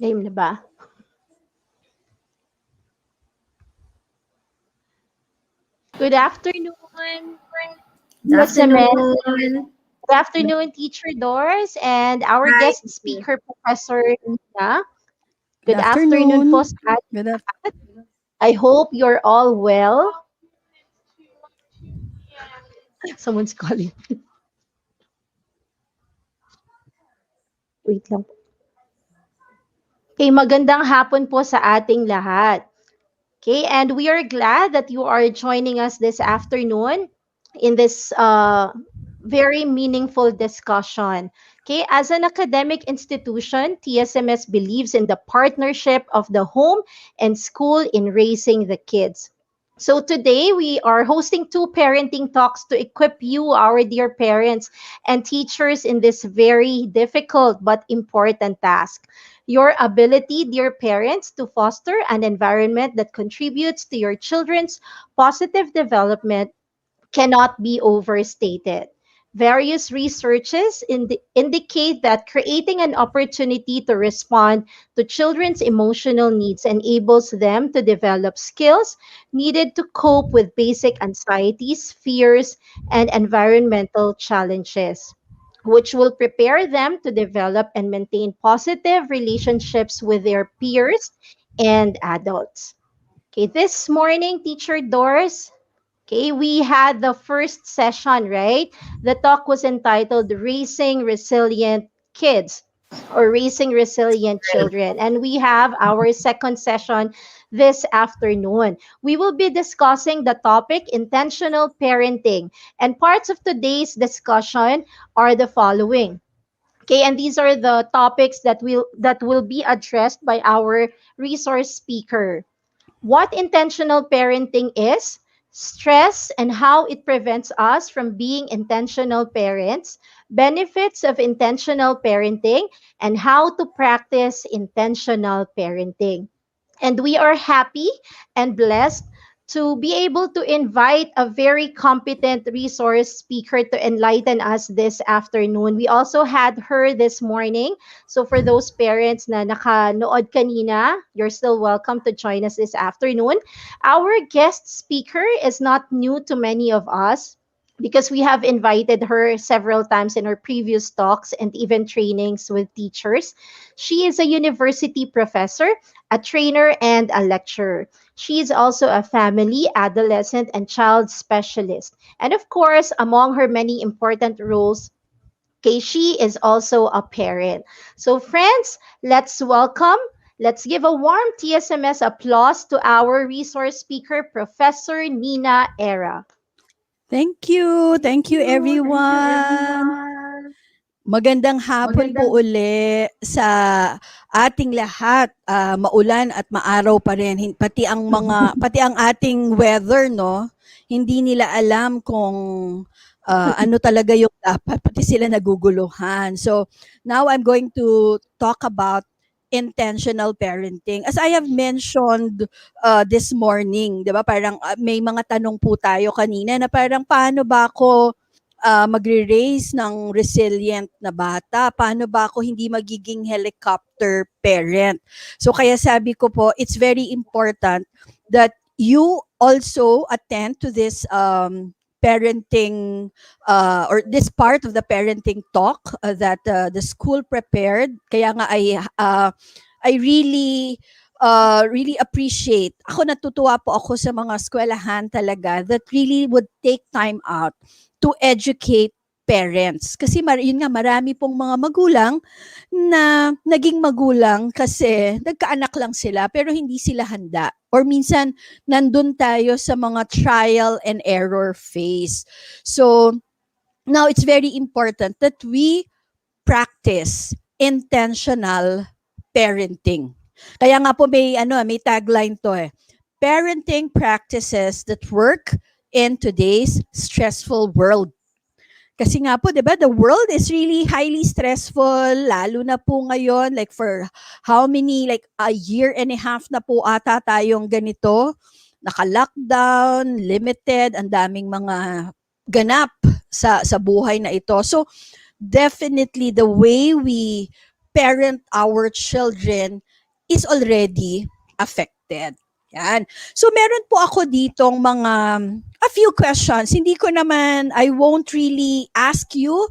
Game na ba? Good afternoon, Good TSMS. afternoon. Good afternoon, Teacher Doors, and our Hi. guest speaker, Professor Nina. Good Good afternoon po afternoon. sa ating Good af- lahat. I hope you're all well. Someone's calling. Wait lang. Okay, magandang hapon po sa ating lahat. Okay, and we are glad that you are joining us this afternoon in this very meaningful discussion. Okay, as an academic institution, TSMS believes in the partnership of the home and school in raising the kids. So today we are hosting two parenting talks to equip you, our dear parents and teachers, in this very difficult but important task. Your ability, dear parents, to foster an environment that contributes to your children's positive development cannot be overstated. Various researches indicate that creating an opportunity to respond to children's emotional needs enables them to develop skills needed to cope with basic anxieties, fears, and environmental challenges, which will prepare them to develop and maintain positive relationships with their peers and adults. Okay, this morning, Teacher Doris, okay, we had the first session, right? The talk was entitled Raising Resilient Kids or Raising Resilient Children. And we have our second session this afternoon. We will be discussing the topic intentional parenting. And parts of today's discussion are the following. Okay, and these are the topics that will be addressed by our resource speaker. What intentional parenting is, stress and how it prevents us from being intentional parents, benefits of intentional parenting, and how to practice intentional parenting. And we are happy and blessed to be able to invite a very competent resource speaker to enlighten us this afternoon. We also had her this morning. So for those parents na nakanood kanina, you're still welcome to join us this afternoon. Our guest speaker is not new to many of us because we have invited her several times in our previous talks and even trainings with teachers. She is a university professor, a trainer, and a lecturer. She is also a family, adolescent, and child specialist. And of course, among her many important roles, okay, she is also a parent. So, friends, let's give a warm TSMS applause to our resource speaker, Professor Nina Era. Thank you. Thank you, Thank you, everyone. everyone. Magandang hapon po Magandang uli sa ating lahat. Maulan at maaraw pa rin. Pati ang ating weather, no? Hindi nila alam kung ano talaga yung dapat. Pati sila naguguluhan. So, now I'm going to talk about intentional parenting. As I have mentioned this morning, 'di ba? Parang may mga tanong po tayo kanina na parang paano ba ako magre-raise ng resilient na bata? Paano ba ako hindi magiging helicopter parent? So kaya sabi ko po, it's very important that you also attend to this parenting or this part of the parenting talk that the school prepared. Kaya nga I really appreciate. Ako natutuwa po ako sa mga eskwelahan talaga that really would take time out to educate parents. Kasi yun nga, marami pong mga magulang na naging magulang kasi nagkaanak lang sila pero hindi sila handa. Or minsan, nandun tayo sa mga trial and error phase. So, now it's very important that we practice intentional parenting. Kaya nga po may tagline to eh. Parenting practices that work in today's stressful world. Kasi nga po, 'di ba, the world is really highly stressful, lalo na po ngayon, like for how many, like a year and a half na po ata tayong ganito, naka-lockdown, limited, ang daming mga ganap sa buhay na ito. So, definitely the way we parent our children is already affected. Yan. So meron po ako ditong mga a few questions. Hindi ko naman, I won't really ask you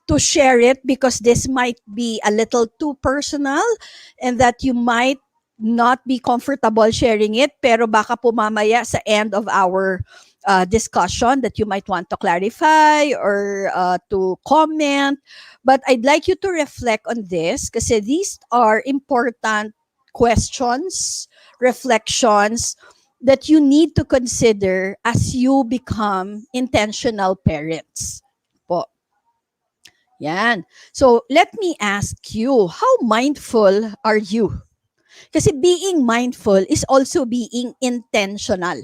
to share it because this might be a little too personal and that you might not be comfortable sharing it, pero baka po mamaya sa end of our discussion that you might want to clarify or to comment. But I'd like you to reflect on this kasi these are important questions, reflections that you need to consider as you become intentional parents. Po. Yan. So, let me ask you, how mindful are you? Kasi being mindful is also being intentional.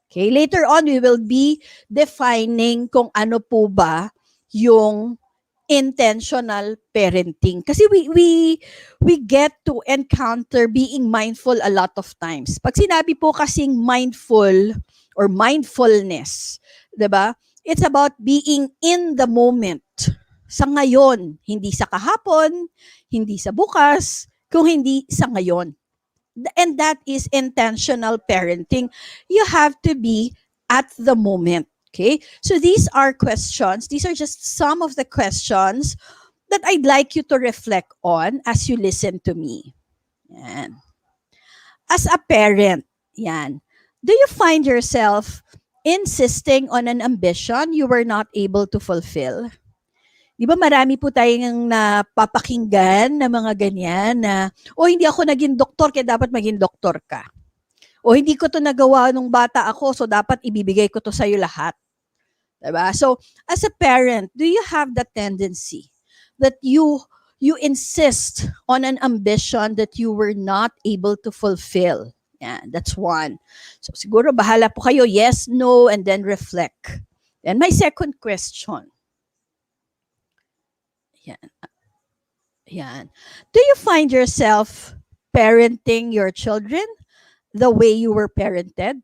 Okay, later on we will be defining kung ano po ba yung intentional parenting. Kasi we get to encounter being mindful a lot of times. Pag sinabi po kasing mindful or mindfulness, 'di ba? It's about being in the moment. Sa ngayon, hindi sa kahapon, hindi sa bukas, kung hindi sa ngayon. And that is intentional parenting. You have to be at the moment. Okay? So these are questions. These are just some of the questions that I'd like you to reflect on as you listen to me. Yan. As a parent, yan. Do you find yourself insisting on an ambition you were not able to fulfill? Di ba marami po tayong napapakinggan na mga ganyan na, o hindi ako naging doktor kaya dapat maging doktor ka. O hindi ko to nagawa nung bata ako so dapat ibibigay ko to sa'yo lahat. Diba? So, as a parent, do you have the tendency that you insist on an ambition that you were not able to fulfill? Yeah, that's one. So, siguro bahala po kayo, yes, no, and then reflect. And my second question. Yan. Yan. Do you find yourself parenting your children the way you were parented?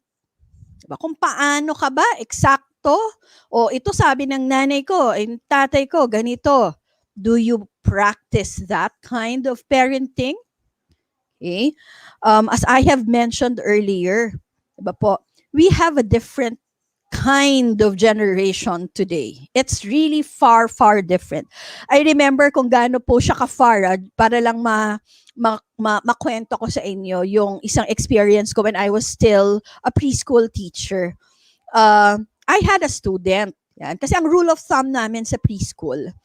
Diba? Kung paano ka ba, eksakto? O ito sabi ng nanay ko, ng tatay ko, ganito. Do you practice that kind of parenting? Okay? As I have mentioned earlier, diba po, we have a different kind of generation today. It's really far, far different. I remember kung gaano po siya ka-far, para lang makwento ko sa inyo yung isang experience ko when I was still a preschool teacher. I had a student. Yan. Kasi ang rule of thumb namin sa preschool,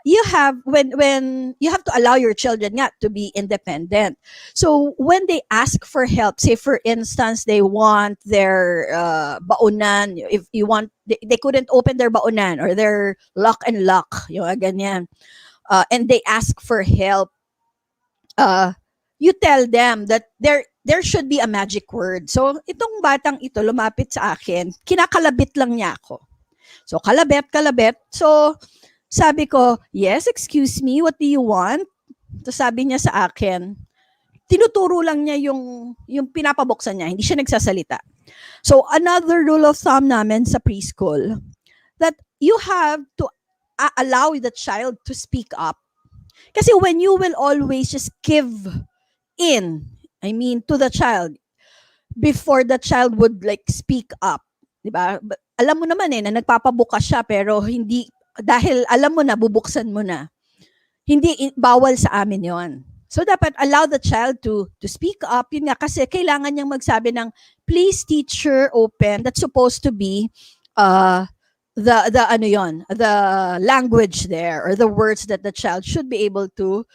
you have when you have to allow your children nga to be independent. So when they ask for help, say for instance they want their baonan, if you want they couldn't open their baonan or their lock and lock, yung ganyan, and they ask for help, you tell them that there should be a magic word. So itong batang ito lumapit sa akin, kinakalabit lang niya ako. So kalabit. So sabi ko, yes, excuse me, what do you want? So sabi niya sa akin, tinuturo lang niya yung pinapabuksan niya, hindi siya nagsasalita. So another rule of thumb namin sa preschool, that you have to allow the child to speak up. Kasi when you will always just give in, to the child, before the child would like speak up, diba? Alam mo naman na nagpapabukas siya pero hindi, dahil alam mo na, bubuksan mo na. Hindi, bawal sa amin yon. So, dapat allow the child to speak up. Yun nga, kasi kailangan niyang magsabi ng, please teacher, open. That's supposed to be the language there or the words that the child should be able to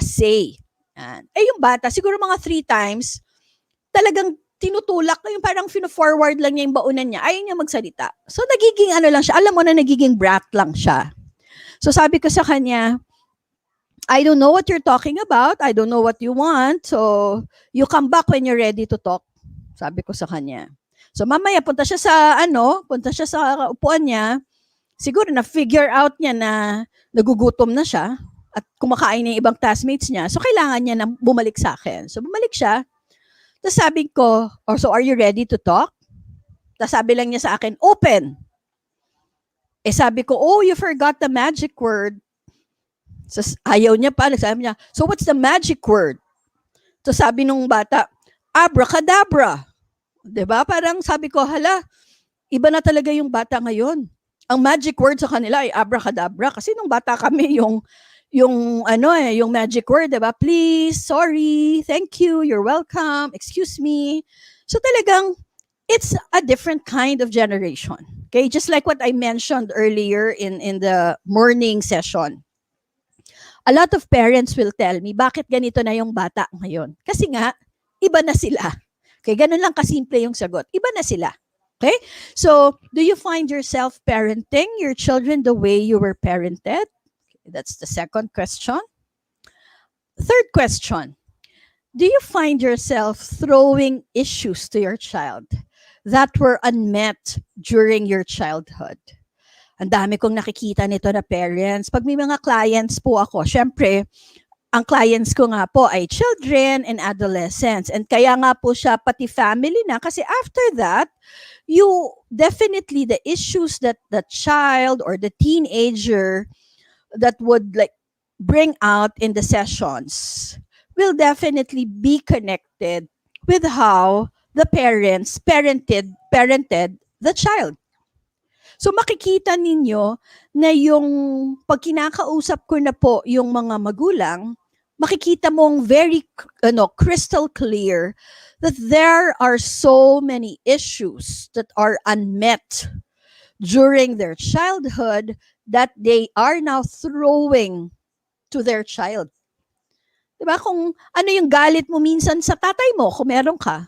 say. Yan. Yung bata, siguro mga 3 times, talagang tinutulak na yung parang forward lang niya yung baunan niya. Ayaw niya magsalita. So, nagiging lang siya. Alam mo na nagiging brat lang siya. So, sabi ko sa kanya, I don't know what you're talking about. I don't know what you want. So, you come back when you're ready to talk. Sabi ko sa kanya. So, mamaya, punta siya sa upuan niya. Siguro na-figure out niya na nagugutom na siya at kumakain na yung ibang classmates niya. So, kailangan niya na bumalik sa akin. So, bumalik siya. Tapos sabi ko, so are you ready to talk? Tapos sabi lang niya sa akin, open. Sabi ko, oh, you forgot the magic word. So, ayaw niya pa. Nagsabi niya, so what's the magic word? So sabi nung bata, abracadabra. 'Di ba? Parang sabi ko, hala, iba na talaga yung bata ngayon. Ang magic word sa kanila ay abracadabra kasi nung bata kami yung magic word, 'di ba? Please, sorry, thank you, you're welcome, excuse me. So talagang it's a different kind of generation. Okay, just like what I mentioned earlier in the morning session. A lot of parents will tell me, bakit ganito na yung bata ngayon? Kasi nga, iba na sila. Okay, ganun lang kasimple yung sagot. Iba na sila. Okay? So, do you find yourself parenting your children the way you were parented? That's the second question. Third question. Do you find yourself throwing issues to your child that were unmet during your childhood? Ang dami kong nakikita nito na parents. Pag may mga clients po ako, syempre, ang clients ko nga po ay children and adolescents. And kaya nga po siya pati family na kasi after that, you definitely the issues that the child or the teenager that would like bring out in the sessions will definitely be connected with how the parents parented the child. So makikita ninyo na yung pag kinakausap ko na po yung mga magulang, makikita mong very crystal clear that there are so many issues that are unmet during their childhood that they are now throwing to their child. Diba? Kung ano yung galit mo minsan sa tatay mo, kung meron ka,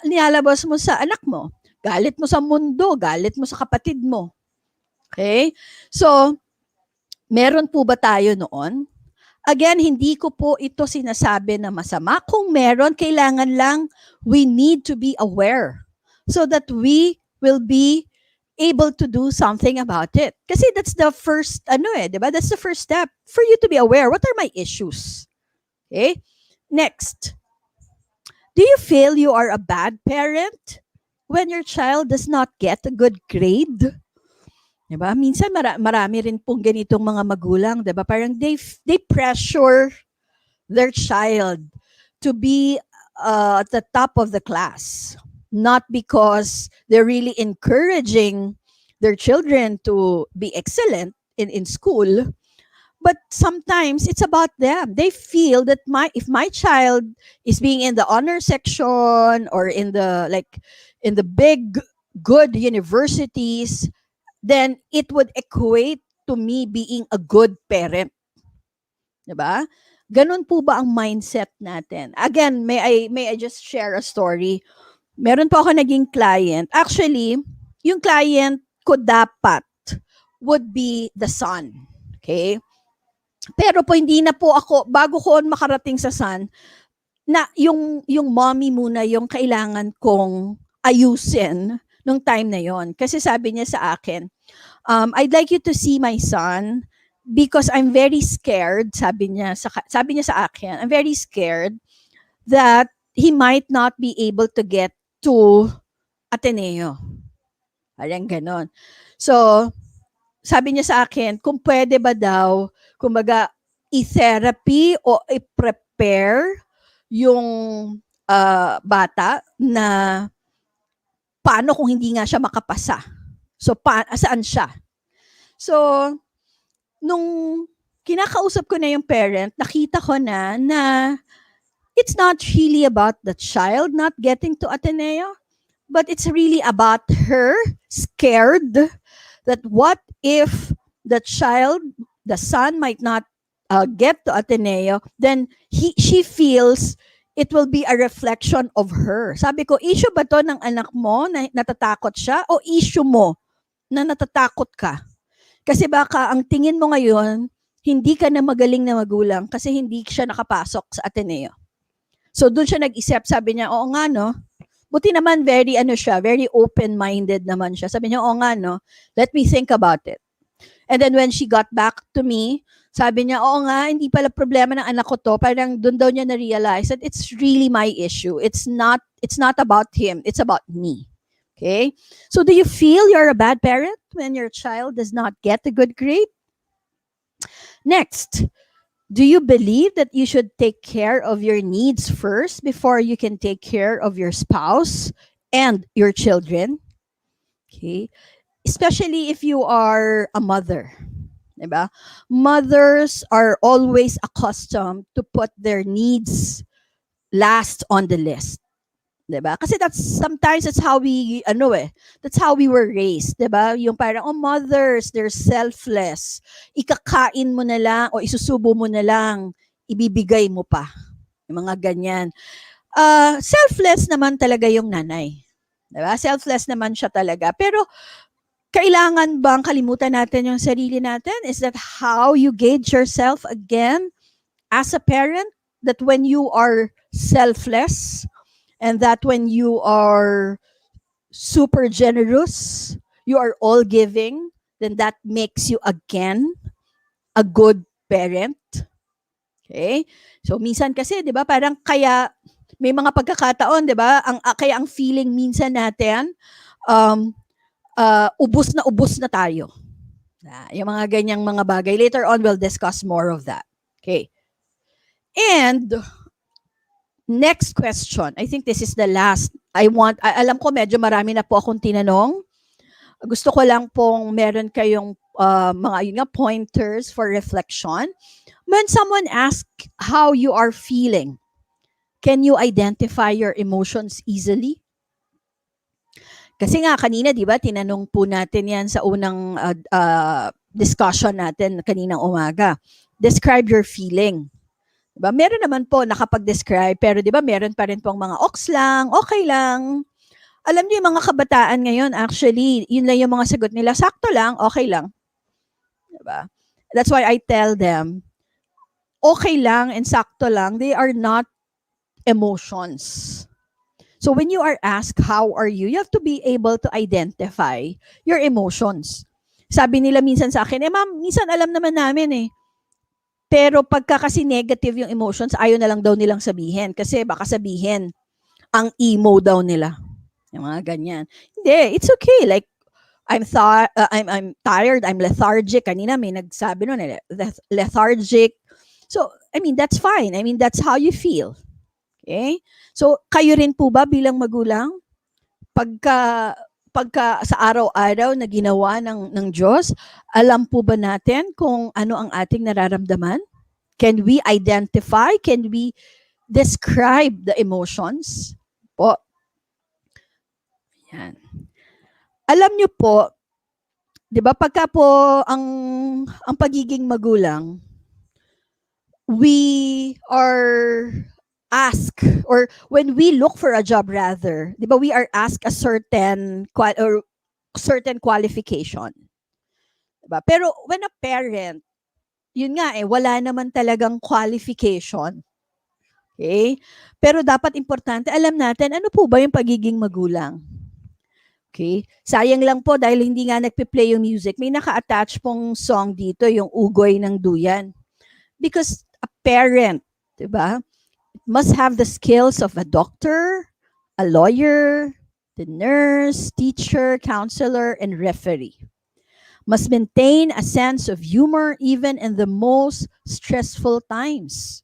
nilalabas mo sa anak mo. Galit mo sa mundo, galit mo sa kapatid mo. Okay? So, meron po ba tayo noon? Again, hindi ko po ito sinasabi na masama. Kung meron, kailangan lang we need to be aware so that we will be able to do something about it. Kasi that's the first, diba? That's the first step for you to be aware. What are my issues? Okay? Next. Do you feel you are a bad parent when your child does not get a good grade? Diba? Minsan marami rin pong ganitong mga magulang, diba? Parang they pressure their child to be at the top of the class. Not because they're really encouraging their children to be excellent in school, but sometimes it's about them. They feel that if my child is being in the honor section or in the big good universities, then it would equate to me being a good parent. Diba? Ganun po ba ang mindset natin? Again, may I just share a story? Meron po ako naging client. Actually, yung client ko dapat would be the son. Okay? Pero po hindi na po ako, bago ko makarating sa son, na yung mommy muna yung kailangan kong ayusin nung time na yon. Kasi sabi niya sa akin, I'd like you to see my son because I'm very scared, sabi niya sa akin, I'm very scared that he might not be able to get to Ateneo. Parang ganon. So, sabi niya sa akin, kung pwede ba daw, kumbaga, i-therapy o i-prepare yung bata na paano kung hindi nga siya makapasa. So, saan siya? So, nung kinakausap ko na yung parent, nakita ko na it's not really about the child not getting to Ateneo, but it's really about her scared that what if the son might not get to Ateneo, then she feels it will be a reflection of her. Sabi ko, issue ba to ng anak mo na natatakot siya o issue mo na natatakot ka? Kasi baka ang tingin mo ngayon, hindi ka na magaling na magulang kasi hindi siya nakapasok sa Ateneo. So doon siya nag-isip, sabi niya, oo nga no, buti naman very open-minded naman siya. Sabi niya, oo nga no, let me think about it. And then when she got back to me, sabi niya, oo nga, hindi pala problema ng anak ko to. Parang doon daw niya na-realize that it's really my issue. It's not about him. It's about me. Okay? So do you feel you're a bad parent when your child does not get a good grade? Next, do you believe that you should take care of your needs first before you can take care of your spouse and your children? Okay. Especially if you are a mother. Diba? Mothers are always accustomed to put their needs last on the list. 'Di ba? Kasi that's how we that's how we were raised, 'di ba? Yung parang mothers, they're selfless. Ikakain mo na lang o isusubo mo na lang, ibibigay mo pa. Yung mga ganyan. Selfless naman talaga yung nanay. 'Di ba? Selfless naman siya talaga. Pero kailangan bang kalimutan natin yung sarili natin? Is that how you gauge yourself again as a parent? That when you are selfless, and that when you are super generous, you are all giving, then that makes you again a good parent. Okay? So minsan kasi, 'di ba, parang kaya may mga pagkakataon, 'di ba, kaya ang feeling minsan natin um ubos na tayo. Yung mga ganyang mga bagay. Later on we'll discuss more of that. Okay. And next question. I think this is the last. Alam ko medyo marami na po akong tinanong. Gusto ko lang pong meron kayong mga yun nga, pointers for reflection. When someone asks how you are feeling, can you identify your emotions easily? Kasi nga kanina, di ba, tinanong po natin yan sa unang discussion natin kaninang umaga. Describe your feeling. Diba? Meron naman po nakapag-describe, pero di ba meron pa rin pong mga ox lang, okay lang. Alam niyo yung mga kabataan ngayon, actually, yun lang yung mga sagot nila, sakto lang, okay lang. Diba? That's why I tell them, okay lang and sakto lang, they are not emotions. So when you are asked, how are you have to be able to identify your emotions. Sabi nila minsan sa akin, ma'am, minsan alam naman namin eh. Pero pagka kasi negative yung emotions, ayaw na lang daw nilang sabihin. Kasi baka sabihin, ang emo daw nila. Yung mga ganyan. Hindi, it's okay. Like, I'm tired, I'm lethargic. Kanina may nagsabi nun, lethargic. So, I mean, that's fine. I mean, that's how you feel. Okay? So, kayo rin po ba bilang magulang? Pagka sa araw-araw na ginawa ng Diyos, alam po ba natin kung ano ang ating nararamdaman? Can we identify? Can we describe the emotions? Po. Yan. Alam niyo po, 'di ba, pagka po ang pagiging magulang, we are asked, or when we look for a job rather, 'di ba, we are asked a certain qualification. 'Di ba? Pero when a parent, yun nga wala naman talagang qualification. Okay? Pero dapat importante, alam natin ano po ba yung pagiging magulang. Okay? Sayang lang po dahil hindi nga nagpe-play yung music. May naka-attach pong song dito, yung Ugoy ng Duyan. Because a parent, 'di ba, must have the skills of a doctor, a lawyer, the nurse, teacher, counselor, and referee. Must maintain a sense of humor even in the most stressful times.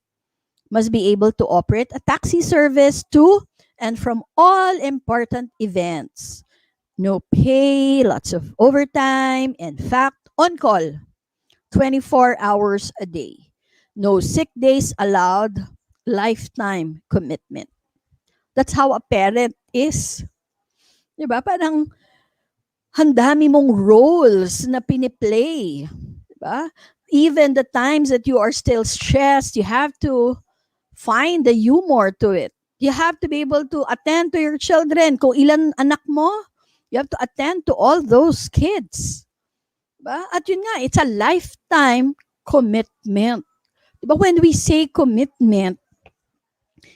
Must be able to operate a taxi service to and from all important events. No pay, lots of overtime, in fact, on call, 24 hours a day. No sick days allowed, lifetime commitment. That's how a parent is. Diba? Parang handami mong roles na piniplay. Diba? Even the times that you are still stressed, you have to find the humor to it. You have to be able to attend to your children. Kung ilan anak mo, you have to attend to all those kids. Diba? At yun nga, it's a lifetime commitment. Diba? When we say commitment,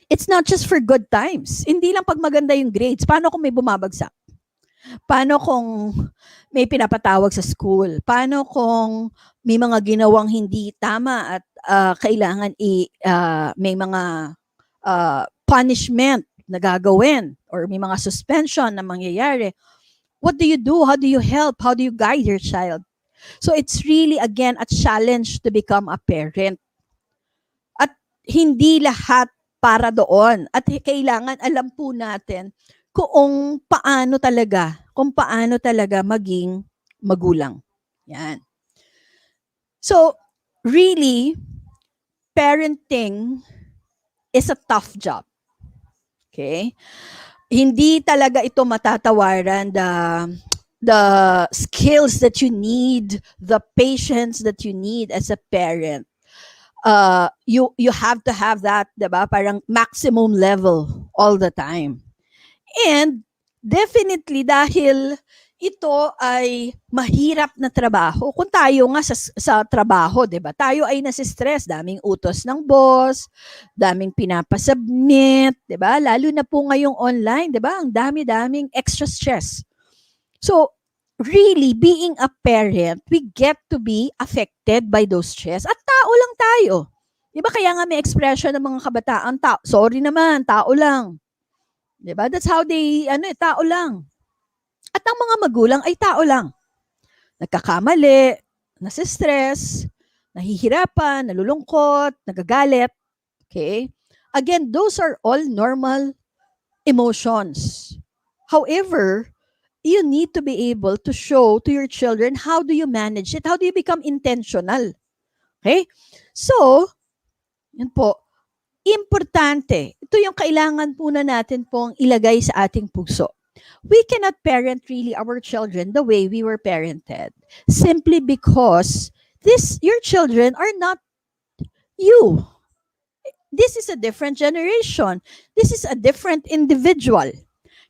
it's not just for good times. Hindi lang pag maganda yung grades. Paano kung may bumabagsak? Paano kung may pinapatawag sa school? Paano kung may mga ginawang hindi tama at kailangan may mga punishment na gagawin or may mga suspension na mangyayari? What do you do? How do you help? How do you guide your child? So it's really, again, a challenge to become a parent. At hindi lahat para doon. At kailangan alam po natin kung paano talaga maging magulang. Yan. So, really, parenting is a tough job. Okay? Hindi talaga ito matatawaran, the skills that you need, the patience that you need as a parent. You have to have that, 'di ba? Parang maximum level all the time. And definitely dahil ito ay mahirap na trabaho. Kung tayo nga sa trabaho, 'di ba? Tayo ay nasi-stress, daming utos ng boss, daming pinapasubmit, 'di ba? Lalo na po ngayong online, 'di ba? Ang dami-daming extra stress. So, really, being a parent, we get to be affected by those stress. At tao lang tayo. Di ba kaya nga may expression ng mga kabataan, sorry naman, tao lang. Di ba? That's how they, tao lang. At ang mga magulang ay tao lang. Nagkakamali, nasistress, nahihirapan, nalulungkot, nagagalit. Okay? Again, those are all normal emotions. However, you need to be able to show to your children how do you manage it, how do you become intentional. Okay? So, yun po, importante. Ito yung kailangan po na natin pong ilagay sa ating puso. We cannot parent really our children the way we were parented simply because your children are not you. This is a different generation. This is a different individual.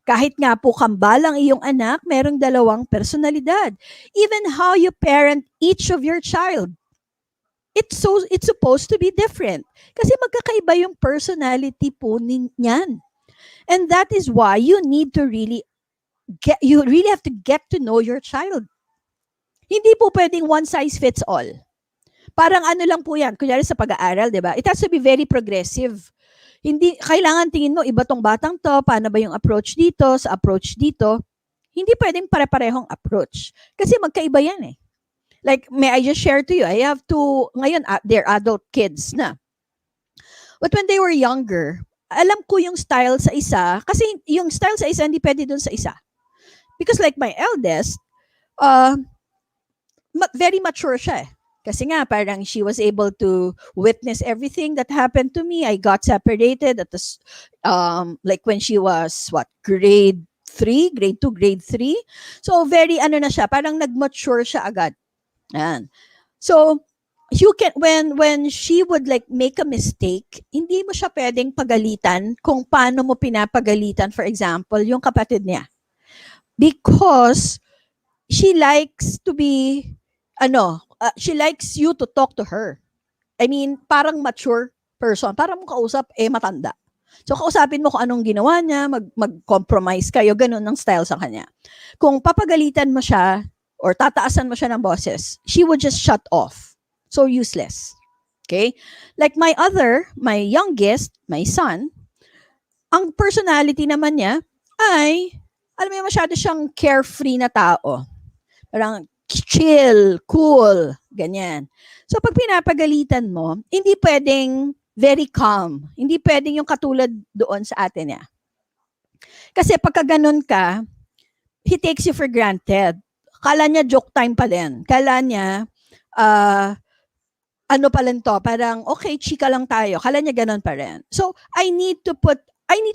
Kahit nga po kambal ang iyong anak, merong dalawang personalidad. Even how you parent each of your child, it's supposed to be different. Kasi magkakaiba yung personality po niyan. And that is why you need to really have to get to know your child. Hindi po pwedeng one size fits all. Parang lang po yan, kunyari sa pag-aaral, di ba? It has to be very progressive. Hindi, kailangan tingin mo, iba tong batang to, paano ba yung approach dito, sa approach dito. Hindi pwedeng pare-parehong approach. Kasi magkaiba yan eh. Like, may I just share to you, I have two, ngayon, they're adult kids na. But when they were younger, alam ko yung style sa isa, kasi yung style sa isa, hindi pwede dun sa isa. Because like my eldest, very mature siya eh. Kasi nga, parang she was able to witness everything that happened to me. I got separated at the, like when she was, grade 2, grade 3. So, very, na siya, parang nag-mature siya agad. Yan. So, you can, when she would like make a mistake, hindi mo siya pwedeng pagalitan kung paano mo pinapagalitan, for example, yung kapatid niya. Because she likes to be, she likes you to talk to her. I mean, parang mature person. Parang mong kausap, matanda. So, kausapin mo kung anong ginawa niya, mag-compromise kayo, ganun ang style sa kanya. Kung papagalitan mo siya, or tataasan mo siya ng boses, she would just shut off. So, useless. Okay? Like my youngest, my son, ang personality naman niya ay, alam mo, masyado siyang carefree na tao. Parang, chill, cool, ganyan. So, pag pinapagalitan mo, hindi pwedeng very calm. Hindi pwedeng yung katulad doon sa atin niya. Kasi pagka ganun ka, he takes you for granted. Kala niya joke time pa din. Kala niya, pa lang to, parang, okay, chika lang tayo. Kala niya ganun pa rin. So, I need to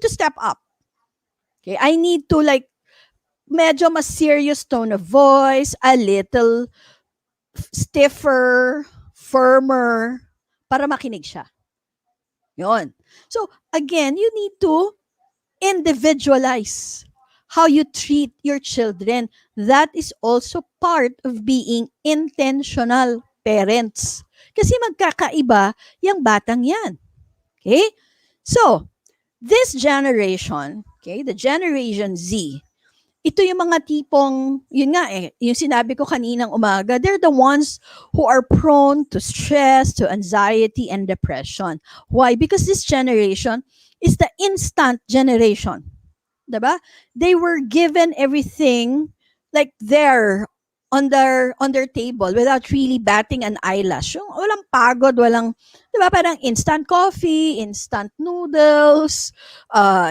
step up. Okay? I need to medyo mas serious tone of voice, a little stiffer, firmer, para makinig siya. Yun. So, again, you need to individualize how you treat your children. That is also part of being intentional parents. Kasi magkakaiba yung batang yan. Okay? So, this generation, okay, the Generation Z, ito yung mga tipong, yun nga yung sinabi ko kaninang umaga, they're the ones who are prone to stress, to anxiety, and depression. Why? Because this generation is the instant generation. Diba? They were given everything like there on their table without really batting an eyelash. Yung walang pagod, walang, 'di ba, parang instant coffee, instant noodles.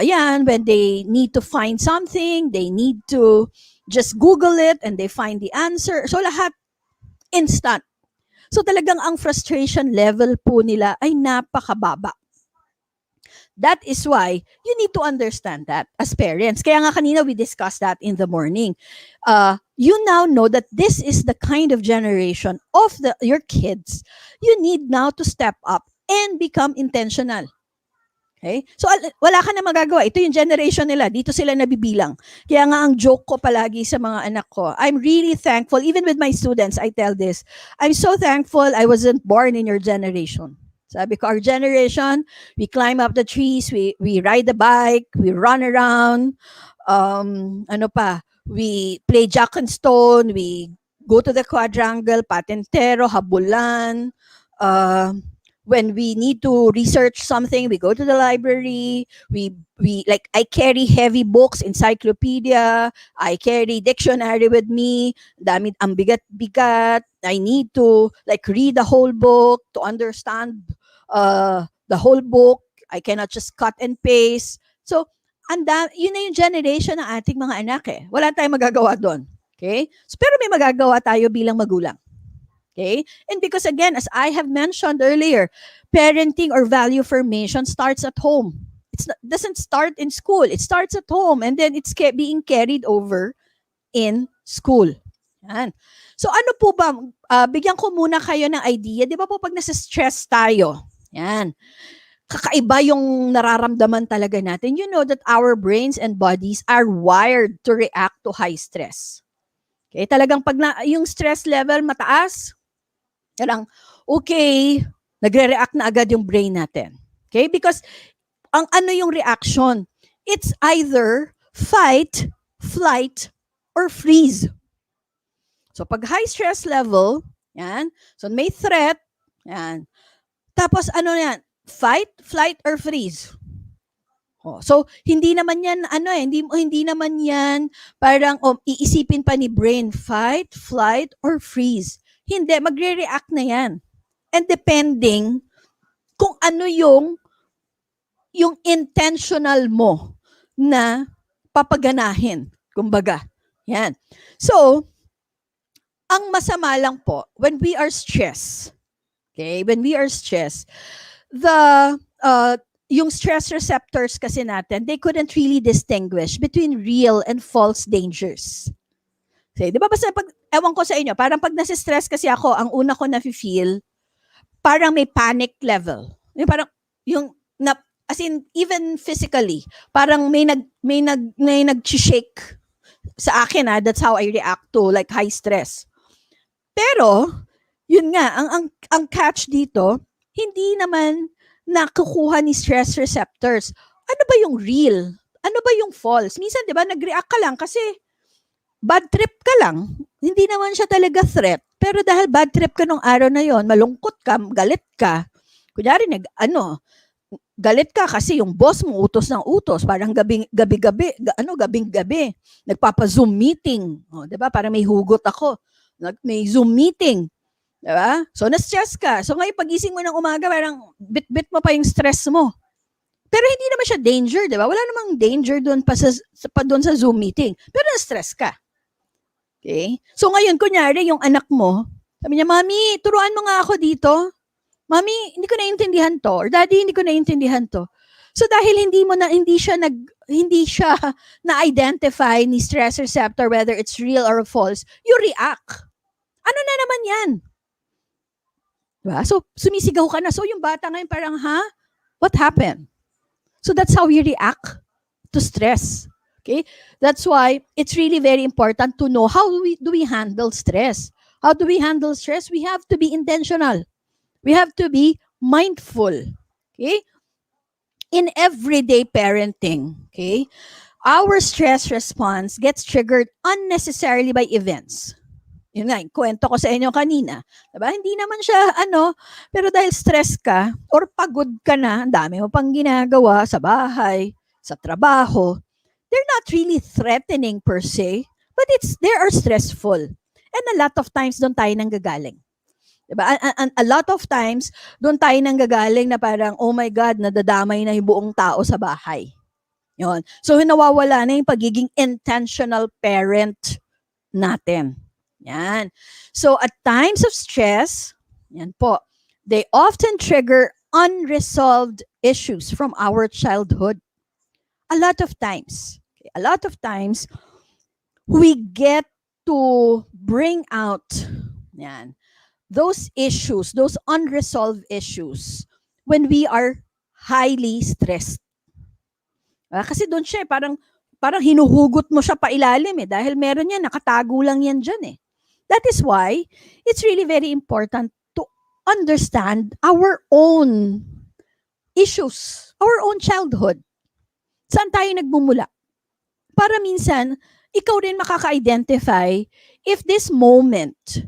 Yan, when they need to find something, they need to just Google it and they find the answer. So lahat instant. So talagang ang frustration level po nila ay napakababa. That is why you need to understand that as parents. Kaya nga kanina we discussed that in the morning. You now know that this is the kind of generation of your kids. You need now to step up and become intentional. Okay? So wala ka na magagawa. Ito yung generation nila. Dito sila nabibilang. Kaya nga ang joke ko palagi sa mga anak ko, I'm really thankful, even with my students, I tell this, I'm so thankful I wasn't born in your generation. Sabi ko, our generation, we climb up the trees, we ride the bike, we run around, we play jack and stone, we go to the quadrangle, patentero, habulan, when we need to research something, we go to the library. We like, I carry heavy books, encyclopedia. I carry dictionary with me. Dami ang bigat-bigat. I need to like read the whole book to understand the whole book. I cannot just cut and paste. So, yun na yung generation ng ating mga anak eh. Wala tayong magagawa doon. Okay? So, pero may magagawa tayo bilang magulang. Okay? And because again, as I have mentioned earlier, parenting or value formation starts at home. It doesn't start in school. It starts at home and then it's being carried over in school. Yan. So ano po ba, bigyan ko muna kayo ng idea. Di ba po pag nasa-stress tayo, yan, kakaiba yung nararamdaman talaga natin. You know that our brains and bodies are wired to react to high stress. Okay? Talagang pag yung stress level mataas, lang, okay, nagre-react na agad yung brain natin. Okay? Because, ang ano yung reaction? It's either fight, flight, or freeze. So, pag high stress level, yan, so may threat, yan. Tapos, ano yan? Fight, flight, or freeze. So, hindi naman yan, hindi naman yan, parang, iisipin pa ni brain, fight, flight, or freeze. Hindi, magre-react na yan. And depending kung ano yung intentional mo na papaganahin. Kumbaga. Yan. So, ang masama lang po, when we are stressed, okay, yung stress receptors kasi natin, they couldn't really distinguish between real and false dangers. Okay, di ba basta ewan ko sa inyo, parang pag nasi-stress kasi ako, ang una ko na-feel, parang may panic level. Yung parang, as in, even physically, parang may nag-shake sa akin, that's how I react to like high stress. Pero, yun nga, ang catch dito, hindi naman nakukuha ni stress receptors. Ano ba yung real? Ano ba yung false? Minsan, di ba, nag-react ka lang kasi bad trip ka lang. Hindi naman siya talaga threat. Pero dahil bad trip ka nung araw na yon, malungkot ka, galit ka. Kunyari, galit ka kasi yung boss mo utos ng utos. Parang gabi-gabi, nagpapa-Zoom meeting. O, diba? Parang may hugot ako. May Zoom meeting. Diba? So, na-stress ka. So, ngayon, pagising mo ng umaga, parang bit-bit mo pa yung stress mo. Pero hindi naman siya danger, diba? Wala namang danger doon pa doon sa Zoom meeting. Pero na-stress ka. Okay? So ngayon, kunyari, yung anak mo, sabi niya, Mami, turuan mo nga ako dito. Mami, hindi ko naiintindihan to. Or Daddy, hindi ko naiintindihan to. So dahil hindi siya na-identify ni stress receptor, whether it's real or false, you react. Ano na naman yan? Diba? So, sumisigaw ka na. So yung bata ngayon parang, what happened? So that's how we react to stress. Okay? That's why it's really very important to know how do we handle stress. How do we handle stress? We have to be intentional. We have to be mindful. Okay? In everyday parenting, okay, our stress response gets triggered unnecessarily by events. Yun nga, kwento ko sa inyo kanina. Diba? Hindi naman siya, pero dahil stress ka or pagod ka na, ang dami mo pang ginagawa sa bahay, sa trabaho, they're not really threatening per se, but they are stressful. And a lot of times, doon tayo nanggagaling. Diba? A lot of times, doon tayo nanggagaling na parang, oh my God, nadadamay na yung buong tao sa bahay. Yun. So, nawawala na yung pagiging intentional parent natin. Yan. So, at times of stress, yan po, they often trigger unresolved issues from our childhood. A lot of times. Okay, a lot of times, we get to bring out yan, those issues, those unresolved issues when we are highly stressed. Kasi doon siya, parang hinuhugot mo siya pa ilalim dahil meron yan, nakatago lang yan dyan . That is why it's really very important to understand our own issues, our own childhood. Saan tayo nagmumula? Para minsan, ikaw rin makaka-identify if this moment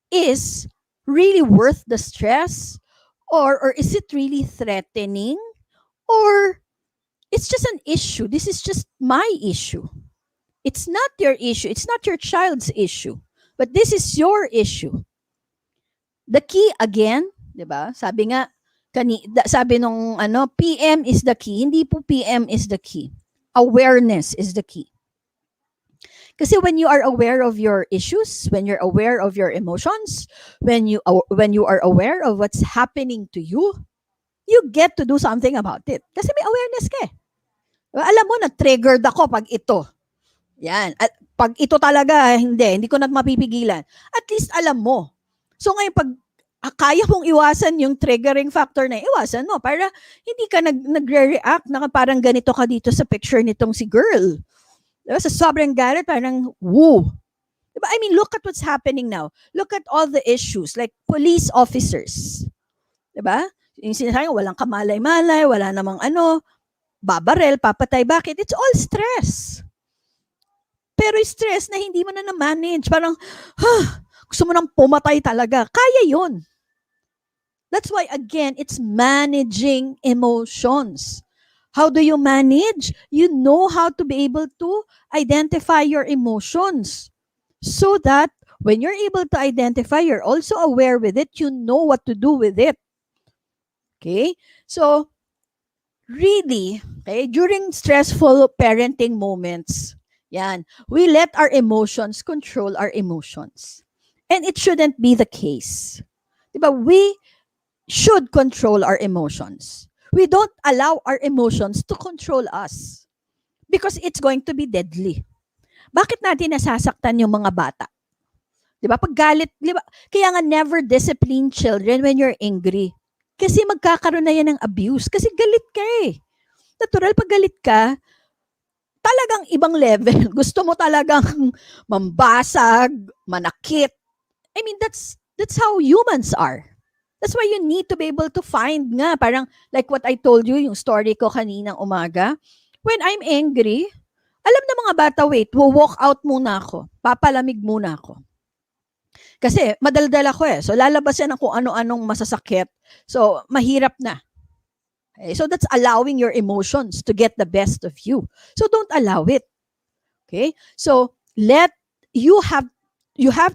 is really worth the stress, or is it really threatening, or it's just an issue. This is just my issue. It's not your issue. It's not your child's issue. But this is your issue. The key again, 'di ba? Sabi nga sabi nung PM is the key. Hindi po PM is the key. Awareness is the key. Kasi when you are aware of your issues, when you're aware of your emotions, when you are aware of what's happening to you, you get to do something about it. Kasi may awareness ka . Alam mo na triggered ako pag ito. Yan. At pag ito talaga, hindi ko na mapipigilan. At least alam mo. So ngayon, pag kaya mong iwasan yung triggering factor na iwasan mo para hindi ka nagre-react na parang ganito ka dito sa picture nitong si girl. Diba? Sa sobrang galit, parang woo. Diba? I mean, look at what's happening now. Look at all the issues like police officers. Diba? Yung sinasabi, walang kamalay-malay, wala namang babarel, papatay. Bakit? It's all stress. Pero stress na hindi mo na na-manage. Parang, gusto mo nang pumatay talaga. Kaya yun. That's why, again, it's managing emotions. How do you manage? You know how to be able to identify your emotions. So that when you're able to identify, you're also aware with it. You know what to do with it. Okay? So, really, during stressful parenting moments, we let our emotions control our emotions. And it shouldn't be the case. Diba? We should control our emotions. We don't allow our emotions to control us. Because it's going to be deadly. Bakit natin nasasaktan yung mga bata? Diba? Pag galit, diba? Kaya nga never discipline children when you're angry. Kasi magkakaroon na yan ng abuse. Kasi galit ka . Natural, pag galit ka, talagang ibang level. Gusto mo talagang mambasag, manakit. I mean, that's how humans are. That's why you need to be able to find nga, parang like what I told you, yung story ko kaninang umaga. When I'm angry, alam na mga bata, wait, walk out muna ako. Papalamig muna ako. Kasi madaldal ako . So lalabas yan ng kung ano-anong masasakit. So mahirap na. Okay? So that's allowing your emotions to get the best of you. So don't allow it. Okay? So you have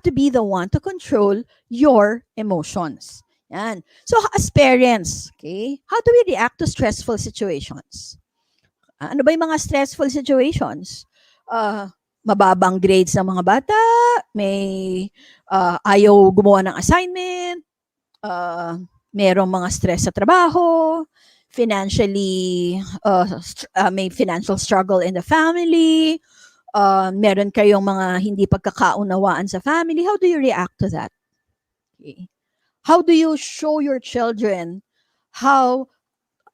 to be the one to control your emotions. Yan. So as parents, okay, how do we react to stressful situations? Ano ba yung mga stressful situations? Mababang grades ng mga bata, may ayaw gumawa ng assignment, merong mga stress sa trabaho, financially, may financial struggle in the family, meron kayong mga hindi pagkakaunawaan sa family. How do you react to that? Okay. How do you show your children how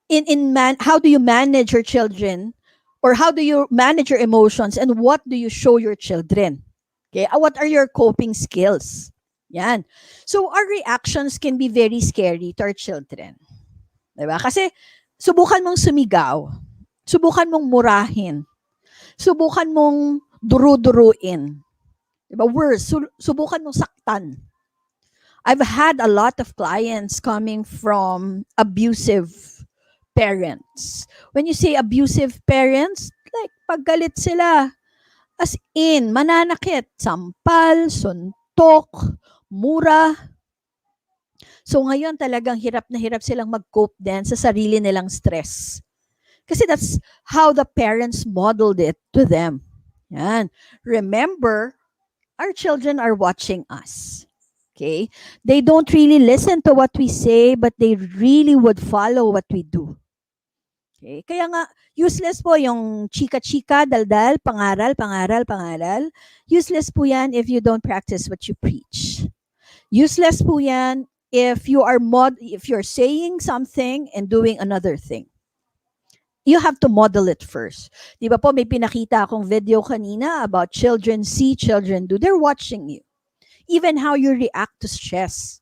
do you manage your children, or how do you manage your emotions, and what do you show your children? Okay, what are your coping skills? Yan. So our reactions can be very scary to our children. Diba? Kasi subukan mong sumigaw, subukan mong murahin, subukan mong duru-duruin. Diba? Worse, subukan mong saktan. I've had a lot of clients coming from abusive parents. When you say abusive parents, like paggalit sila, As in, mananakit, sampal, suntok, mura. So ngayon talagang hirap na hirap silang mag-cope din sa sarili nilang stress. Kasi that's how the parents modeled it to them. Yan. Remember, our children are watching us. Okay? They don't really listen to what we say, but they really would follow what we do. Okay? Kaya nga, useless po yung chika-chika, daldal, pangaral, pangaral, pangaral. Useless po yan if you don't practice what you preach. Useless po yan if you're saying something and doing another thing. You have to model it first. Di ba po, may pinakita akong video kanina about children see, children do. They're watching you. Even how you react to stress.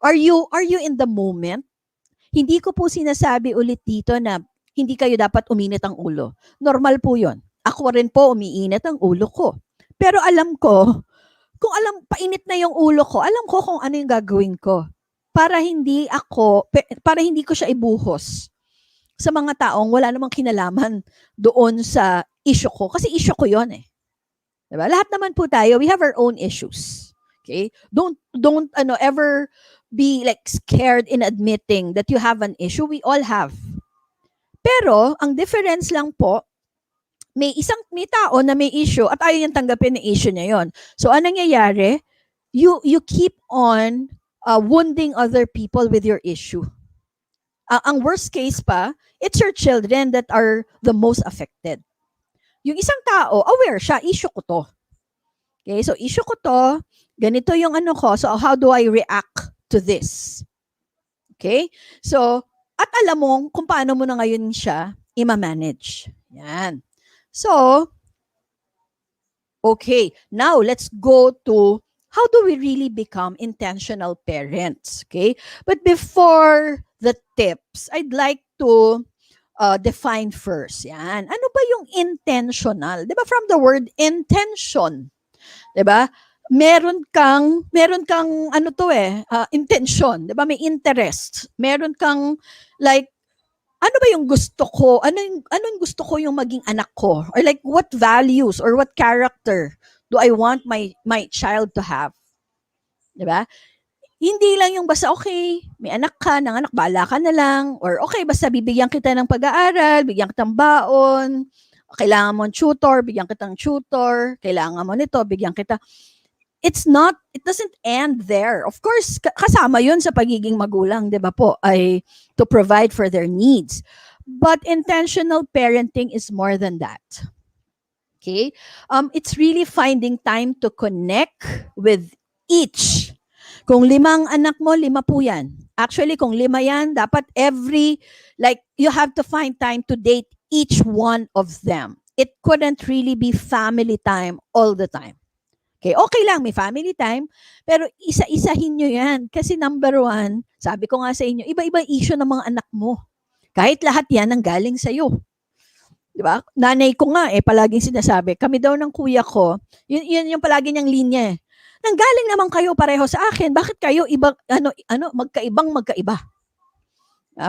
Are you in the moment? Hindi ko po sinasabi ulit dito na hindi kayo dapat uminit ang ulo. Normal po yun. Ako rin po umiinit ang ulo ko. Pero alam ko, kung painit na yung ulo ko, alam ko kung ano yung gagawin ko. Para hindi ko siya ibuhos sa mga taong wala namang kinalaman doon sa issue ko. Kasi issue ko yon eh. Diba? Lahat naman po tayo, we have our own issues. Okay? Don't ever be like scared in admitting that you have an issue. We all have. Pero, ang difference lang po, may tao na may issue at ayaw niyang tanggapin na issue niya yon. So, anong nangyayari? You keep on wounding other people with your issue. Ang worst case pa, it's your children that are the most affected. Yung isang tao, aware siya, issue ko to. Okay, so issue ko to, ganito yung ano ko, so how do I react to this? Okay? So, at alam mo kung paano mo na ngayon siya i-manage. Yan. So, okay, now let's go to how do we really become intentional parents? Okay? But before the tips, I'd like to define first. Yan. Ano ba yung intentional? 'Di ba from the word intention? 'Di ba? Meron kang ano to intention, 'di ba? May interest. Meron kang like ano ba yung gusto ko? Ano yung gusto ko yung maging anak ko? Or like what values or what character do I want my child to have? 'Di ba? Hindi lang yung basta okay, may anak ka, nanganak, bahala ka na lang. Or okay, basta bibigyan kita ng pag-aaral, bigyan kita ng baon, kailangan mo ng tutor, bigyan kita ng tutor, kailangan mo nito, bigyan kita. It doesn't end there. Of course, kasama yun sa pagiging magulang, di ba po, ay to provide for their needs. But intentional parenting is more than that. Okay? It's really finding time to connect with each. Kung 5 anak mo, 5 po yan. Actually, kung 5 yan, dapat you have to find time to date each one of them. It couldn't really be family time all the time. Okay lang, may family time, pero isa-isahin nyo yan. Kasi number 1, sabi ko nga sa inyo, iba-iba issue ng mga anak mo. Kahit lahat yan ang galing sa'yo. Diba? Nanay ko nga palaging sinasabi, kami daw ng kuya ko, yun yung palagi niyang linya nanggaling naman kayo pareho sa akin, bakit kayo magkaiba?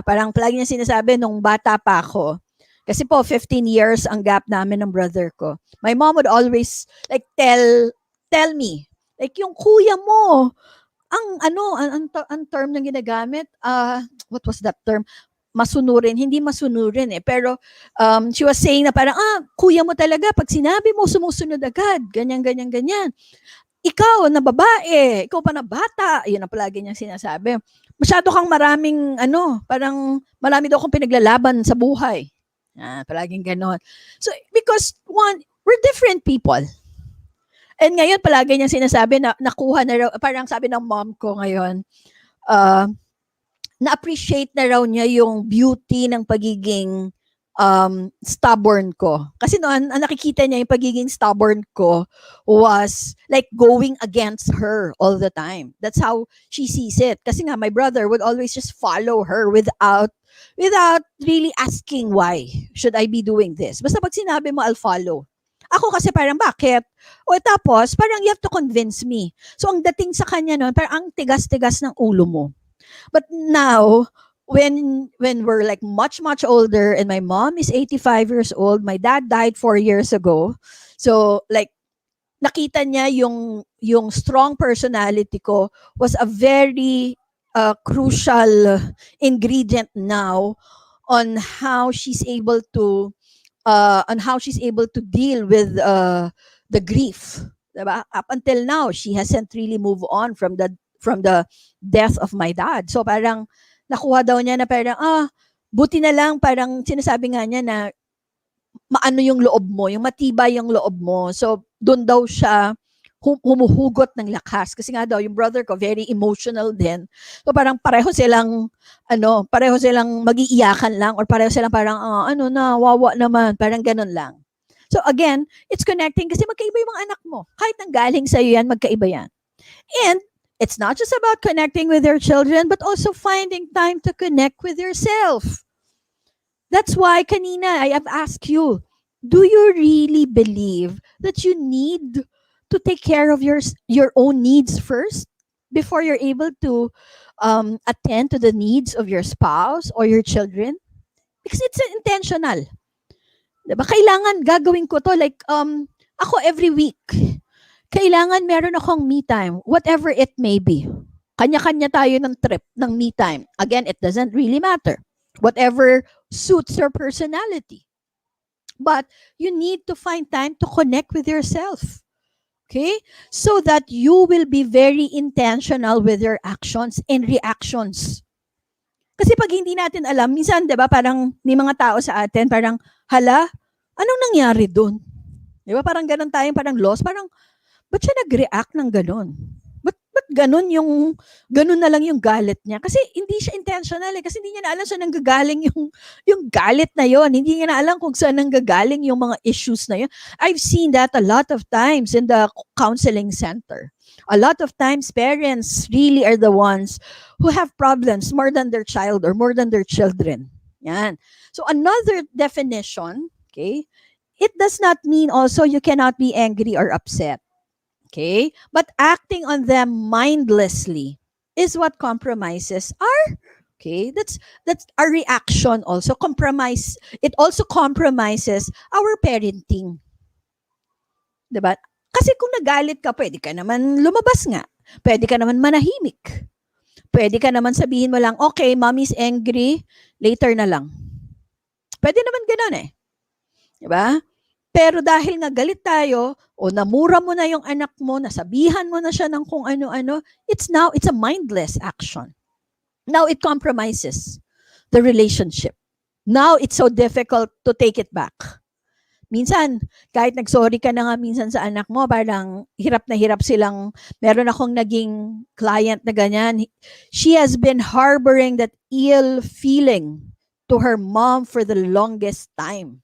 Parang palagi niya sinasabi nung bata pa ako, kasi po 15 years ang gap namin ng brother ko. My mom would always like tell me, like yung kuya mo, ang term na ginagamit, what was that term? Masunurin, hindi masunurin pero she was saying na parang, kuya mo talaga, pag sinabi mo, sumusunod agad, ganyan. Ikaw na babae, ikaw pa na bata, yun ang palagi niyang sinasabi. Masyado kang maraming, parang marami daw akong pinaglalaban sa buhay. Palaging ganon. So, because we're different people. And ngayon, palagi niyang sinasabi na nakuha na raw, parang sabi ng mom ko ngayon, na-appreciate na raw niya yung beauty ng pagiging stubborn ko. Kasi noon, ang nakikita niya yung pagiging stubborn ko was like going against her all the time. That's how she sees it. Kasi nga, my brother would always just follow her without really asking why should I be doing this. Basta pag sinabi mo, I'll follow. Ako kasi parang, bakit? O tapos, parang you have to convince me. So, ang dating sa kanya noon, parang ang tigas-tigas ng ulo mo. But now, when we're like much older, and my mom is 85 years old, my dad died 4 years ago. So like nakita niya yung strong personality ko was a very crucial ingredient now on how she's able to deal with the grief. Diba? Up until now, she hasn't really moved on from the death of my dad. So parang nakuha daw niya na parang buti na lang, parang sinasabi nga niya na maano yung loob mo, yung matibay yung loob mo. So doon daw siya humuhugot ng lakas. Kasi nga daw, yung brother ko, very emotional din. So parang pareho silang magiiyakan lang, or pareho silang parang, wawa naman, parang ganun lang. So again, it's connecting kasi magkaiba yung mga anak mo. Kahit nang galing sa'yo yan, magkaiba yan. And it's not just about connecting with your children, but also finding time to connect with yourself. That's why kanina I have asked you, do you really believe that you need to take care of your own needs first before you're able to attend to the needs of your spouse or your children? Because it's intentional. Diba? Kailangan gagawin ko to, like ako every week. Kailangan meron akong me time, whatever it may be. Kanya-kanya tayo ng trip ng me time. Again, it doesn't really matter. Whatever suits your personality. But you need to find time to connect with yourself. Okay? So that you will be very intentional with your actions and reactions. Kasi pag hindi natin alam, minsan, di ba, parang may mga tao sa atin, parang, hala, anong nangyari doon? Di ba, parang ganun tayo, parang lost, parang, ba't siya nag-react ng ganun? Ba't ganun na lang yung galit niya? Kasi hindi siya intentional kasi hindi niya na alam saan nanggagaling yung galit na yon. Hindi niya na alam kung saan nanggagaling yung mga issues na yon. I've seen that a lot of times in the counseling center. A lot of times, parents really are the ones who have problems more than their child or more than their children. Yan. So another definition, okay, it does not mean also you cannot be angry or upset. Okay? But acting on them mindlessly is what compromises our, okay? That's our reaction also. It also compromises our parenting. Diba? Kasi kung nagalit ka, pwede ka naman lumabas nga. Pwede ka naman manahimik. Pwede ka naman sabihin mo lang, okay, mommy's angry, later na lang. Pwede naman ganun eh. Diba? Pero dahil nga galit tayo, o namura mo na yung anak mo, nasabihan mo na siya ng kung ano-ano, it's a mindless action. Now it compromises the relationship. Now it's so difficult to take it back. Minsan, kahit nagsorry ka na nga minsan sa anak mo, parang hirap na hirap silang, meron akong naging client na ganyan. She has been harboring that ill feeling to her mom for the longest time.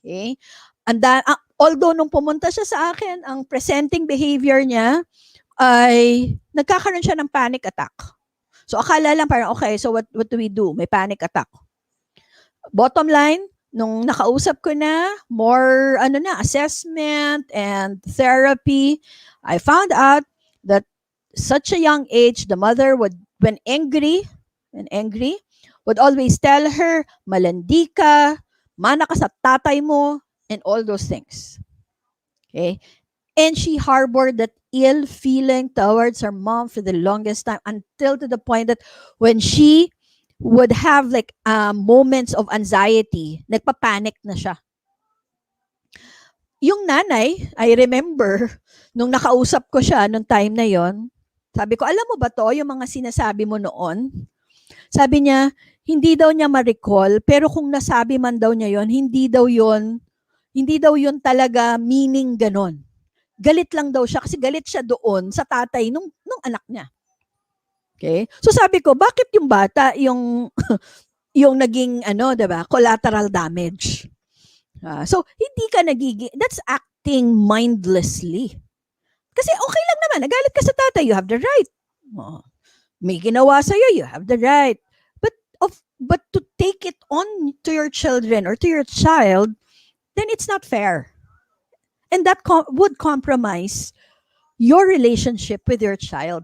Okay? Although nung pumunta siya sa akin, ang presenting behavior niya ay nagkakaroon siya ng panic attack. So akala lang parang, okay, so what do we do? May panic attack. Bottom line, nung nakausap ko na, more assessment and therapy, I found out that such a young age, the mother would, when angry, would always tell her, malandi ka, mana ka sa tatay mo, and all those things. Okay? And she harbored that ill feeling towards her mom for the longest time, until to the point that when she would have like moments of anxiety, nagpapanik na siya. Yung nanay, I remember, nung nakausap ko siya nung time na yon, sabi ko, alam mo ba to, yung mga sinasabi mo noon? Sabi niya, hindi daw niya ma-recall, pero kung nasabi man daw niya yon, hindi daw yun talaga meaning ganon. Galit lang daw siya kasi galit siya doon sa tatay nung anak niya. Okay? So sabi ko, bakit yung bata yung naging diba, collateral damage? So hindi ka that's acting mindlessly. Kasi okay lang naman, nagalit ka sa tatay, you have the right. May ginawa sa'yo, you have the right. But to take it on to your children or to your child, then it's not fair. And that would compromise your relationship with your child.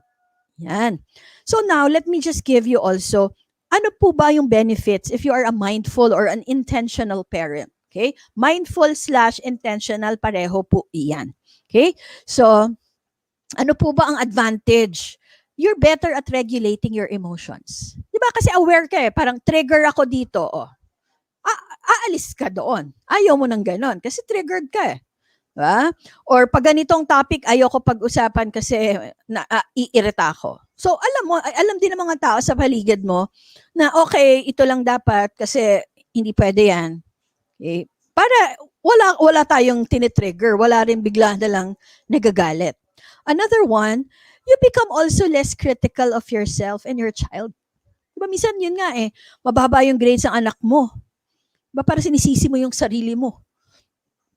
Yan. So now, let me just give you also ano po ba yung benefits if you are a mindful or an intentional parent? Okay? Mindful / intentional, pareho po iyan. Okay? So, ano po ba ang advantage? You're better at regulating your emotions. Di ba? Kasi aware ka eh. Parang trigger ako dito. Oh. Aalis ka doon. Ayaw mo ng ganon. Kasi triggered ka eh. Diba? Or pag ganitong topic, ayoko pag-usapan kasi iirita ako. So, alam din ng mga tao sa paligid mo na okay, ito lang dapat kasi hindi pwede yan. Okay? Para wala tayong tinitrigger. Wala rin bigla na lang nagagalit. Another one, you become also less critical of yourself and your child. Diba, minsan yun nga eh, mababa yung grades ng anak mo. Diba, para sinisisi mo yung sarili mo.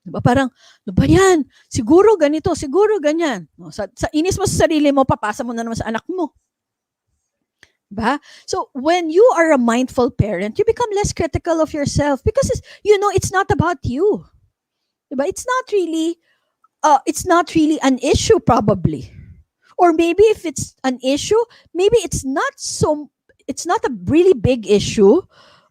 Diba, parang, ano ba yan? Siguro ganito, siguro ganyan. Sa inis mo sa sarili mo, papasa mo na naman sa anak mo. Diba? So, when you are a mindful parent, you become less critical of yourself because, it's not about you. Diba? It's not really an issue probably. Or maybe if it's an issue, maybe it's not a really big issue,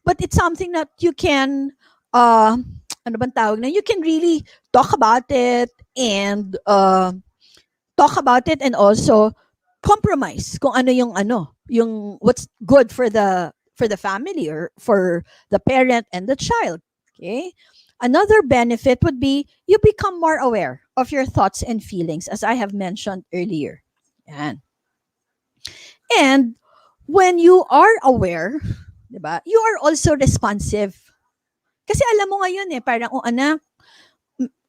but it's something that you can, ano bang tawag na, you can really talk about it and also compromise kung ano yung what's good for the family or for the parent and the child. Okay? Another benefit would be you become more aware of your thoughts and feelings, as I have mentioned earlier. Yan. And when you are aware, diba, you are also responsive. Kasi alam mo ngayon parang, anak,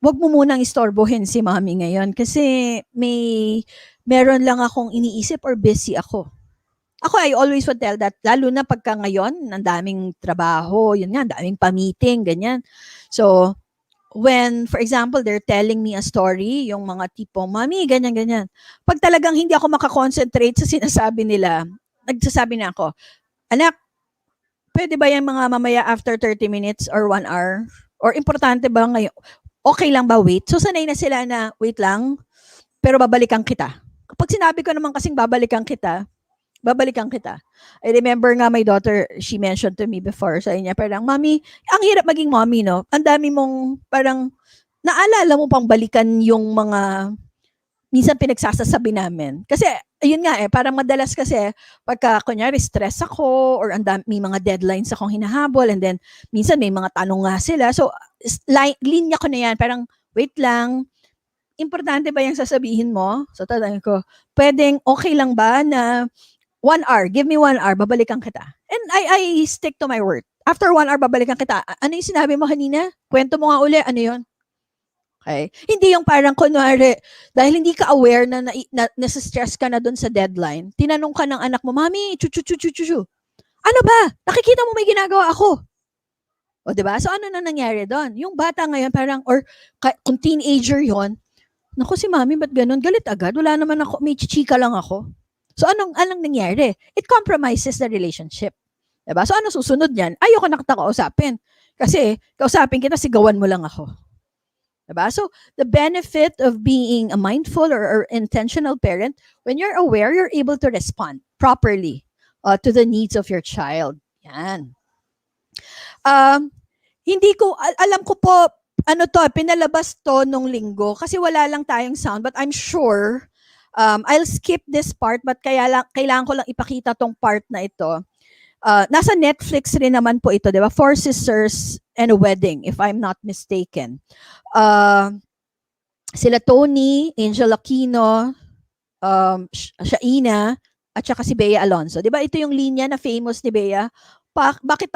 wag mo munang istorbohin si mami ngayon kasi meron lang akong iniisip or busy ako. I always would tell that, lalo na pagka ngayon, ang daming trabaho, yun nga, daming pa-meeting, ganyan. So, when, for example, they're telling me a story, yung mga tipong, mami, ganyan. Pag talagang hindi ako makakonsentrate sa sinasabi nila, nagsasabi na ako, anak, pwede ba yung mga mamaya after 30 minutes or 1 hour? Or importante ba ngayon? Okay lang ba wait? So, sanay na sila na wait lang, pero babalikan kita. Kapag sinabi ko naman kasing babalikan kita, I remember nga my daughter, she mentioned to me before, sa niya, parang, mami, ang hirap maging mommy, no? Ang dami mong, parang, naalala mo pang balikan yung mga, minsan pinagsasasabi namin. Kasi, ayun nga parang madalas kasi, pagka, kunyari, stress ako, or may mga deadlines akong hinahabol, and then, minsan may mga tanong nga sila. So, linya ko na yan, parang, wait lang, importante ba yung sasabihin mo? So, tatanungin ko, pwedeng okay lang ba na 1 hour, give me 1 hour, babalikan kita. And I stick to my word. After 1 hour, babalikan kita. Ano yung sinabi mo kanina? Kwento mo nga uli, ano yun? Okay? Hindi yung parang kunwari, dahil hindi ka aware na nasa-stress ka na dun sa deadline, tinanong ka ng anak mo, mami, chu. Ano ba? Nakikita mo may ginagawa ako. O, diba? So, ano na nangyari doon? Yung bata ngayon, parang, or kung teenager yon, naku, si mami, ba't ganun? Galit agad. Wala naman ako, may chichika lang ako. So, anong nangyari? It compromises the relationship. Diba? So, ano susunod niyan? Ayoko na kita kausapin. Kasi, kausapin kita, sigawan mo lang ako. Diba? So, the benefit of being a mindful or intentional parent, when you're aware, you're able to respond properly to the needs of your child. Yan. Hindi ko, alam ko po, pinalabas to nung linggo kasi wala lang tayong sound, but I'm sure, I'll skip this part, but kailangan ko lang ipakita tong part na ito. Nasa Netflix rin naman po ito, di ba? 4 Sisters and a Wedding, if I'm not mistaken. Sila Tony, Angel Aquino, Shaina, at saka si Bea Alonzo. Di ba ito yung linya na famous ni Bea? Bakit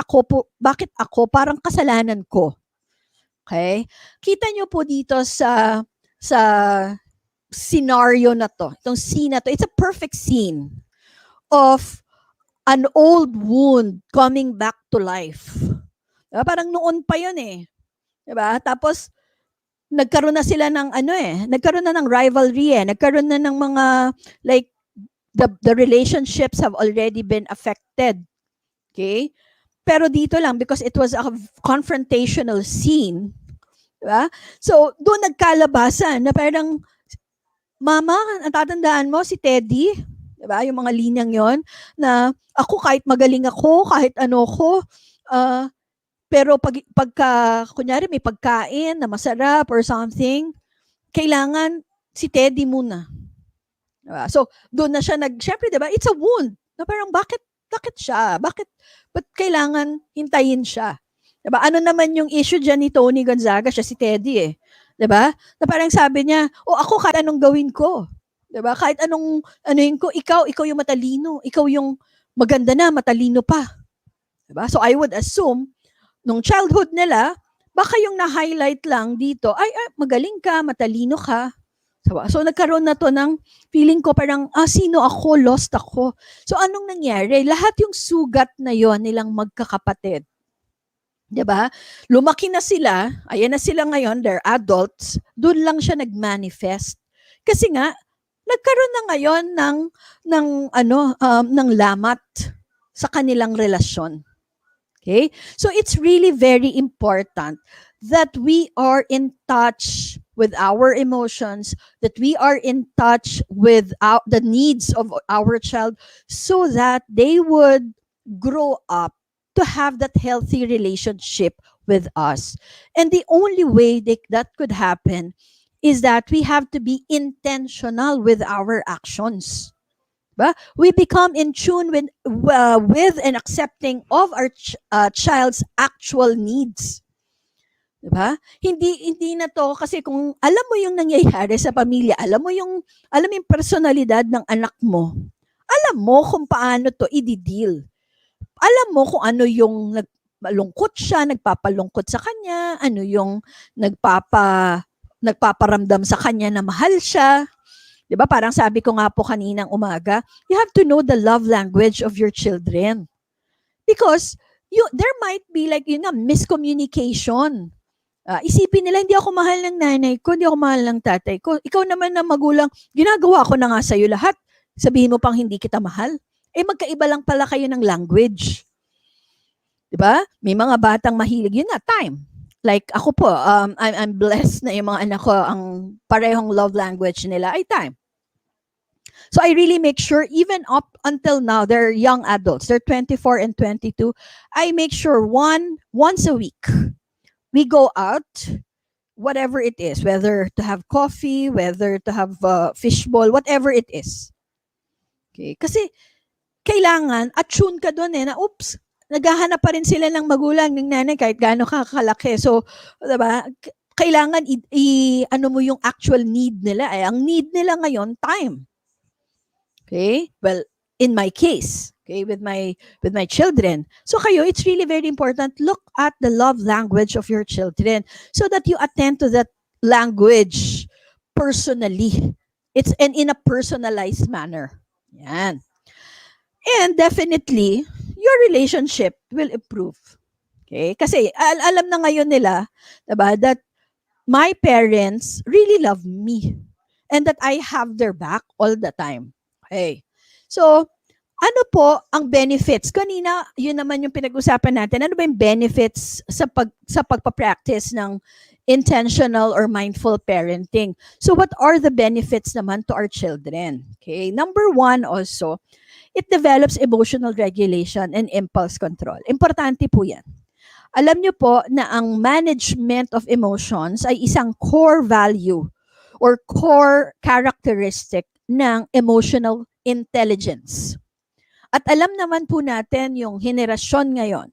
ako parang kasalanan ko? Okay? Kita nyo po dito sa scenario na to, itong scene na to, it's a perfect scene of an old wound coming back to life. Diba? Parang noon pa yun Diba? Tapos, nagkaroon na sila ng nagkaroon na ng rivalry nagkaroon na ng mga, like, the relationships have already been affected. Okay? Pero dito lang, because it was a confrontational scene, diba? So, doon nagkalabasan na parang, mama, natatandaan mo si Teddy? Diba? Yung mga linyang yon na ako kahit magaling ako, kahit ano ko, pero pagka, kunyari may pagkain na masarap or something, kailangan si Teddy muna. Diba? So, doon na siya syempre, diba, it's a wound. Na parang, bakit siya? Ba't kailangan hintayin siya? Diba? Ano naman yung issue dyan ni Tony Gonzaga? Siya si Teddy eh. Diba? Na parang sabi niya, ako kahit anong gawin ko. Diba? Kahit anong anuhin ko, ikaw yung matalino. Ikaw yung maganda na, matalino pa. Diba? So, I would assume, nung childhood nila, baka yung na-highlight lang dito, ay magaling ka, matalino ka. So, nagkaroon na to ng feeling ko parang, sino ako? Lost ako. So, anong nangyari? Lahat yung sugat na yon nilang magkakapatid. Diba? Lumaki na sila, ayan na sila ngayon, they're adults, doon lang siya nag-manifest. Kasi nga, nagkaroon na ngayon ng lamat sa kanilang relasyon. Okay? So, it's really very important that we are in touch with our emotions, that we are in touch with the needs of our child so that they would grow up to have that healthy relationship with us. And the only way that could happen is that we have to be intentional with our actions. We become in tune with and accepting of our child's actual needs. Diba? Hindi na to kasi kung alam mo yung nangyayari sa pamilya, alam mo yung personalidad ng anak mo, alam mo kung paano to i-deal. Alam mo kung ano yung malungkot siya, nagpapalungkot sa kanya, ano yung nagpaparamdam sa kanya na mahal siya. Diba? Parang sabi ko nga po kaninang umaga, you have to know the love language of your children. Because there might be like miscommunication. Isipin nila, hindi ako mahal ng nanay ko, hindi ako mahal ng tatay ko. Ikaw naman na magulang, ginagawa ko na nga sa'yo lahat. Sabihin mo pang hindi kita mahal. Magkaiba lang pala kayo ng language. Diba? May mga batang mahilig, yun na, time. Like ako po, I'm blessed na yung mga anak ko, ang parehong love language nila ay time. So I really make sure, even up until now, they're young adults, they're 24 and 22, I make sure once a week, we go out, whatever it is, whether to have coffee, whether to have fishball, whatever it is. Okay? Kasi kailangan, attune ka doon na oops, naghahanap pa rin sila ng magulang, ng nanay, kahit gaano kakalaki. So, diba, kailangan ano mo yung actual need nila. Ang need nila ngayon, time. Okay? Well, in my case, okay, with my children. So kayo, it's really very important, look at the love language of your children so that you attend to that language personally. And in a personalized manner. Yan. And definitely, your relationship will improve. Okay? Kasi alam na ngayon nila, diba, that my parents really love me and that I have their back all the time. Okay. So, ano po ang benefits? Kanina, yun naman yung pinag-usapan natin. Ano ba yung benefits sa pagpa-practice ng intentional or mindful parenting? So, what are the benefits naman to our children? Okay. Number one also, it develops emotional regulation and impulse control. Importante po yan. Alam niyo po na ang management of emotions ay isang core value or core characteristic ng emotional intelligence. At alam naman po natin yung henerasyon ngayon,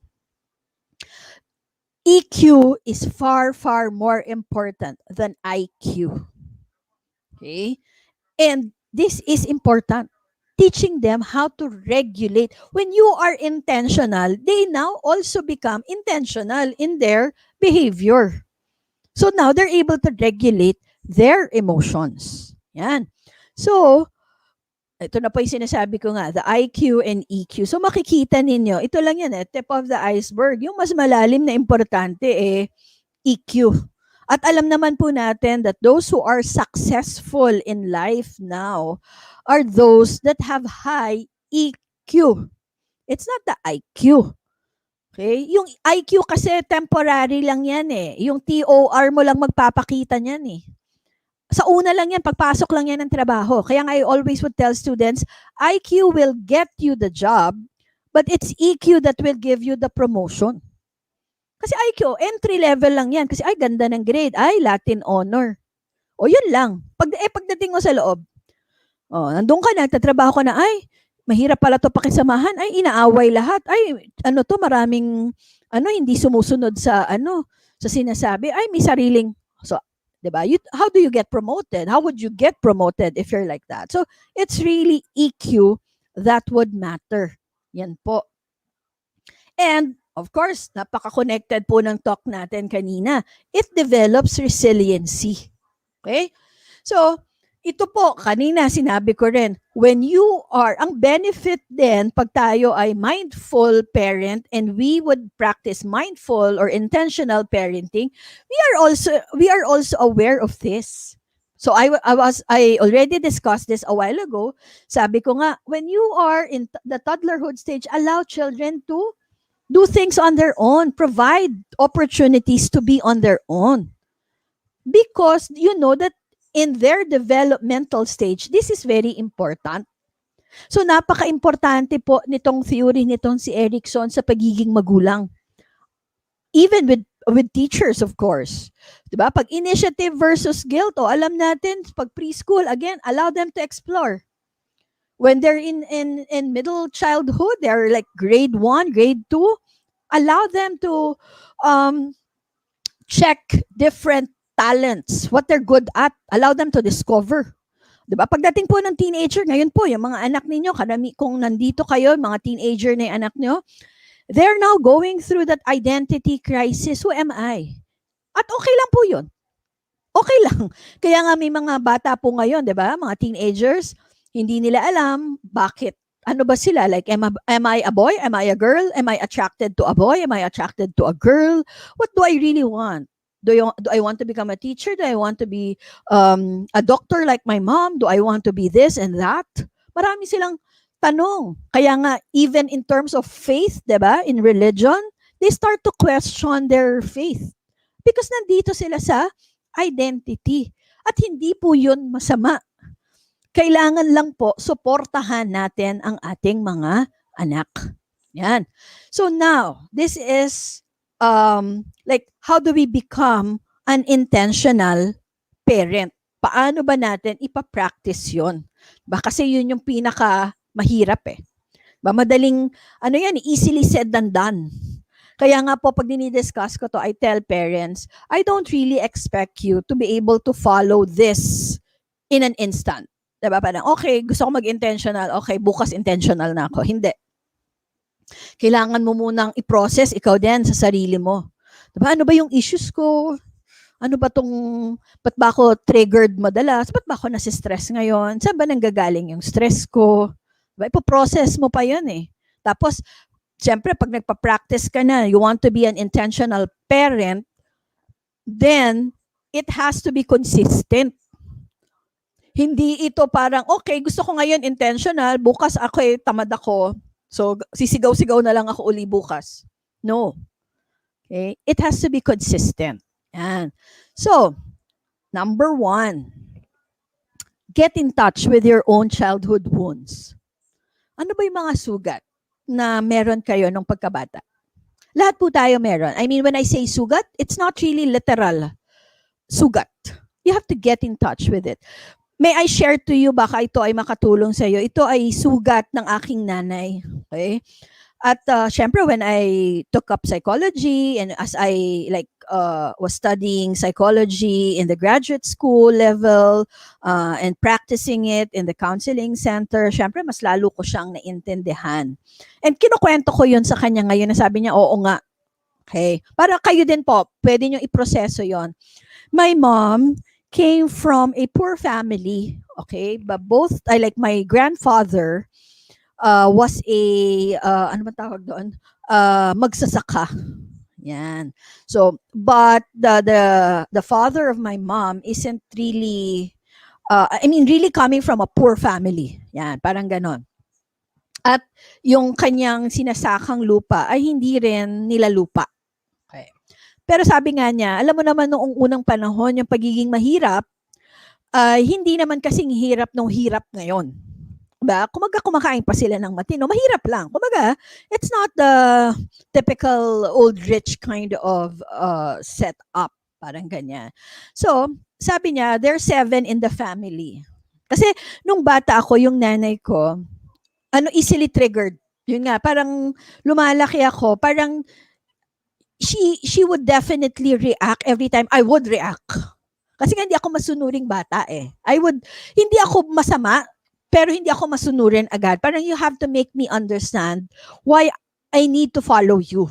EQ is far, far more important than IQ. Okay? And this is important. Teaching them how to regulate. When you are intentional, they now also become intentional in their behavior. So now they're able to regulate their emotions. Yan. So, ito na po yung sinasabi ko nga, the IQ and EQ. So makikita ninyo, ito lang yan tip of the iceberg. Yung mas malalim na importante EQ. At alam naman po natin that those who are successful in life now are those that have high EQ. It's not the IQ. Okay? Yung IQ kasi temporary lang yan Yung TOR mo lang magpapakita niyan Sa una lang yan, pagpasok lang yan ng trabaho. Kaya nga I always would tell students, IQ will get you the job, but it's EQ that will give you the promotion. Kasi IQ, entry level lang yan. Kasi ay, ganda ng grade. Ay, Latin honor. O yun lang. Pagdating mo sa loob, nandun ka na, nagtatrabaho ka na, ay, mahirap pala to pakisamahan. Ay, inaaway lahat. Ay, ano to, maraming, hindi sumusunod sa, sa sinasabi. Ay, may sariling, so, diba? How do you get promoted? How would you get promoted if you're like that? So, it's really EQ that would matter. Yan po. And, of course, napaka-connected po ng talk natin kanina. It develops resiliency. Okay? So, ito po, kanina sinabi ko rin, when you are, ang benefit din, pag tayo ay mindful parent and we would practice mindful or intentional parenting, we are also aware of this. So I already discussed this a while ago. Sabi ko nga, when you are in the toddlerhood stage, allow children to do things on their own, provide opportunities to be on their own. Because you know that in their developmental stage, this is very important. So napaka-importante po nitong theory nitong si Erickson sa pagiging magulang. Even with teachers, of course. Diba? Pag initiative versus guilt, alam natin, pag preschool, again, allow them to explore. When they're in middle childhood, they're like grade 1, grade 2, allow them to check different talents, what they're good at, allow them to discover. Diba? Pagdating po ng teenager, ngayon po, yung mga anak ninyo, kung nandito kayo, mga teenager na yung anak nyo, they're now going through that identity crisis. Who am I? At okay lang po yun. Okay lang. Kaya nga may mga bata po ngayon, diba? Mga teenagers, hindi nila alam bakit. Ano ba sila? Like, am I a boy? Am I a girl? Am I attracted to a boy? Am I attracted to a girl? What do I really want? Do I want to become a teacher? Do I want to be a doctor like my mom? Do I want to be this and that? Marami silang tanong. Kaya nga, even in terms of faith, diba? In religion, they start to question their faith. Because nandito sila sa identity. At hindi po yun masama. Kailangan lang po suportahan natin ang ating mga anak. Yan. So now, this is like, how do we become an intentional parent? Paano ba natin ipapractice yun? Kasi yun yung pinaka mahirap eh. Madaling, easily said than done. Kaya nga po, pag dinidiscuss ko to, I tell parents, I don't really expect you to be able to follow this in an instant. Diba? Parang, okay, gusto ko mag-intentional. Okay, bukas intentional na ako. Hindi. Kailangan mo munang i-process ikaw din sa sarili mo. Diba? Ano ba yung issues ko? Ano ba ba't ba ako triggered madalas? Ba't ba ako nasi-stress ngayon? Saan ba nanggagaling yung stress ko? Diba? Ipo-process mo pa yun eh. Tapos, siyempre, pag nagpa-practice ka na, you want to be an intentional parent, then, it has to be consistent. Hindi ito parang, okay, gusto ko ngayon intentional, bukas tamad ako, so sisigaw-sigaw na lang ako uli bukas. No. Okay? It has to be consistent. Yan. So, number 1, get in touch with your own childhood wounds. Ano ba yung mga sugat na meron kayo nung pagkabata? Lahat po tayo meron. I mean, when I say sugat, it's not really literal sugat. You have to get in touch with it. May I share to you, baka ito ay makatulong sa iyo. Ito ay sugat ng aking nanay. Okay? At syempre, when I took up psychology and as I was studying psychology in the graduate school level and practicing it in the counseling center, syempre, mas lalo ko siyang naintindihan. And kinukwento ko yun sa kanya ngayon na sabi niya, oo nga. Okay? Para kayo din po, pwede nyo iproseso yon. My mom came from a poor family, okay? But both, like my grandfather was a, ano ba tawag doon? Magsasaka. Yan. So, but the father of my mom isn't really, really coming from a poor family. Yan, parang ganon. At yung kanyang sinasakang lupa ay hindi rin nila lupa. Okay. Pero sabi nga niya, alam mo naman noong unang panahon, yung pagiging mahirap, hindi naman kasing hirap nung hirap ngayon. Diba? Kumakain pa sila ng matino. Mahirap lang. Kumaga, it's not the typical old rich kind of setup. Parang ganyan. So, sabi niya, there's 7 in the family. Kasi, nung bata ako, yung nanay ko, easily triggered. Yun nga, parang lumalaki ako, parang she would definitely react every time I would react. Kasi nga hindi ako masunuring bata eh. Hindi ako masama, pero hindi ako masunurin agad. Parang you have to make me understand why I need to follow you.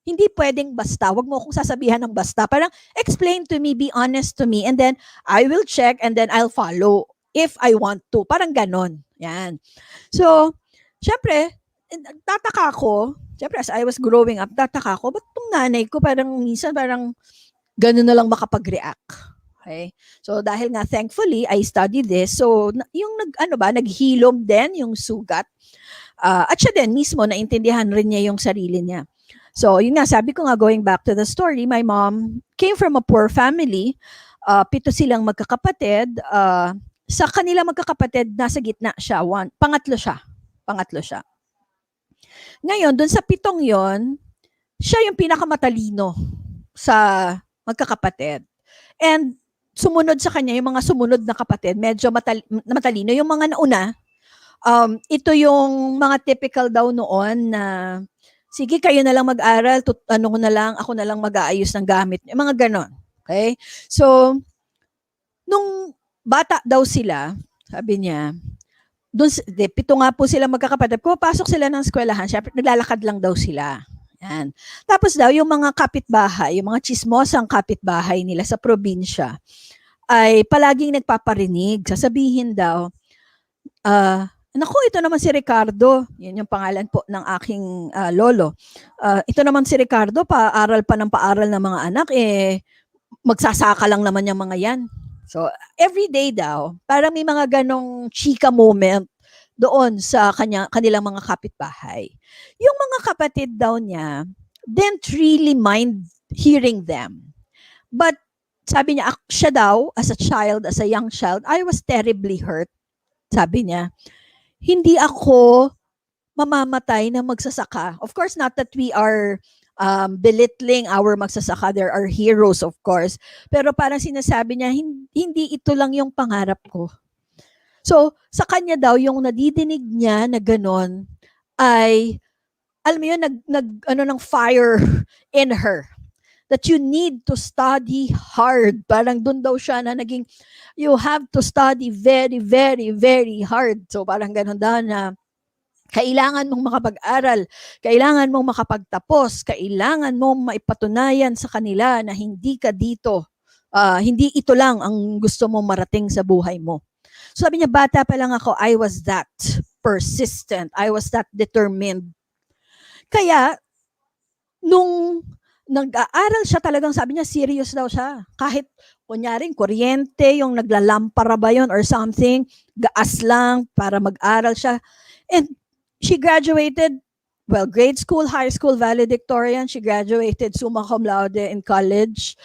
Hindi pwedeng basta. Wag mo akong sasabihan ng basta. Parang explain to me, be honest to me, and then I will check and then I'll follow if I want to. Parang ganon. Yan. So, syempre, tataka ako. Syempre, as I was growing up, tataka ako, ba't tong nanay ko parang minsan parang ganun na lang makapag-react. Okay? So, dahil nga, thankfully, I studied this. So, yung naghilom din yung sugat. At siya din, mismo, naintindihan rin niya yung sarili niya. So, yun nga, sabi ko nga, going back to the story, my mom came from a poor family. 7 silang magkakapatid. Sa kanila magkakapatid, nasa gitna siya. Pangatlo siya. Ngayon, dun sa 7 yon, siya yung pinakamatalino sa magkakapatid. And sumunod sa kanya, yung mga sumunod na kapatid, medyo matalino. Yung mga nauna, ito yung mga typical daw noon na, sige, kayo na lang mag-aral, ako na lang mag-aayos ng gamit. Yung mga ganon. Okay? So, nung bata daw sila, sabi niya, 7 nga po sila magkakapatid. Pumapasok sila ng eskwelahan, syempre naglalakad lang daw sila. Yan. Tapos daw, yung mga kapitbahay, yung mga chismosang kapitbahay nila sa probinsya, ay palaging nagpaparinig. Sasabihin daw, naku, ito naman si Ricardo. Yan yung pangalan po ng aking lolo. Ito naman si Ricardo, paaral pa ng paaral ng mga anak, magsasaka lang naman yung mga yan. So, every day daw, parang may mga ganong chika moment doon sa kanilang mga kapitbahay. Yung mga kapatid daw niya didn't really mind hearing them. But sabi niya, siya daw, as a young child, I was terribly hurt. Sabi niya, hindi ako mamamatay na magsasaka. Of course, not that we are belittling our magsasaka. There are heroes, of course. Pero parang sinasabi niya, hindi ito lang yung pangarap ko. So, sa kanya daw, yung nadidinig niya na ganon, ay, alam mo yun, ng fire in her. That you need to study hard. Parang dun daw siya na naging, you have to study very, very, very hard. So, parang ganon daw na, kailangan mong makapag-aral, kailangan mong makapagtapos, kailangan mong maipatunayan sa kanila na hindi ka dito. Hindi ito lang ang gusto mong marating sa buhay mo. So sabi niya, bata pa lang ako, I was that persistent. I was that determined. Kaya, nung nag-aaral siya talagang, sabi niya, serious daw siya. Kahit, kunyaring, kuryente, yung naglalampara ba yun or something, gaas lang para mag-aral siya. And she graduated, grade school, high school, valedictorian. She graduated summa cum laude in college.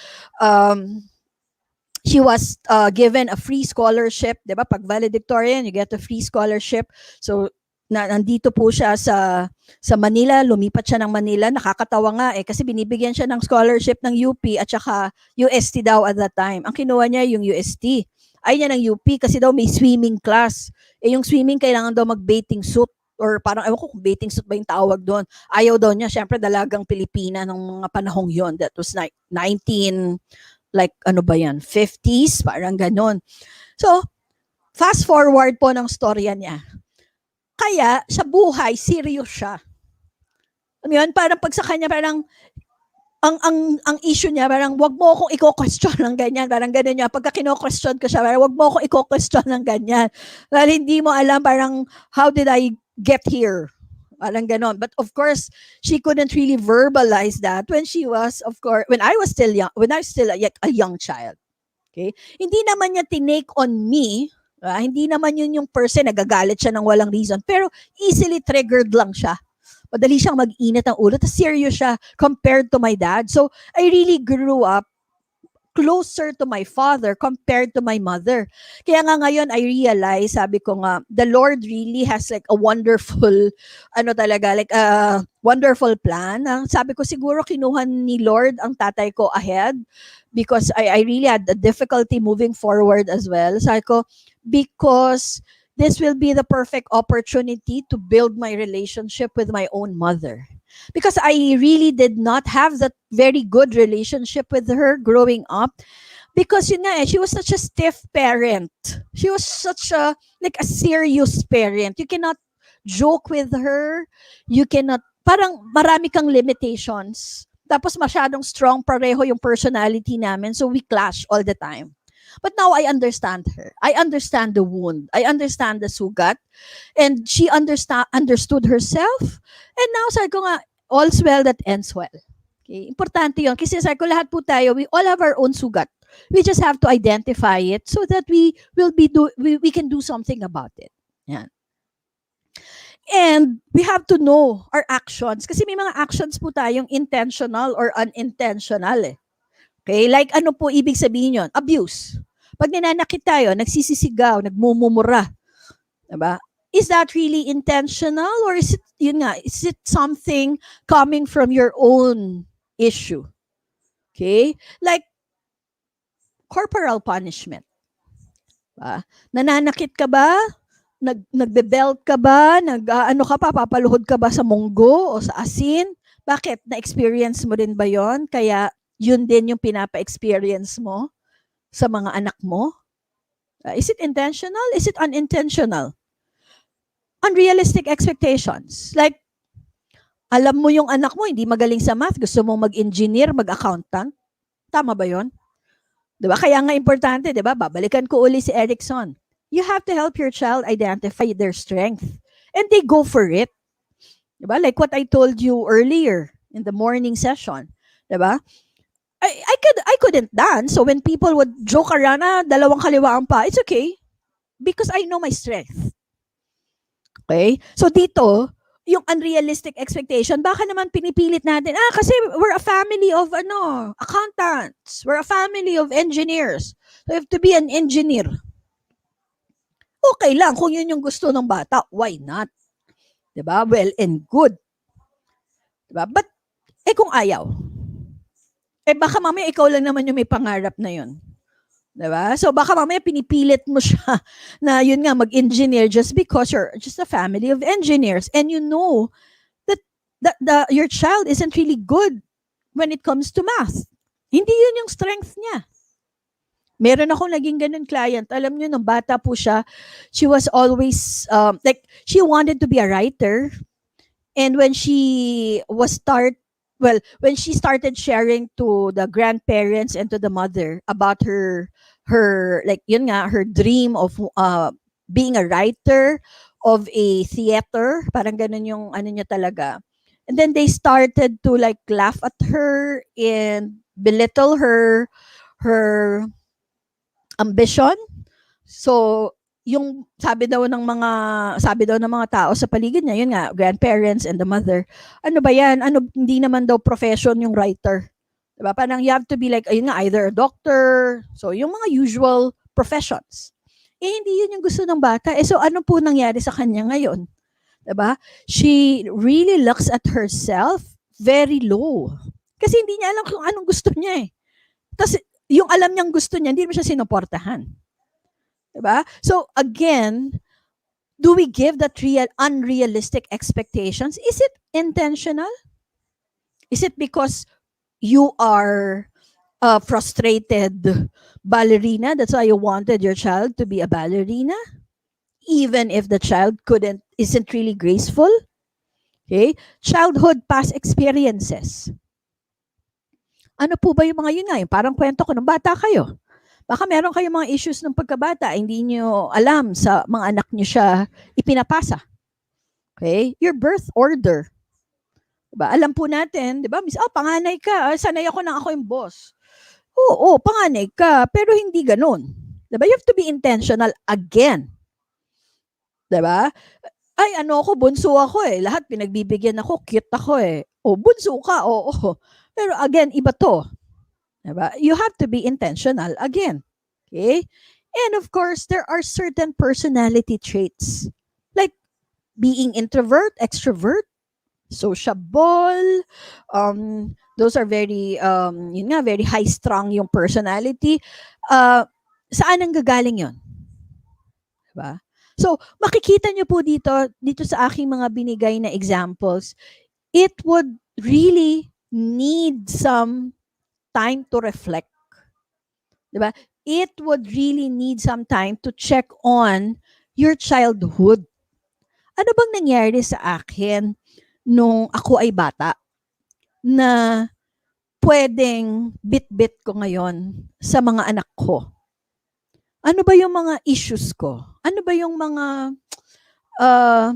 She was given a free scholarship, 'di ba? Pag valedictorian, you get a free scholarship. So nandito po siya sa Manila, lumipat siya ng Manila. Nakakatawa nga kasi binibigyan siya ng scholarship ng UP at saka UST daw at that time. Ang kinuha niya yung UST. Ay niya ng UP kasi daw may swimming class. Yung swimming kailangan daw mag-bathing suit or parang ewan ko kung bathing suit ba yung tawag doon. Ayaw daw niya, syempre dalagang Pilipina ng mga panahong yon. That was 19 like 50s, parang ganon. So, fast forward po ng storya niya. Kaya, sa buhay, serious siya. Yun, parang pag sa kanya, parang, ang issue niya, parang, wag mo akong i-question ng ganyan. Parang ganon niya. Pagka kino-question ko siya, parang, wag mo akong i-question ng ganyan. Dahil hindi mo alam, parang, how did I get here? Parang ganon. But of course, she couldn't really verbalize that when I was still a young child. Okay? Hindi naman niya tinake on me. Hindi naman yun yung person, nagagalit siya ng walang reason. Pero easily triggered lang siya. Madali siyang mag-init ang ulo. Tapos serious siya compared to my dad. So, I really grew up closer to my father compared to my mother. Kaya nga ngayon, I realize, sabi ko nga, the Lord really has like a wonderful, like a wonderful plan. Sabi ko, siguro kinuha ni Lord ang tatay ko ahead because I really had the difficulty moving forward as well. Sabi ko, because this will be the perfect opportunity to build my relationship with my own mother. Because I really did not have that very good relationship with her growing up. Because she was such a stiff parent. She was such a serious parent. You cannot joke with her. You cannot, parang marami kang limitations. Tapos masyadong strong pareho yung personality namin. So we clash all the time. But now I understand her. I understand the wound. I understand the sugat. And she understood herself. And now sabi ko nga, all's well that ends well. Okay? Importante yun. Kasi sabi ko, lahat po tayo, we all have our own sugat. We just have to identify it so that we can do something about it. Yan. And we have to know our actions. Kasi may mga actions po tayong intentional or unintentional eh. Okay? Like ano po ibig sabihin yun? Abuse. Pag ninanakit tayo, nagsisisigaw, nagmumumura. Diba? Is that really intentional or is it something coming from your own issue? Okay? Like corporal punishment. Nananakit ka ba? Nagbe-belt ka ba? Papaluhod ka ba sa munggo o sa asin? Bakit? Na-experience mo din ba yon? Kaya yun din yung pinapa-experience mo sa mga anak mo? Is it intentional? Is it unintentional? Unrealistic expectations. Like, alam mo yung anak mo, hindi magaling sa math, gusto mong mag-engineer, mag-accountant. Tama ba yon? Diba? Kaya nga importante, diba? Babalikan ko uli si Erickson. You have to help your child identify their strength. And they go for it. Diba? Like what I told you earlier in the morning session. Diba? I couldn't dance. So when people would joke around, dalawang kaliwaan pa, it's okay. Because I know my strength. Okay? So dito, yung unrealistic expectation, baka naman pinipilit natin, kasi we're a family of accountants. We're a family of engineers. So you have to be an engineer. Okay lang kung yun yung gusto ng bata. Why not? Diba? Well and good. Diba? But, kung ayaw, baka mamaya ikaw lang naman yung may pangarap na yun. Diba? So, baka mamaya pinipilit mo siya na yun nga, mag-engineer just because you're just a family of engineers. And you know that your child isn't really good when it comes to math. Hindi yun yung strength niya. Meron akong naging ganun client. Alam niyo, nung bata po siya, she was always, she wanted to be a writer. And when she started sharing to the grandparents and to the mother about her dream of being a writer of a theater, parang ganun yung niya talaga. And then they started to like laugh at her and belittle her ambition. So, yung sabi daw ng mga tao sa paligid niya, yun nga, grandparents and the mother, ano ba yan? Hindi naman daw profession yung writer. Diba? Parang you have to be like, either a doctor, so yung mga usual professions. Hindi yun yung gusto ng bata. So ano po nangyari sa kanya ngayon? Diba? She really looks at herself very low. Kasi hindi niya alam kung anong gusto niya eh. Tapos, yung alam niyang gusto niya, hindi mo siya sinuportahan. Diba? So, again, do we give that unrealistic expectations? Is it intentional? Is it because you are a frustrated ballerina? That's why you wanted your child to be a ballerina? Even if the child isn't really graceful? Okay? Childhood past experiences. Ano po ba yung mga yun nga? Yung parang kwento ko nung bata kayo. Baka meron kayong mga issues ng pagkabata, hindi nyo alam sa mga anak nyo siya ipinapasa. Okay? Your birth order. Diba? Alam po natin, diba? Panganay ka. Sanay ako na ako yung boss. Oo, panganay ka. Pero hindi ganun. Diba? You have to be intentional again. Diba? Bunso ako eh. Lahat pinagbibigyan ako, cute ako eh. Bunso ka, oo. Pero again, iba to. Diba? You have to be intentional again. Okay? And of course, there are certain personality traits like being introvert, extrovert, sociable. Those are very, yun nga, very high strung yung personality. Saan ang gagaling yun? Diba? So, makikita nyo po dito sa aking mga binigay na examples, it would really need some time to reflect. Diba? It would really need some time to check on your childhood. Ano bang nangyari sa akin nung ako ay bata na pwedeng bit-bit ko ngayon sa mga anak ko? Ano ba yung mga issues ko? Ano ba yung mga uh,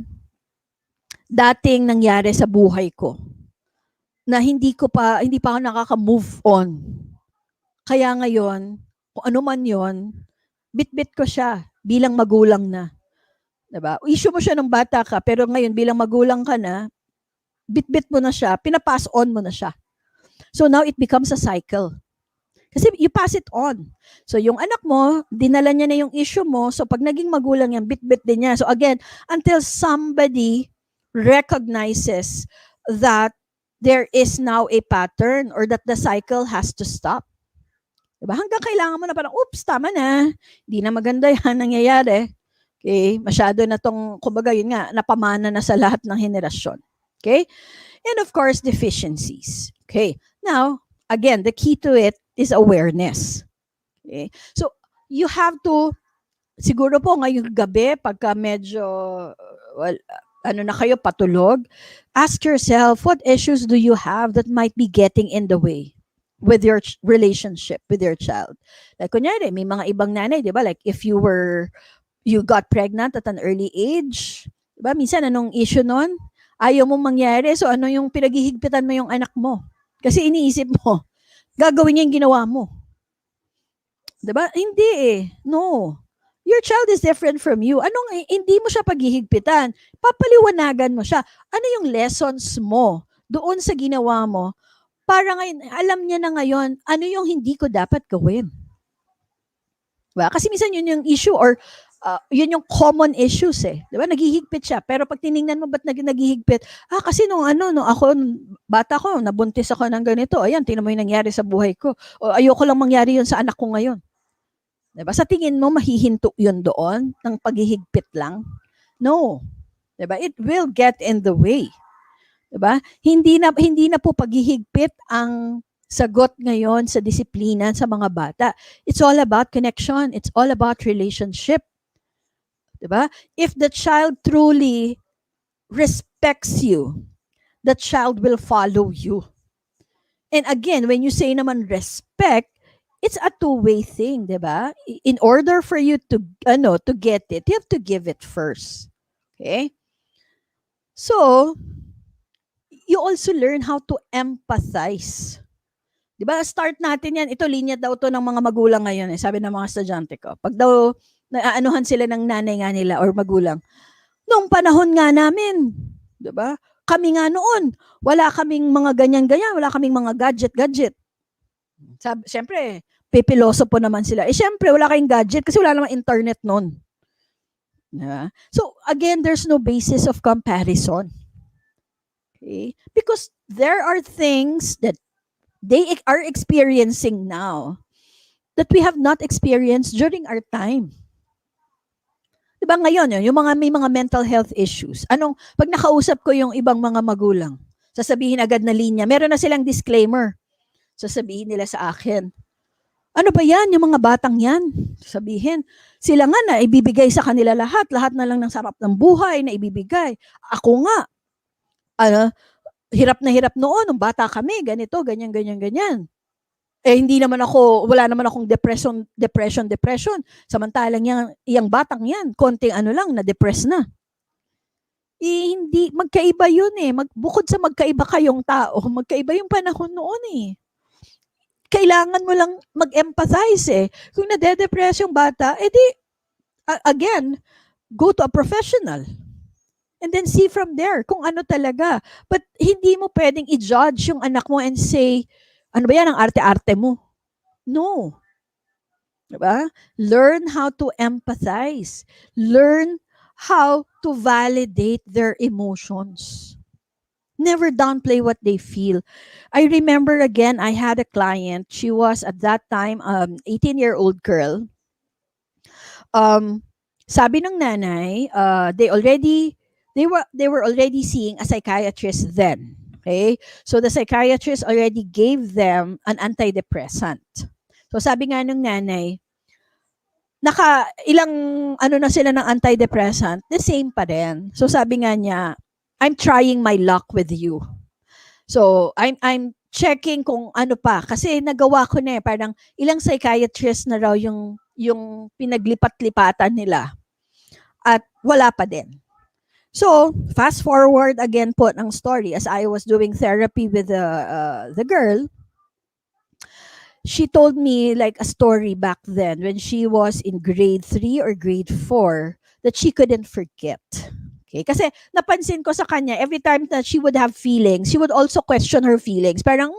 dating nangyari sa buhay ko na hindi pa ako nakaka-move on? Kaya ngayon, kung ano man yon, bit-bit ko siya bilang magulang na. Diba? Issue mo siya nung bata ka, pero ngayon bilang magulang ka na, bit-bit mo na siya, pinapass on mo na siya. So now it becomes a cycle. Kasi you pass it on. So yung anak mo, dinala niya na yung issue mo, so pag naging magulang yan, bit-bit din niya. So again, until somebody recognizes that there is now a pattern or that the cycle has to stop. Diba? Hanggang kailangan mo na parang, oops, tama na. Hindi na maganda yan nangyayari. Okay? Masyado na tong, kumbaga yun nga, napamana na sa lahat ng henerasyon. Okay? And of course, deficiencies. Okay? Now, again, the key to it is awareness. Okay? So, you have to, siguro po ngayong gabi, pagka medyo, well, ano na kayo, patulog, ask yourself, what issues do you have that might be getting in the way with your relationship with your child? Like, kunyari, may mga ibang nanay, di ba? Like, if you got pregnant at an early age, di ba? Minsan, anong issue nun? Ayaw mong mangyari, so ano yung pinaghihigpitan mo yung anak mo? Kasi iniisip mo, gagawin niya yung ginawa mo. Diba? Hindi eh. No. Your child is different from you. Hindi mo siya paghihigpitan. Papaliwanagan mo siya. Ano yung lessons mo doon sa ginawa mo para ngayon, alam niya na ngayon, ano yung hindi ko dapat gawin. Diba? Kasi minsan yun yung issue or yun yung common issues eh. Diba? Naghihigpit siya. Pero pag tiningnan mo ba't naghihigpit? Kasi nung ako, bata ko, nabuntis ako ng ganito. Ayan, tingnan mo yung nangyari sa buhay ko. O ayoko lang mangyari yun sa anak ko ngayon. Diba? Sa tingin mo, mahihinto yun doon ng paghihigpit lang? No. Diba? It will get in the way. Diba? Hindi na po paghihigpit ang sagot ngayon sa disiplina sa mga bata. It's all about connection. It's all about relationship. Diba? If the child truly respects you, the child will follow you. And again, when you say naman respect, it's a two-way thing, diba? In order for you to get it, you have to give it first. Okay? So, you also learn how to empathize. Diba? Start natin yan. Ito, linya daw to ng mga magulang ngayon. Sabi ng mga estudyante ko. Pag daw, naaanuhan sila ng nanay nga nila or magulang. Noong panahon nga namin, diba? Kami nga noon, wala kaming mga ganyan-ganyan, wala kaming mga gadget. Siyempre, pipiloso po naman sila. Siyempre, wala kayong gadget kasi wala namang internet noon. Diba? So, again, there's no basis of comparison. Okay? Because there are things that they are experiencing now that we have not experienced during our time. Diba ngayon, yung may mga mental health issues. Pag nakausap ko yung ibang mga magulang, sasabihin agad na linya, meron na silang disclaimer. Sasabihin nila sa akin, ano ba yan, yung mga batang yan? Sabihin, sila nga na ibibigay sa kanila lahat na lang ng sarap ng buhay na ibibigay. Ako nga, hirap na hirap noon, nung bata kami, ganito, ganyan. Hindi naman wala naman akong depression. Samantalang yung batang yan, konting lang, na-depress na. Hindi, magkaiba yun eh. Bukod sa magkaiba kayong tao, magkaiba yung panahon noon eh. Kailangan mo lang mag-empathize eh. Kung nade-depress yung bata, again, go to a professional. And then see from there kung ano talaga. But hindi mo pwedeng i-judge yung anak mo and say, ano ba yan, ang arte-arte mo? No. Diba? Learn how to empathize. Learn how to validate their emotions. Never downplay what they feel. I remember again, I had a client. She was at that time 18-year-old girl. Um, Sabi ng nanay, they were already seeing a psychiatrist then. Okay? So the psychiatrist already gave them an antidepressant. So sabi nga ng nanay, naka ilang ano na sila ng antidepressant, the same pa rin. So sabi nga niya, I'm trying my luck with you. So I'm checking kung ano pa kasi nagawa ko na parang ilang psychiatrist na raw yung pinaglipat-lipatan nila at wala pa din. So, fast forward again po ng story as I was doing therapy with the girl. She told me like a story back then when she was in grade 3 or grade 4 that she couldn't forget. Okay? Kasi napansin ko sa kanya, every time that she would have feelings, she would also question her feelings. Parang,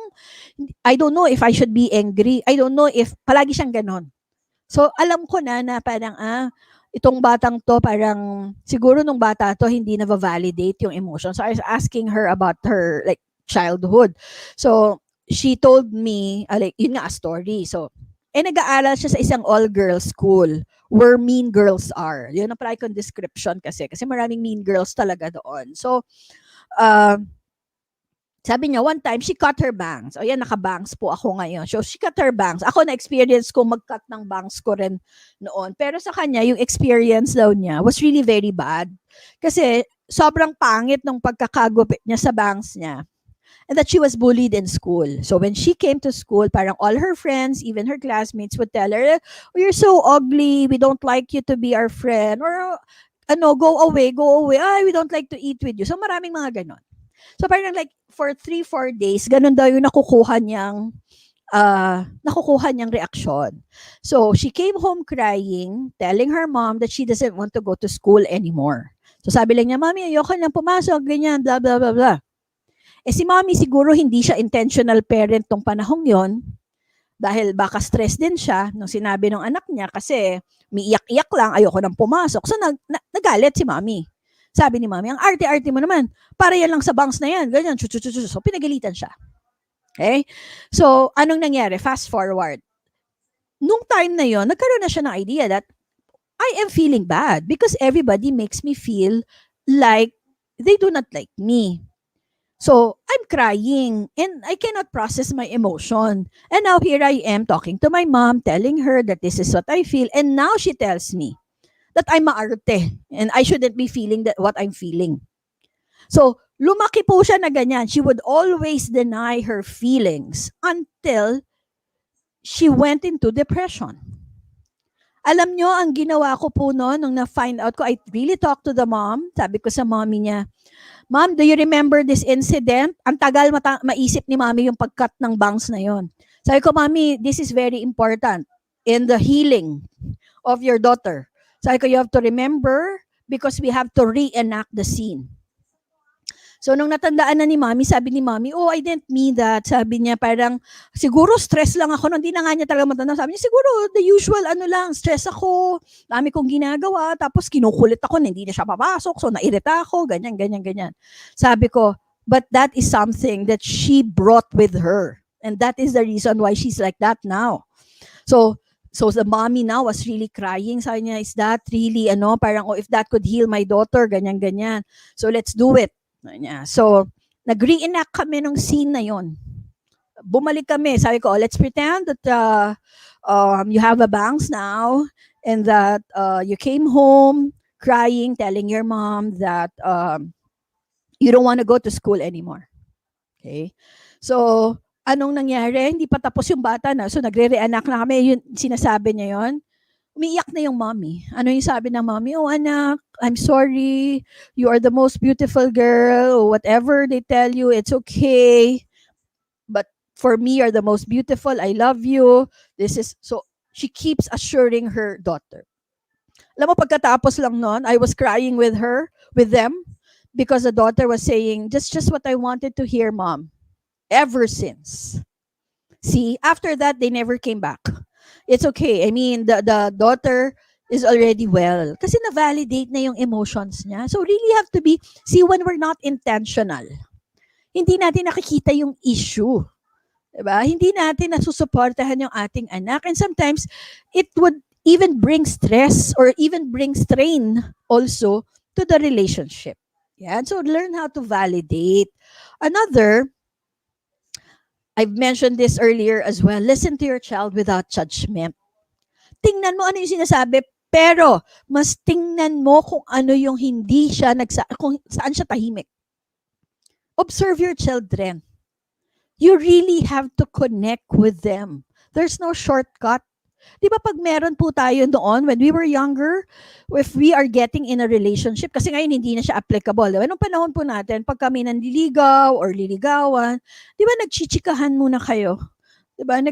I don't know if I should be angry. I don't know if, palagi siyang ganon. So, alam ko na parang, itong batang to, parang, siguro nung bata to, hindi na validate yung emotion. So, I was asking her about her, like, childhood. So, she told me, like, yun nga, a story. So, nag-aaral siya sa isang all-girls school where mean girls are. Yun ang palagi kong description kasi maraming mean girls talaga doon. So, uh, sabi niya, one time, she cut her bangs. O yan, naka-bangs po ako ngayon. So, she cut her bangs. Ako na-experience ko mag-cut ng bangs ko rin noon. Pero sa kanya, yung experience daw niya was really very bad. Kasi, sobrang pangit ng pagkakagupit niya sa bangs niya. And that she was bullied in school. So, when she came to school, parang all her friends, even her classmates would tell her, oh, you're so ugly. We don't like you to be our friend. Or, go away. Ay, we don't like to eat with you. So, maraming mga ganon. So parang like for 3-4 days, ganun daw yung nakukuha niyang reaksyon. So she came home crying, telling her mom that she doesn't want to go to school anymore. So sabi lang niya, Mami, ayoko nang pumasok, ganyan, blah, blah, blah, blah. Si Mami siguro hindi siya intentional parent tong panahong yon dahil baka stress din siya nung sinabi ng anak niya kasi may iyak-iyak lang, ayoko nang pumasok. So nagalit si Mami. Sabi ni Mami, ang arte-arte mo naman. Para yan lang sa bangs na yan. Ganyan. So, pinagalitan siya. Okay? So, anong nangyari? Fast forward. Nung time na yon, nagkaroon na siya ng idea that I am feeling bad because everybody makes me feel like they do not like me. So, I'm crying and I cannot process my emotion. And now here I am talking to my mom, telling her that this is what I feel. And now she tells me that I'm maarte and I shouldn't be feeling that what I'm feeling. So, lumaki po siya na ganyan. She would always deny her feelings until she went into depression. Alam nyo, ang ginawa ko po noon, nung na-find out ko, I really talked to the mom. Sabi ko sa mommy niya, Mom, do you remember this incident? Ang tagal maisip ni Mami yung pag-cut ng bangs na yon. Sabi ko, Mami, this is very important in the healing of your daughter. Sabi ko, you have to remember because we have to reenact the scene. So, nung natandaan na ni Mami, sabi ni Mami, oh, I didn't mean that. Sabi niya, parang, siguro stress lang ako. Hindi na nga niya talaga matanda. Sabi niya, siguro, the usual, stress ako. Dami kong ginagawa. Tapos, kinukulit ako na hindi na siya papasok. So, nairita ako. Ganyan, ganyan, ganyan. Sabi ko, but that is something that she brought with her. And that is the reason why she's like that now. So the mommy now was really crying. Sabi niya, is that really, parang, if that could heal my daughter, ganyan, ganyan. So, let's do it. So, nag-reenact kami ng scene na yon. Bumalik kami. Sabi ko, let's pretend that you have a bangs now and that you came home crying, telling your mom that you don't want to go to school anymore. Okay? So, anong nangyari? Hindi pa tapos yung bata na. So, nagre-reenact na kami. Yun, sinasabi niya yon. Umiiyak na yung mommy. Ano yung sabi ng mommy? Oh, anak, I'm sorry. You are the most beautiful girl. Whatever they tell you, it's okay. But for me, you're the most beautiful. I love you. So she keeps assuring her daughter. Alam mo, pagkatapos lang nun, I was crying with them, because the daughter was saying, that's just what I wanted to hear, Mom. Ever since. See, after that, they never came back. It's okay. I mean, the daughter is already well. Kasi na-validate na yung emotions niya. So really have to be, see, when we're not intentional, hindi natin nakikita yung issue. Diba? Hindi natin nasusuportahan yung ating anak. And sometimes, it would even bring stress or even bring strain also to the relationship. Yeah? So learn how to validate. Another, I've mentioned this earlier as well, listen to your child without judgment. Tingnan mo ano yung sinasabi, pero mas tingnan mo kung ano yung hindi siya, kung saan siya tahimik. Observe your children. You really have to connect with them. There's no shortcut. Di ba pag meron po tayo noon, when we were younger, if we are getting in a relationship, kasi ngayon hindi na siya applicable. Diba? Nung panahon po natin, pag kami nanliligaw or liligawan, di ba nagchichikahan muna kayo? Di ba?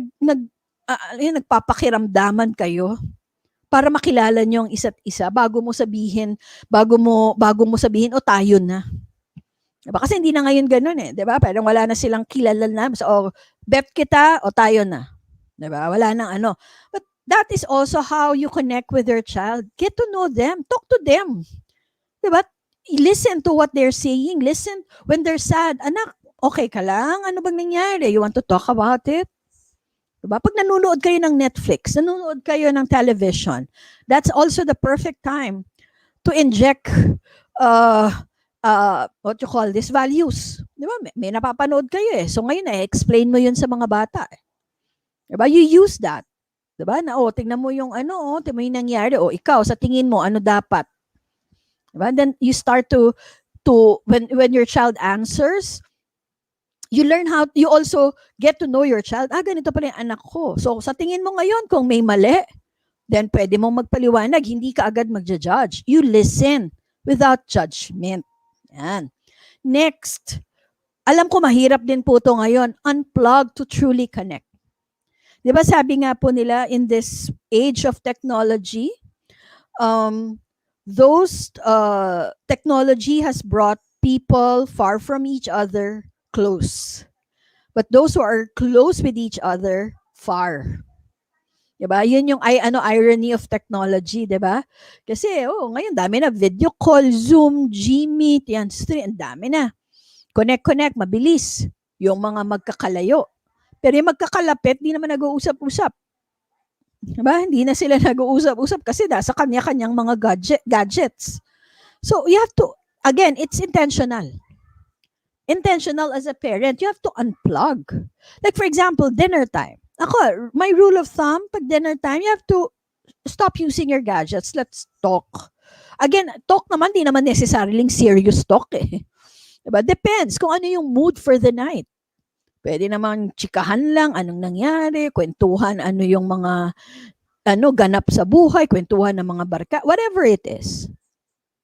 Nagpapakiramdaman kayo para makilala niyo ang isa't isa bago mo sabihin, o tayo na. Diba? Kasi hindi na ngayon ganun eh. Diba? Parang wala na silang kilala na. So, bet kita o tayo na. Diba? Wala nang ano. But that is also how you connect with your child. Get to know them. Talk to them. Diba? Listen to what they're saying. Listen when they're sad. Anak, okay ka lang? Ano bang nangyari? You want to talk about it? Diba? Pag nanonood kayo ng Netflix, nanonood kayo ng television, that's also the perfect time to inject what you call this, values. Di ba? May napapanood kayo eh. So ngayon explain mo yun sa mga bata. Di ba? You use that. Di ba? Na tingnan mo yung tingnan mo yung nangyari. Ikaw, sa tingin mo, ano dapat? Di ba? Then you start to when your child answers, you learn how, you also get to know your child. Ganito pala yung anak ko. So sa tingin mo ngayon, kung may mali, then pwede mong magpaliwanag. Hindi ka agad magja-judge. You listen without judgment. Yan. Next, alam ko mahirap din po ito ngayon, unplug to truly connect. Di ba sabi nga po nila, in this age of technology, technology has brought people far from each other close. But those who are close with each other, far. Diba? Yun yung irony of technology, diba? Kasi, ngayon dami na video call, Zoom, Gmeet, yan, stream, dami na. Connect, mabilis. Yung mga magkakalayo. Pero yung magkakalapit, di naman nag-uusap-usap. Diba? Hindi na sila nag-uusap-usap kasi nasa kanya-kanyang mga gadgets. So, you have to, again, it's intentional. Intentional as a parent, you have to unplug. Like for example, dinner time. Ako, my rule of thumb, pag dinner time, you have to stop using your gadgets. Let's talk. Again, talk naman, di naman necessarily serious talk eh. Diba? Depends kung ano yung mood for the night. Pwede naman chikahan lang, anong nangyari, kwentuhan, ano yung mga ganap sa buhay, kwentuhan ng mga barka, whatever it is.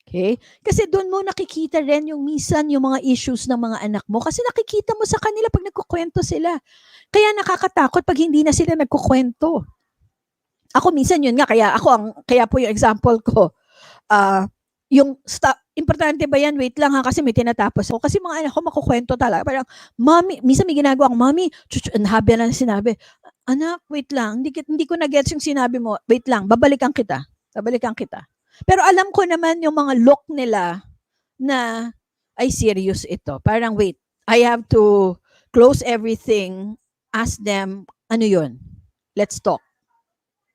Okay? Kasi doon mo nakikita rin yung minsan yung mga issues ng mga anak mo kasi nakikita mo sa kanila pag nagkukwento sila. Kaya nakakatakot pag hindi na sila nagkukwento. Ako minsan yun nga, kaya po yung example ko, importante ba yan? Wait lang ha, kasi may tinatapos ako. Kasi mga anak ko makukwento talaga. Parang, mami, minsan may ginagawa akong, mami, habi na sinabi, anak, wait lang, hindi ko na-gets yung sinabi mo, wait lang, babalikan kita. Pero alam ko naman yung mga look nila na, ay serious ito. Parang wait, I have to close everything, ask them, ano yun? Let's talk.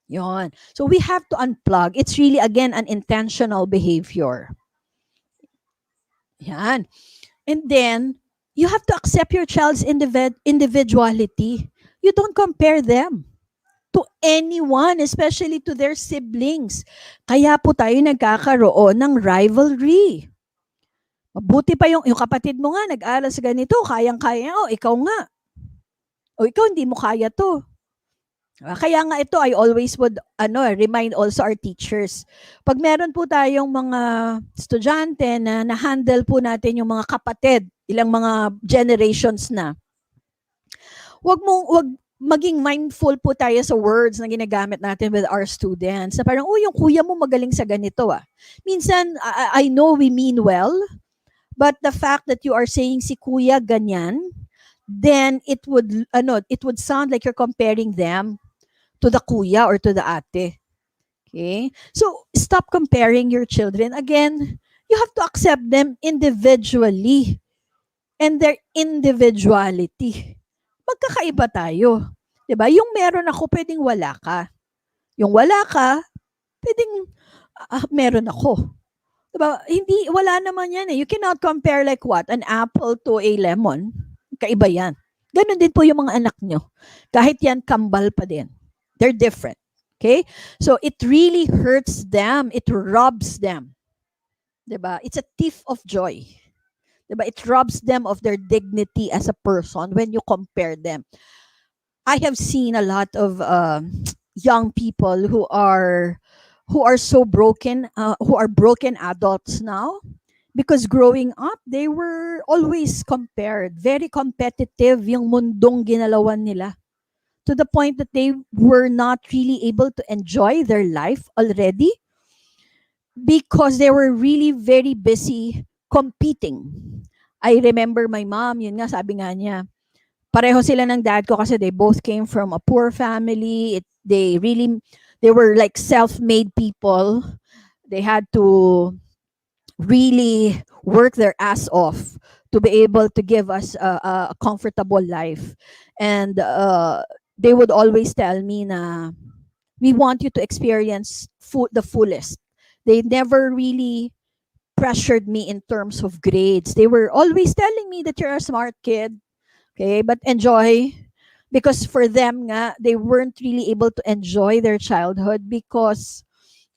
Yun. So we have to unplug. It's really, again, an intentional behavior. Yan. And then, you have to accept your child's individuality. You don't compare them to anyone, especially to their siblings. Kaya po tayo nagkakaroon ng rivalry. Mabuti pa yung kapatid mo nga, nag-aral sa ganito, kayang-kaya, ikaw nga. Ikaw hindi mo kaya to. Kaya nga ito, I always would remind also our teachers. Pag meron po tayong mga estudyante na na-handle po natin yung mga kapatid, ilang mga generations na, wag maging mindful po tayo sa words na ginagamit natin with our students. Na parang, yung kuya mo magaling sa ganito ah. Minsan, I know we mean well, but the fact that you are saying si kuya ganyan, then it would sound like you're comparing them to the kuya or to the ate. Okay? So stop comparing your children. Again, you have to accept them individually and their individuality. Magkakaiba tayo. 'Di ba? Yung meron ako, pwedeng wala ka. Yung wala ka, pwedeng meron ako. 'Di ba? Hindi, wala naman yan eh. You cannot compare like what? An apple to a lemon. Kaiba yan. Ganon din po yung mga anak nyo. Kahit yan, kambal pa din. They're different. Okay? So, it really hurts them. It robs them. 'Di ba? It's a thief of joy. 'Di ba? It robs them of their dignity as a person when you compare them. I have seen a lot of young people who are so broken, who are broken adults now, because growing up they were always compared, very competitive yung mundong ginalawan nila, to the point that they were not really able to enjoy their life already because they were really very busy competing. I remember my mom, yun nga, sabi nga niya, pareho sila ng dad ko kasi they both came from a poor family. They were like self-made people. They had to really work their ass off to be able to give us a comfortable life. And they would always tell me na, we want you to experience the fullest. They never really pressured me in terms of grades. They were always telling me that you're a smart kid, okay, but enjoy. Because for them nga, they weren't really able to enjoy their childhood because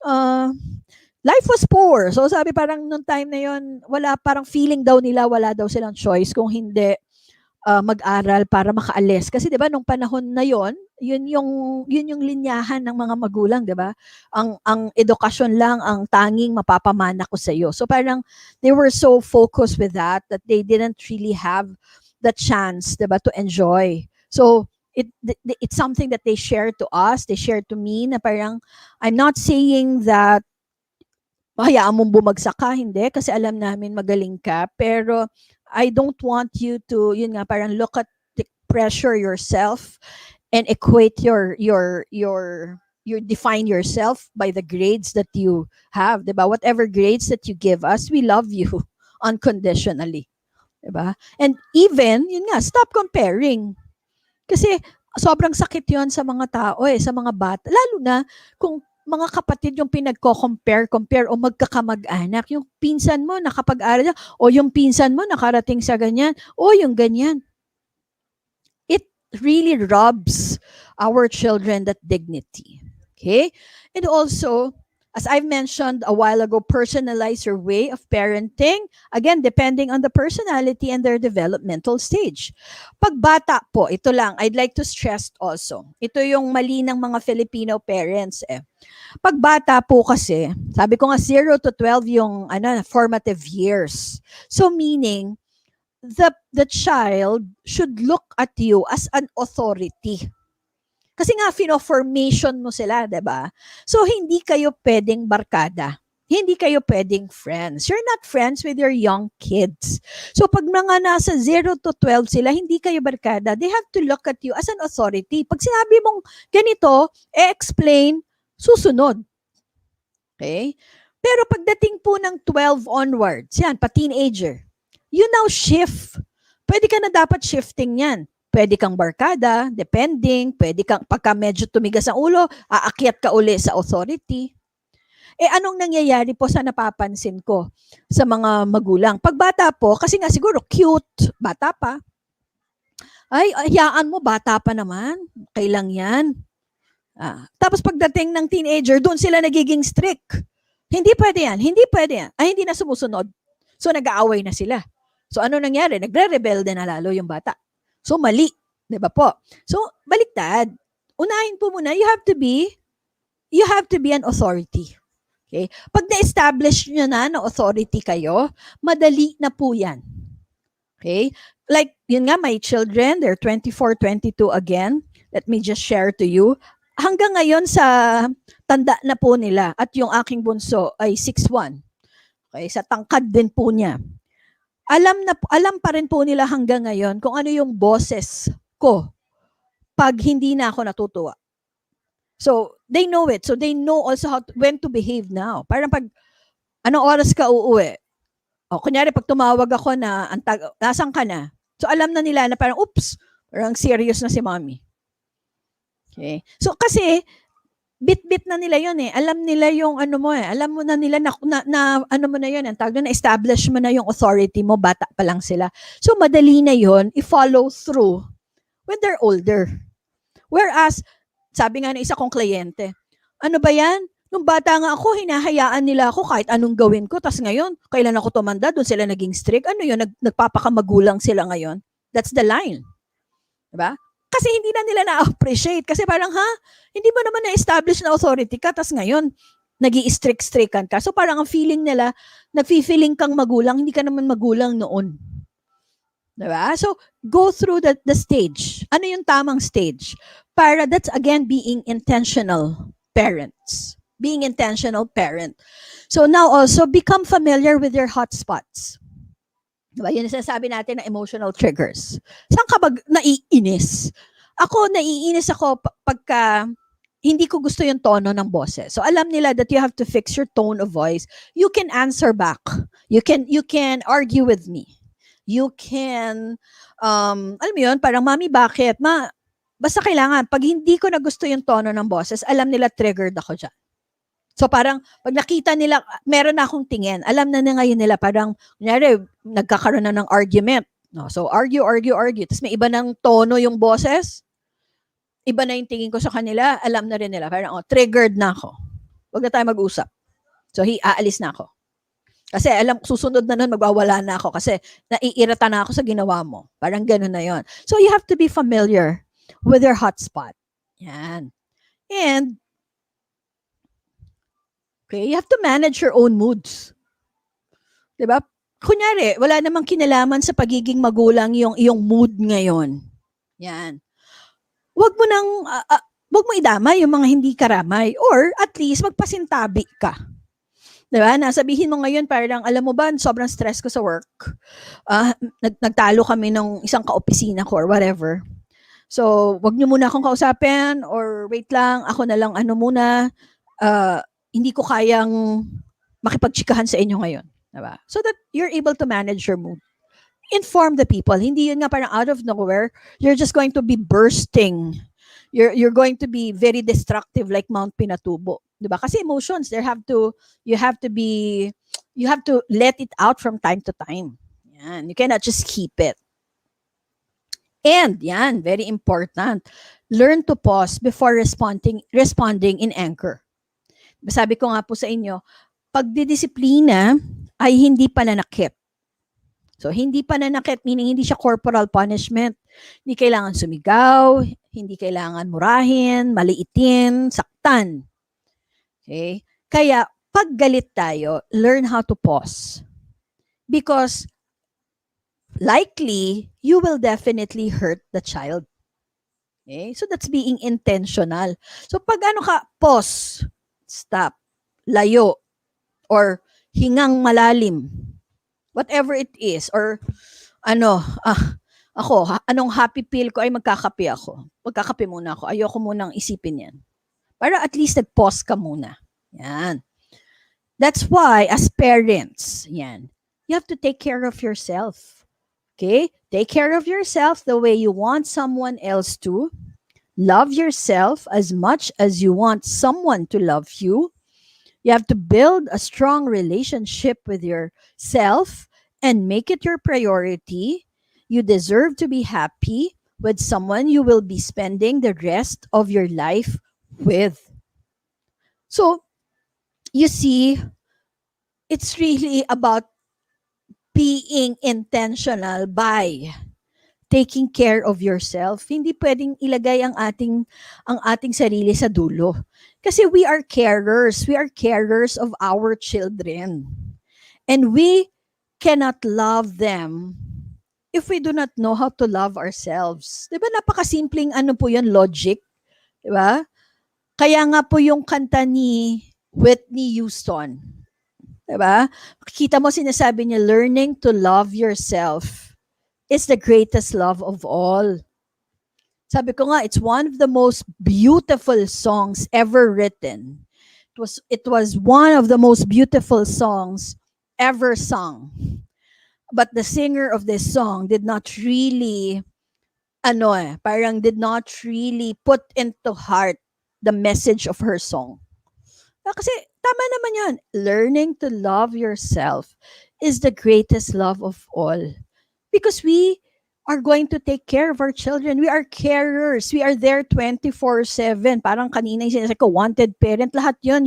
uh, life was poor. So sabi, parang nung time na yon, wala, parang feeling daw nila wala daw silang choice kung hindi mag-aral para makaalis. Kasi 'di ba nung panahon na yon, yun yung linyahan ng mga magulang, 'di ba? Ang edukasyon lang ang tanging mapapamana ko sa iyo. So parang they were so focused with that they didn't really have the chance, 'di ba, to enjoy. So it's something that they share to us, they share to me, na parang, I'm not saying that hayaan mong bumagsak ka, hindi, kasi alam namin magaling ka, pero I don't want you to, yun nga, parang look at the pressure yourself and equate your define yourself by the grades that you have, 'di ba? Whatever grades that you give us, we love you unconditionally, 'di ba? And even, yun nga, stop comparing. Kasi sobrang sakit 'yon sa mga tao sa mga bata, lalo na kung mga kapatid yung compare o magkakamag-anak. Yung pinsan mo nakapag-aral niya, o yung pinsan mo nakarating sa ganyan, o yung ganyan. It really robs our children that dignity. Okay? And also, as I've mentioned a while ago, personalize your way of parenting. Again, depending on the personality and their developmental stage. Pag bata po, ito lang, I'd like to stress also. Ito yung mali ng mga Filipino parents Pag bata po kasi, sabi ko nga 0 to 12 yung formative years. So meaning, the child should look at you as an authority. Kasi nga, formation mo sila, 'di ba? So, hindi kayo pwedeng barkada. Hindi kayo pwedeng friends. You're not friends with your young kids. So, pag mga nasa 0 to 12 sila, hindi kayo barkada. They have to look at you as an authority. Pag sinabi mong ganito, explain, susunod. Okay? Pero pagdating po ng 12 onwards, yan, pa-teenager, you now shift. Pwede ka na dapat shifting yan. Pwede kang barkada, depending, pwede kang, pagka medyo tumigas ang ulo, aakyat ka uli sa authority. Anong nangyayari po sa napapansin ko sa mga magulang? Pag bata po, kasi nga siguro cute, bata pa, ay, hayaan mo, bata pa naman, kailang yan. Tapos pagdating ng teenager, doon sila nagiging strict. Hindi pwede yan, hindi pwede yan. Ay, hindi na sumusunod. So, nag-aaway na sila. So, ano nangyari? Nagre-rebelde na lalo yung bata. So, mali. Di ba po? So, baliktad. Unahin po muna, you have to be an authority. Okay? Pag na-establish nyo na authority kayo, madali na po yan. Okay? Like, yun nga, my children, they're 24, 22 again. Let me just share to you. Hanggang ngayon sa tanda na po nila, at yung aking bunso ay 6'1". Okay? Sa tangkad din po niya. alam pa rin po nila hanggang ngayon kung ano yung boses ko pag hindi na ako natutuwa. So, they know it. So, they know also when to behave now. Parang pag, anong oras ka uuwi? O, kunyari, pag tumawag ako na, nasan ka na? So, alam na nila na parang, oops, parang serious na si mommy. Okay? So, kasi, bit-bit na nila yun eh. Alam nila yung ano mo eh. Alam mo na nila na ano mo na yun. Ang tawag na establish mo na yung authority mo. Bata pa lang sila. So, madali na yun i-follow through when they're older. Whereas, sabi nga ng isa kong kliyente, ano ba yan? Nung bata nga ako, hinahayaan nila ako kahit anong gawin ko. Tapos ngayon, kailan ako tumanda, doon sila naging strict. Ano yun? Nagpapakamagulang sila ngayon. That's the line. Diba? Kasi hindi na nila na-appreciate. Kasi parang, hindi mo naman na-establish na authority ka. Tapos ngayon, nag-i-strict-strictan ka. So parang ang feeling nila, nag-feeling kang magulang, hindi ka naman magulang noon. Diba? So, go through the stage. Ano yung tamang stage? Para that's again being intentional parents. Being intentional parent. So now also, become familiar with your hotspots. Diba? Yun yung sinasabi natin na emotional triggers. Saan ka ba naiinis? Ako, naiinis ako pagka hindi ko gusto yung tono ng boses. So alam nila that you have to fix your tone of voice. You can answer back. You can argue with me. You can, alam mo yun, parang, mami, bakit? Basta kailangan, pag hindi ko na gusto yung tono ng boses, alam nila triggered ako dyan. So parang, pag nakita nila, meron na akong tingin, alam na ngayon nila, parang, kunyari, nagkakaroon na ng argument. No? So argue. Tapos may iba ng tono yung boses, iba na yung tingin ko sa kanila, alam na rin nila, parang, triggered na ako. Huwag na tayo mag-usap. So, aalis na ako. Kasi alam, susunod na nun, magwawala na ako kasi naiirita na ako sa ginawa mo. Parang gano'n na yon. So, you have to be familiar with your hotspot. Yan. And, okay, you have to manage your own moods. Diba? Kunyari, wala namang kinalaman sa pagiging magulang yung iyong mood ngayon. Yan. Huwag mo idamay yung mga hindi karamay or at least magpasintabi ka. Diba? Nasabihin mo ngayon parang, alam mo ba, sobrang stress ko sa work. Nagtalo kami ng isang kaopisina ko or whatever. So, wag niyo muna akong kausapin or wait lang, ako na lang muna. Hindi ko kayang makipagchikahan sa inyo ngayon. Diba? So that you're able to manage your mood. Inform the people. Hindi yun nga parang out of nowhere, you're just going to be bursting. You're going to be very destructive like Mount Pinatubo. Diba? Kasi emotions, you have to let it out from time to time. Yan. You cannot just keep it. And yan, very important. Learn to pause before responding in anger. Sabi ko nga po sa inyo, pagdidisiplina ay hindi pananakit. So, hindi pananakit, meaning hindi siya corporal punishment. Hindi kailangan sumigaw, hindi kailangan murahin, maliitin, saktan. Okay? Kaya, pag galit tayo, learn how to pause. Because, likely, you will definitely hurt the child. Okay? So, that's being intentional. So, pag pause, stop, layo, or hingang malalim, whatever it is, or anong happy pill ko ay magkakape ako. Magkakape muna ako. Ayoko munang isipin yan. Para at least nag-pause ka muna. Yan. That's why, as parents, yan, you have to take care of yourself. Okay? Take care of yourself the way you want someone else to. Love yourself as much as you want someone to love you. You have to build a strong relationship with yourself and make it your priority. You deserve to be happy with someone you will be spending the rest of your life with. So, you see, it's really about being intentional by taking care of yourself. Hindi pwedeng ilagay ang ating sarili sa dulo. Kasi we are carers. We are carers of our children. And we cannot love them if we do not know how to love ourselves. Diba napakasimpleng po yan, logic? Diba? Kaya nga po yung kanta ni Whitney Houston, Diba? Kita mo sinasabi niya, learning to love yourself is the greatest love of all. Sabi ko nga, it's one of the most beautiful songs ever written. It was one of the most beautiful songs ever sung. But the singer of this song did not really, parang did not really put into heart the message of her song. Kasi tama naman yan. Learning to love yourself is the greatest love of all. Because we are going to take care of our children. We are carers. We are there 24/7. Parang kanina yung sinasabi ko, wanted parent. Lahat yun.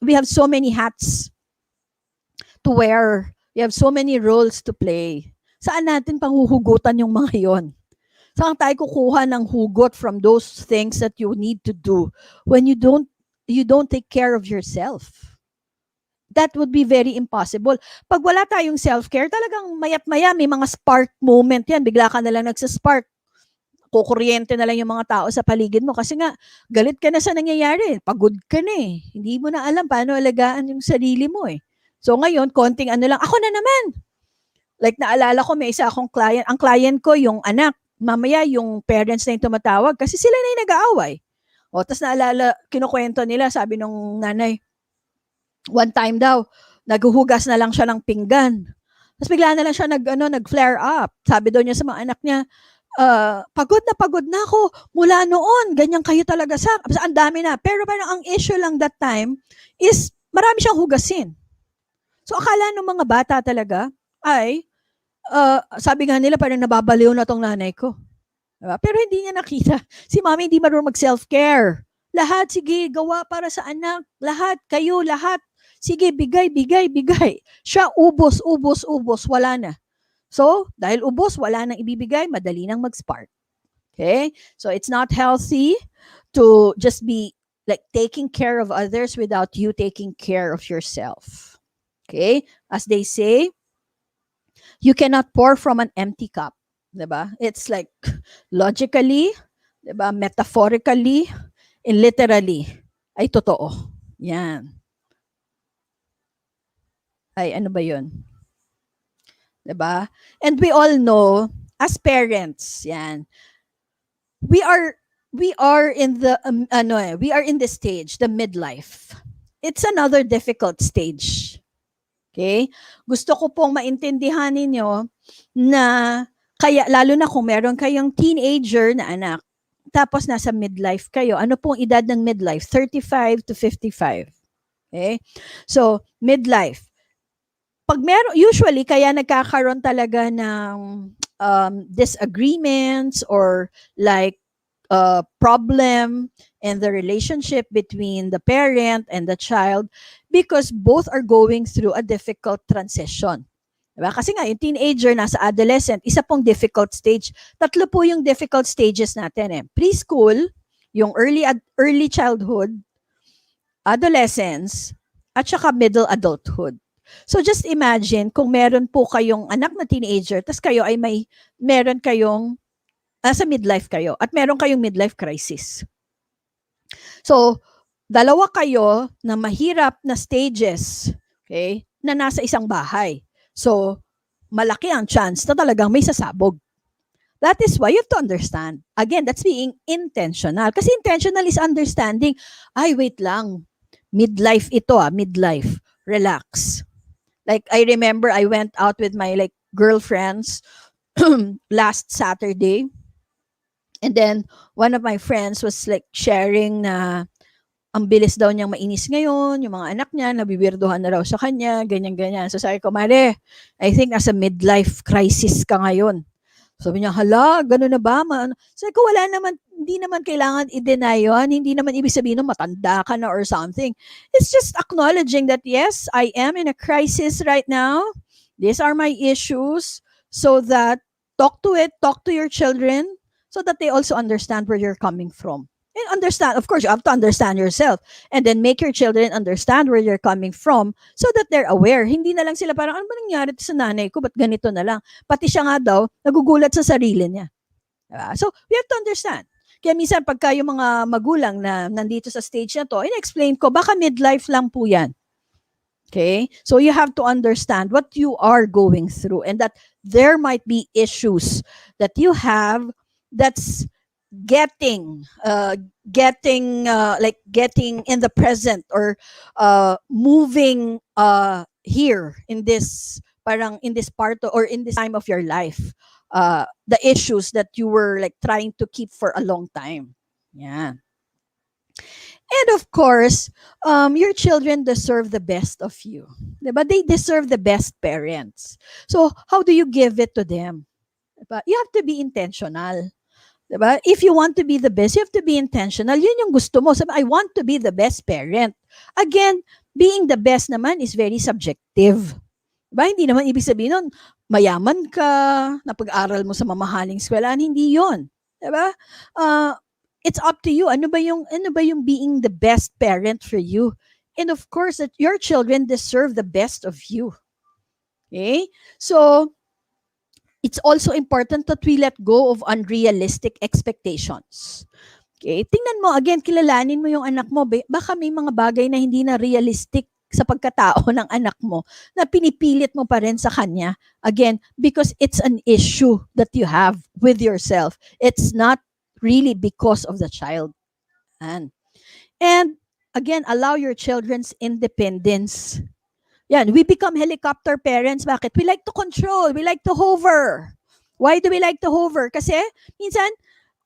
We have so many hats to wear. We have so many roles to play. Saan natin panghuhugutan yung mga yon? Saan tayo kukuha ng hugot from those things that you need to do when you don't take care of yourself? That would be very impossible. Pag wala tayong self-care, talagang mayat-maya, may mga spark moment yan. Bigla ka na lang nagsaspark. Kukuryente na lang yung mga tao sa paligid mo. Kasi nga, galit ka na sa nangyayari. Pagod ka na eh. Hindi mo na alam paano alagaan yung sarili mo eh. So ngayon, konting lang, ako na naman. Like naalala ko, may isa akong client. Ang client ko, yung anak. Mamaya, yung parents na yung tumatawag kasi sila na yung nag-aaway. O, tas naalala, kinukwento nila, sabi nung nanay, one time daw, naghuhugas na lang siya ng pinggan. Tapos bigla na lang siya nag-flare up. Sabi daw niya sa mga anak niya, pagod na ako. Mula noon, ganyan kayo talaga sa. Ang dami na. Pero parang ang issue lang that time is marami siyang hugasin. So akala ng mga bata talaga ay, sabi nga nila parang nababaliw na tong nanay ko. Diba? Pero hindi niya nakita. Si mami hindi marunong mag-self-care. Lahat, sige, gawa para sa anak. Lahat, kayo, lahat. Sige, bigay. Siya, ubos, wala na. So, dahil ubos, wala nang ibibigay, madali nang mag-spark. Okay? So, it's not healthy to just be like taking care of others without you taking care of yourself. Okay? As they say, you cannot pour from an empty cup. Diba? It's like logically, diba? Metaphorically, and literally, ay totoo. Yan. Ay, ano ba yun? Diba? And we all know, as parents, yan, we are in the, we are in the stage, the midlife. It's another difficult stage. Okay? Gusto ko pong maintindihan ninyo na, kaya, lalo na kung meron kayong teenager na anak, tapos nasa midlife kayo, ano pong edad ng midlife? 35 to 55. Okay? So, midlife. Pag usually, kaya nagkakaroon talaga ng disagreements or like problem in the relationship between the parent and the child because both are going through a difficult transition. Diba? Kasi nga, yung teenager nasa adolescent, isa pong difficult stage. Tatlo po yung difficult stages natin eh. Preschool, yung early childhood, adolescence, at saka middle adulthood. So just imagine kung meron po kayong anak na teenager, tas kayo ay meron kayong sa midlife kayo at meron kayong midlife crisis. So, dalawa kayo na mahirap na stages, okay, na nasa isang bahay. So, malaki ang chance na talagang may sasabog. That is why you have to understand. Again, that's being intentional. Kasi intentional is understanding, ay wait lang, midlife ito midlife. Relax. Like, I remember I went out with my girlfriends last Saturday. And then, one of my friends was sharing na ang bilis daw niyang mainis ngayon, yung mga anak niya, nabibirduhan na raw sa kanya, ganyan-ganyan. So sabi ko, Mare, I think nasa midlife crisis ka ngayon. Sabi niya, hala, gano'n na ba? Sabi ko, wala naman, hindi naman kailangan i-deny yun. Hindi naman ibig sabihin na matanda ka na or something. It's just acknowledging that, yes, I am in a crisis right now. These are my issues. So that, talk to your children so that they also understand where you're coming from. And understand, of course, you have to understand yourself. And then make your children understand where you're coming from so that they're aware. Hindi na lang sila parang, ano ba nangyari sa nanay ko? Ba't ganito na lang? Pati siya nga daw, nagugulat sa sarili niya. So, we have to understand. Kaya minsan, pagka yung mga magulang na nandito sa stage na to, in-explain ko, baka midlife lang po yan. Okay? So you have to understand what you are going through, and that there might be issues that you have that's getting getting in the present, or moving here in this, parang in this part, or in this time of your life, the issues that you were like trying to keep for a long time. Yeah. And of course, your children deserve the best of you. But they deserve the best parents. So how do you give it to them? Diba? You have to be intentional. Diba? If you want to be the best, you have to be intentional. Yun yung gusto mo. Sabi, I want to be the best parent. Again, being the best naman is very subjective. Diba? Hindi naman ibig sabihin nun, mayaman ka, napag-aral mo sa mamahaling eskwelahan. Hindi yon. Diba? Uh, it's up to you. Ano ba yung being the best parent for you? And of course, that your children deserve the best of you. Okay? So, it's also important that we let go of unrealistic expectations. Okay? Tingnan mo, again, kilalanin mo yung anak mo. Baka may mga bagay na hindi na realistic sa pagkatao ng anak mo na pinipilit mo pa rin sa kanya. Again, because it's an issue that you have with yourself. It's not really because of the child. And again, allow your children's independence. Yan, we become helicopter parents. Bakit? We like to control. We like to hover. Why do we like to hover? Kasi minsan,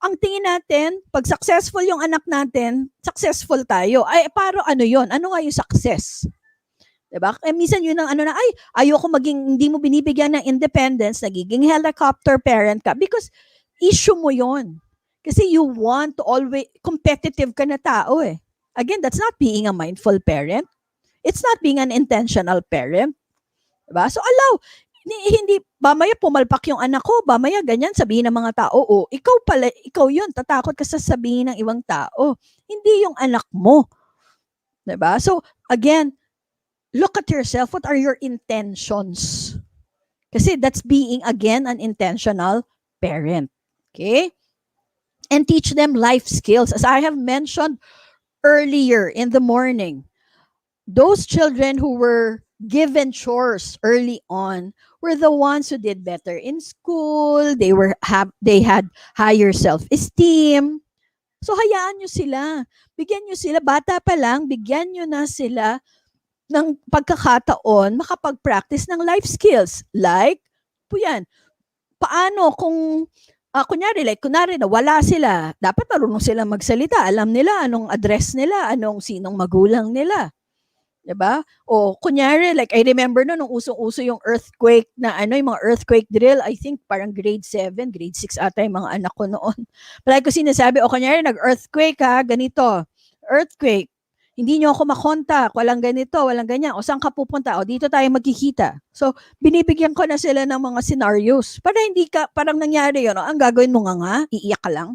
ang tingin natin, pag successful yung anak natin, successful tayo. Ay, paro ano yon? Ano nga yung success? Diba? Eh, minsan yun ang ano na, ay, ayoko maging, hindi mo binibigyan ng independence, nagiging helicopter parent ka because issue mo yon. Kasi you want to always, competitive ka na tao eh. Again, that's not being a mindful parent. It's not being an intentional parent. Diba? So allow, hindi, bamaya pumalpak yung anak ko, bamaya ganyan, sabihin ng mga tao, oh, ikaw yun, tatakot ka sa sabihin ng ibang tao. Hindi yung anak mo. Diba? So, again, look at yourself. What are your intentions? Kasi that's being, again, an intentional parent. Okay? And teach them life skills. As I have mentioned earlier in the morning, those children who were given chores early on were the ones who did better in school. They had higher self-esteem. So hayaan nyo sila. Bigyan nyo sila, bata pa lang, bigyan nyo na sila ng pagkakataon makapag-practice ng life skills. Like, po yan, paano kung kunwari na wala sila, dapat marunong sila magsalita. Alam nila anong address nila, sinong magulang nila. Diba? O kunyari, like I remember nung usong-uso yung earthquake na yung mga earthquake drill, I think parang grade 7, grade 6 ata yung mga anak ko noon. Palagi ko sinasabi, kunyari nag-earthquake ha, ganito, earthquake, hindi nyo ako makontak, walang ganito, walang ganyan, o saan ka pupunta, o dito tayo magkikita. So, binibigyan ko na sila ng mga scenarios para hindi ka, parang nangyari yun, ang gagawin mo nga, iiyak ka lang.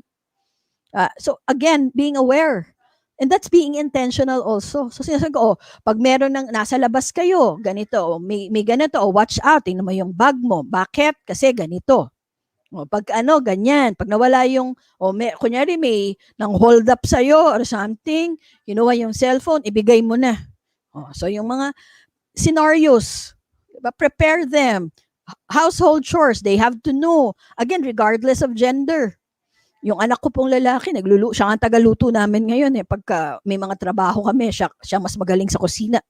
So, again, being aware. And that's being intentional also. So sinasabi ko, pag meron ng nasa labas kayo, ganito, may ganito, watch out, tingnan mo yung bag mo. Bakit? Kasi ganito. Pag ganyan. Pag nawala yung, kunyari may nang hold up sa'yo or something, kinuha yung cellphone, ibigay mo na. So yung mga scenarios, prepare them. Household chores, they have to know. Again, regardless of gender. Yung anak ko pong lalaki, siya ang tagaluto namin ngayon eh. Pagka may mga trabaho kami, siya mas magaling sa kusina.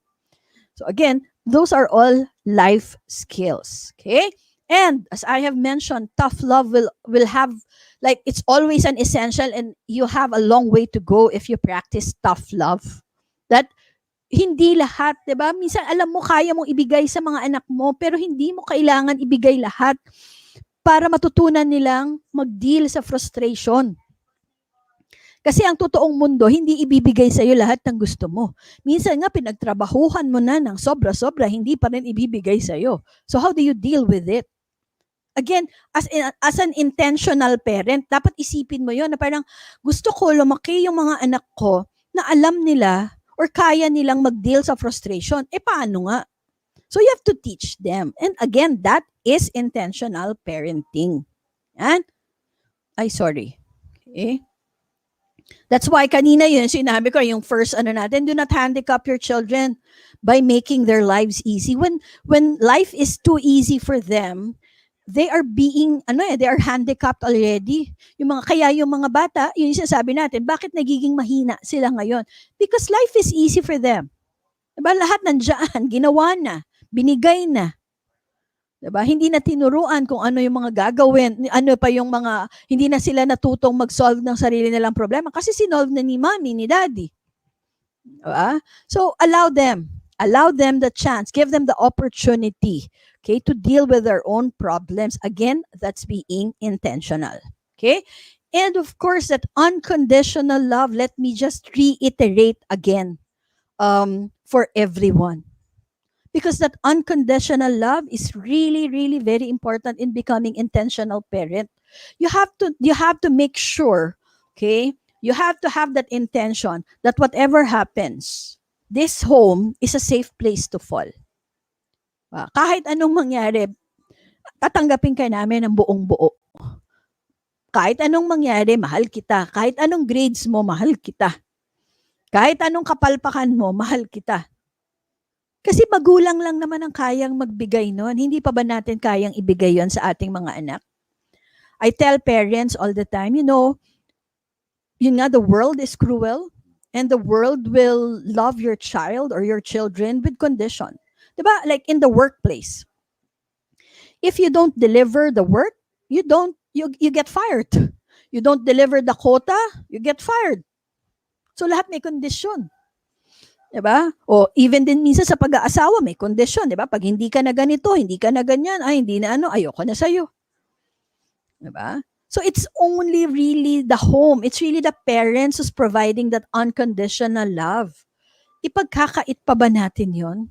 So again, those are all life skills. Okay? And as I have mentioned, tough love will have, like, it's always an essential, and you have a long way to go if you practice tough love. That hindi lahat, diba? Minsan alam mo, kaya mong ibigay sa mga anak mo, pero hindi mo kailangan ibigay lahat para matutunan nilang mag-deal sa frustration. Kasi ang totoong mundo, hindi ibibigay sa iyo lahat ng gusto mo. Minsan nga, pinagtrabahuhan mo na ng sobra-sobra, hindi pa rin ibibigay sa iyo. So how do you deal with it? Again, as an intentional parent, dapat isipin mo yon na parang gusto ko lumaki yung mga anak ko na alam nila or kaya nilang mag-deal sa frustration. Paano nga? So you have to teach them. And again, that is intentional parenting. Yan. Sorry. Okay. That's why kanina yun, sinabi ko, yung first ano natin, do not handicap your children by making their lives easy. When life is too easy for them, they are being, they are handicapped already. Kaya yung mga bata, yun yung sinasabi natin, bakit nagiging mahina sila ngayon? Because life is easy for them. Diba? Lahat nandiyan, ginawa na, binigay na. Diba? Hindi na tinuruan kung ano yung mga gagawin, ano pa yung mga, hindi na sila natutong mag-solve ng sarili nilang problema kasi sinolve na ni mommy, ni daddy. Diba? So, allow them the chance, give them the opportunity, okay, to deal with their own problems. Again, that's being intentional, okay? And of course, that unconditional love, let me just reiterate again, for everyone. Because that unconditional love is really, really very important in becoming intentional parent. You have to make sure, okay, you have to have that intention that whatever happens, this home is a safe place to fall. Kahit anong mangyari, tatanggapin ka namin ng buong buo. Kahit anong mangyari, mahal kita. Kahit anong grades mo, mahal kita. Kahit anong kapalpakan mo, mahal kita. Kasi magulang lang naman ang kayang magbigay nun. Hindi pa ba natin kayang ibigay yon sa ating mga anak? I tell parents all the time, yun nga, the world is cruel and the world will love your child or your children with condition. Diba? Like in the workplace. If you don't deliver the work, you get fired. You don't deliver the quota, you get fired. So lahat may kondisyon. Diba? O even din minsan sa pag-aasawa may kondisyon, diba? Pag hindi ka na ganito, hindi ka na ganyan, hindi na ayoko na sa'yo. Diba? So it's only really the home. It's really the parents who's providing that unconditional love. Ipagkakait pa ba natin yon?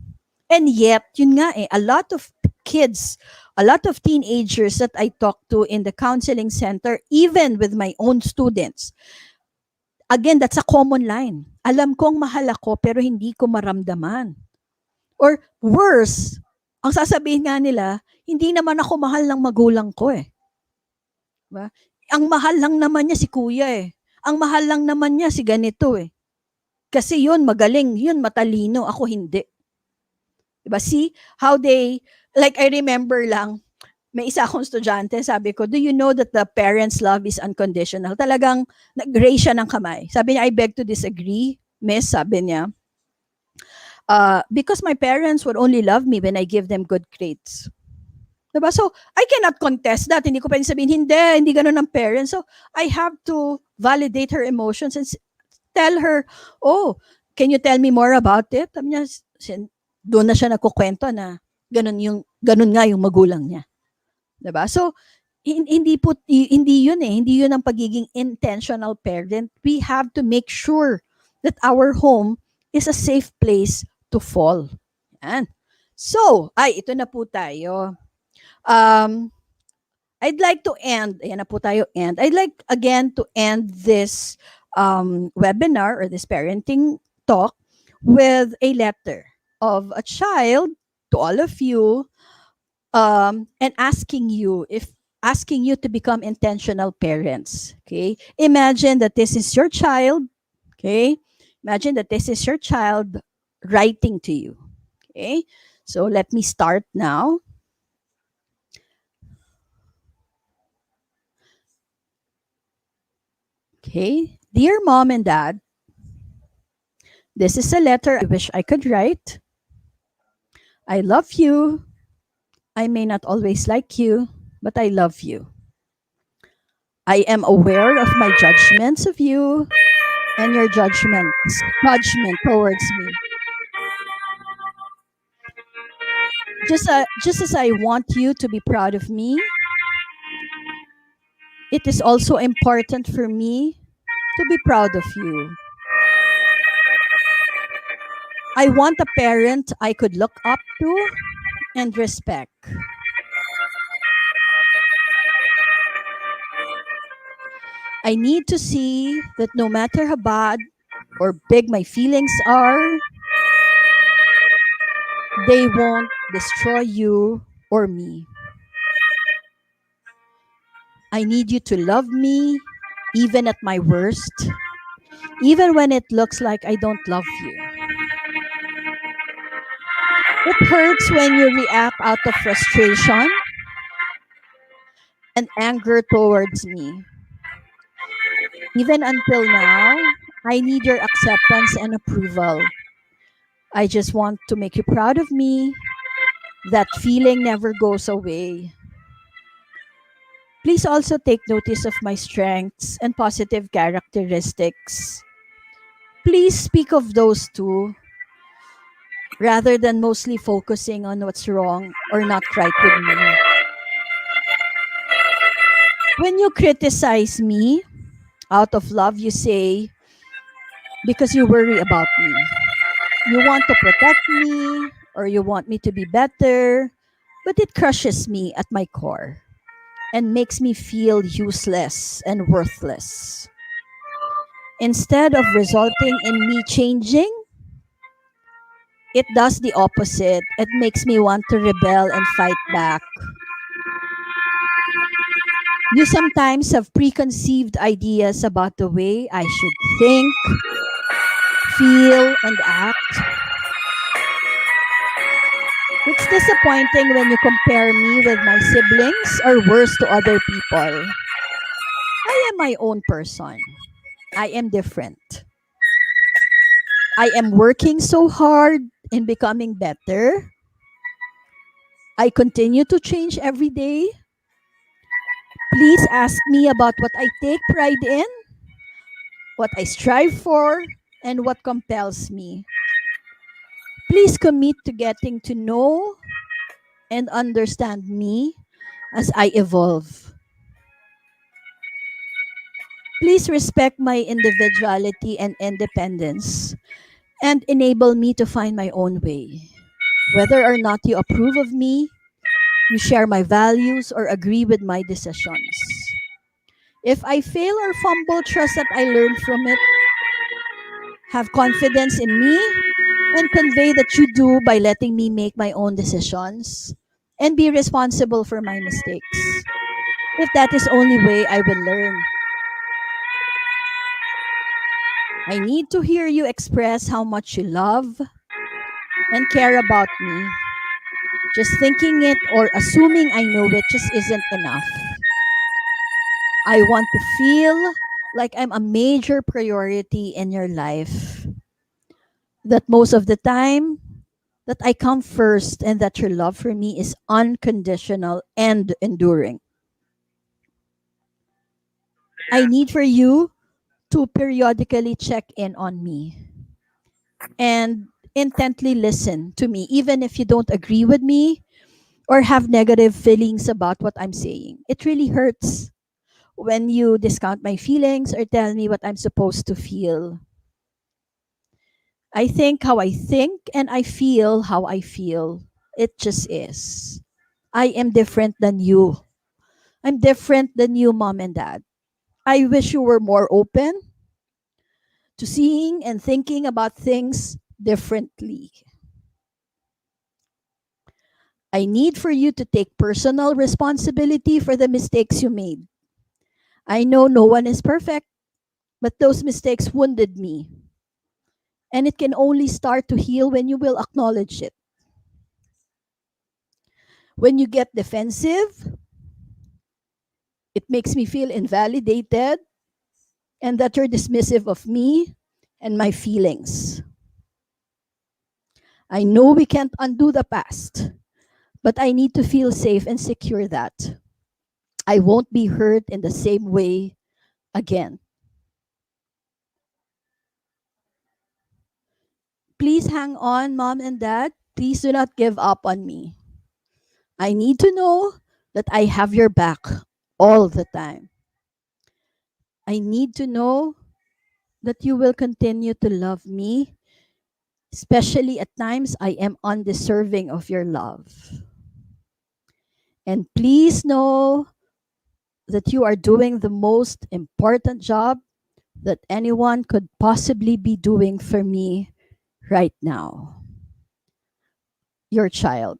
And yet, yun nga a lot of kids, a lot of teenagers that I talk to in the counseling center, even with my own students, again, that's a common line. Alam kong mahal ako pero hindi ko maramdaman. Or worse, ang sasabihin nga nila, hindi naman ako mahal ng magulang ko eh. Diba? Ang mahal lang naman niya si kuya eh. Ang mahal lang naman niya si ganito eh. Kasi yun, magaling, yun, matalino, ako hindi. Diba? See how they, like I remember lang, may isa akong estudyante, sabi ko, do you know that the parents' love is unconditional? Talagang nag-raise siya ng kamay. Sabi niya, I beg to disagree, miss, sabi niya. Because my parents would only love me when I give them good grades. Diba? So, I cannot contest that. Hindi ko pwedeng sabihin, hindi ganun ang parents. So, I have to validate her emotions and tell her, oh, can you tell me more about it? Sabi niya, doon na siya nagkukwento na ganun nga yung magulang niya. Diba? So, hindi yun hindi yun ang pagiging intentional parent. We have to make sure that our home is a safe place to fall. Yan. So, ito na po tayo. I'd like to end, ayan na po tayo end. I'd like again to end this webinar or this parenting talk with a letter of a child to all of you, and asking you to become intentional parents. Okay, imagine that this is your child. Okay, imagine that this is your child writing to you. Okay, so let me start now. Okay, dear mom and dad, this is a letter I wish I could write. I love you. I may not always like you, but I love you. I am aware of my judgments of you and your judgment towards me. Just as I want you to be proud of me, it is also important for me to be proud of you. I want a parent I could look up to and respect. I need to see that no matter how bad or big my feelings are, they won't destroy you or me. I need you to love me even at my worst even when it looks like I don't love you. It hurts when you react out of frustration and anger towards me. Even until now, I need your acceptance and approval. I just want to make you proud of me. That feeling never goes away. Please also take notice of my strengths and positive characteristics. Please speak of those too, rather than mostly focusing on what's wrong or not right with me. When you criticize me out of love, you say, because you worry about me. You want to protect me or you want me to be better, but it crushes me at my core and makes me feel useless and worthless. Instead of resulting in me changing, it does the opposite. It makes me want to rebel and fight back. You sometimes have preconceived ideas about the way I should think, feel, and act. It's disappointing when you compare me with my siblings or worse to other people. I am my own person. I am different. I am working so hard in becoming better. I continue to change every day. Please ask me about what I take pride in, what I strive for, and what compels me. Please commit to getting to know and understand me as I evolve. Please respect my individuality and independence and enable me to find my own way. Whether or not you approve of me, you share my values, or agree with my decisions. If I fail or fumble, trust that I learned from it, have confidence in me, and convey that you do by letting me make my own decisions and be responsible for my mistakes. If that is only way I will learn. I need to hear you express how much you love and care about me. Just thinking it or assuming I know it just isn't enough. I want to feel like I'm a major priority in your life. That most of the time, that I come first and that your love for me is unconditional and enduring. I need for you to periodically check in on me and intently listen to me, even if you don't agree with me or have negative feelings about what I'm saying. It really hurts when you discount my feelings or tell me what I'm supposed to feel. I think how I think and I feel how I feel. It just is. I am different than you. I'm different than you, mom and dad. I wish you were more open to seeing and thinking about things differently. I need for you to take personal responsibility for the mistakes you made. I know no one is perfect, but those mistakes wounded me. And it can only start to heal when you will acknowledge it. When you get defensive, it makes me feel invalidated and that you're dismissive of me and my feelings. I know we can't undo the past, but I need to feel safe and secure that I won't be hurt in the same way again. Please hang on, mom and dad. Please do not give up on me. I need to know that I have your back all the time. I need to know that you will continue to love me, especially at times I am undeserving of your love. And please know that you are doing the most important job that anyone could possibly be doing for me right now. Your child.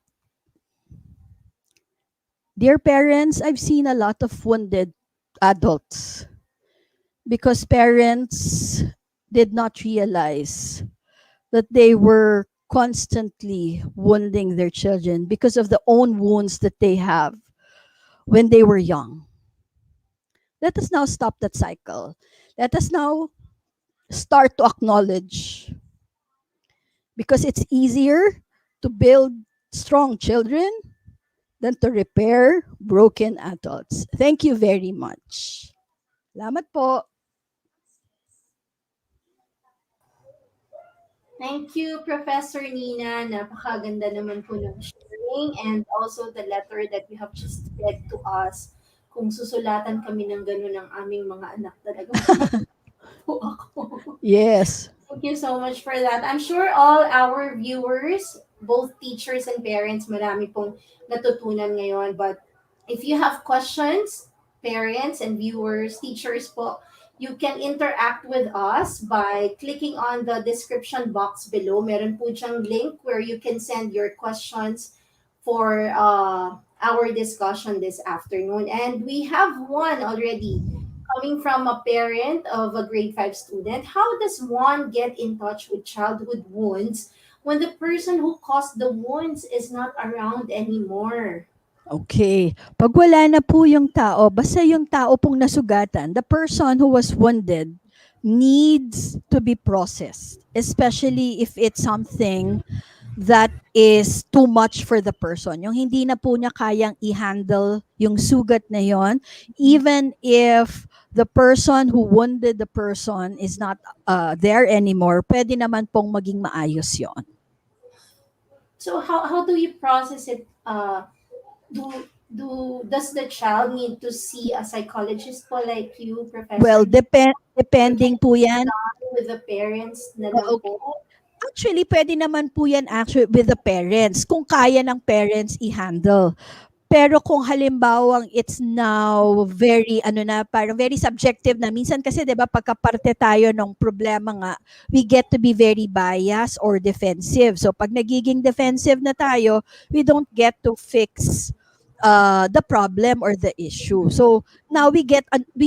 Dear parents, I've seen a lot of wounded adults because parents did not realize that they were constantly wounding their children because of the own wounds that they have when they were young. Let us now stop that cycle. Let us now start to acknowledge, because it's easier to build strong children than to repair broken adults. Thank you very much. Salamat po. Thank you, Professor Nina. Napakaganda naman po ng sharing and also the letter that you have just read to us. Kung susulatan kami ng ganun ng aming mga anak, talagang po ako. Yes. Thank you so much for that. I'm sure all our viewers, both teachers and parents, marami pong natutunan ngayon. But if you have questions, parents and viewers, teachers po, you can interact with us by clicking on the description box below. Meron po diyang link where you can send your questions for our discussion this afternoon. And we have one already coming from a parent of a grade 5 student. How does one get in touch with childhood wounds when the person who caused the wounds is not around anymore? Okay. Pag wala na po yung tao, basta yung tao pong nasugatan, the person who was wounded needs to be processed, especially if it's something that is too much for the person. Yung hindi na po niya kayang i-handle yung sugat na yon, even if the person who wounded the person is not there anymore, pwede naman pong maging maayos yon. So how do you process it? Does the child need to see a psychologist po like you, Well, Professor? Or can depending it po be yan. done with the parents na lang Okay. po? Actually, pwede naman po yan actually with the parents, kung kaya ng parents i-handle. Pero kung halimbawang it's now very ano na, parang very subjective na, minsan kasi 'di ba pagka parte tayo ng problema nga, we get to be very biased or defensive. So pag nagiging defensive na tayo, we don't get to fix the problem or the issue. So now we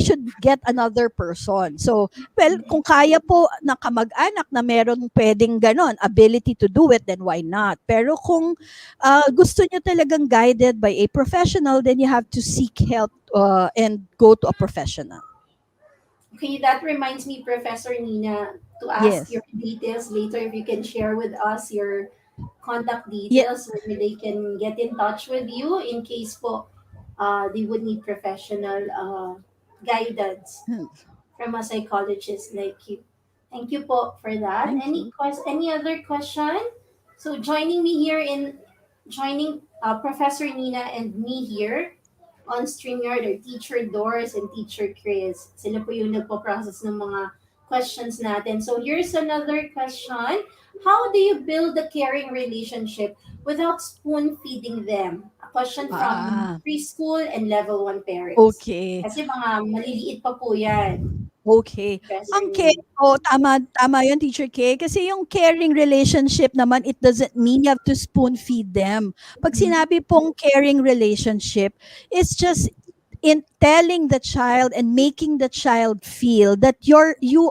should get another person. So well, kung kaya po ng kamag-anak na meron pwedeng ganon, ability to do it, then why not? Pero kung gusto nyo talagang guided by a professional, then you have to seek help and go to a professional. Okay, that reminds me, Professor Nina, to ask Yes. your details later if you can share with us your contact Yeah. details where they can get in touch with you in case po they would need professional guidance from a psychologist like you. Thank you po for that. Thank you. Any other question? So joining me here in joining Professor Nina and me here on StreamYard are Teacher Doris and Teacher Chris. Sila po yung nagpo-process ng mga questions natin. So here's another question. How do you build a caring relationship without spoon feeding them? A question from Ah, preschool and level 1 parents. okay. Kasi mga maliliit pa po yan, Okay. Professor Ang care, Nina. oh, tama yun, Teacher K. Kasi yung caring relationship naman, it doesn't mean you have to spoon feed them. Pag sinabi pong caring relationship, it's just in telling the child and making the child feel that you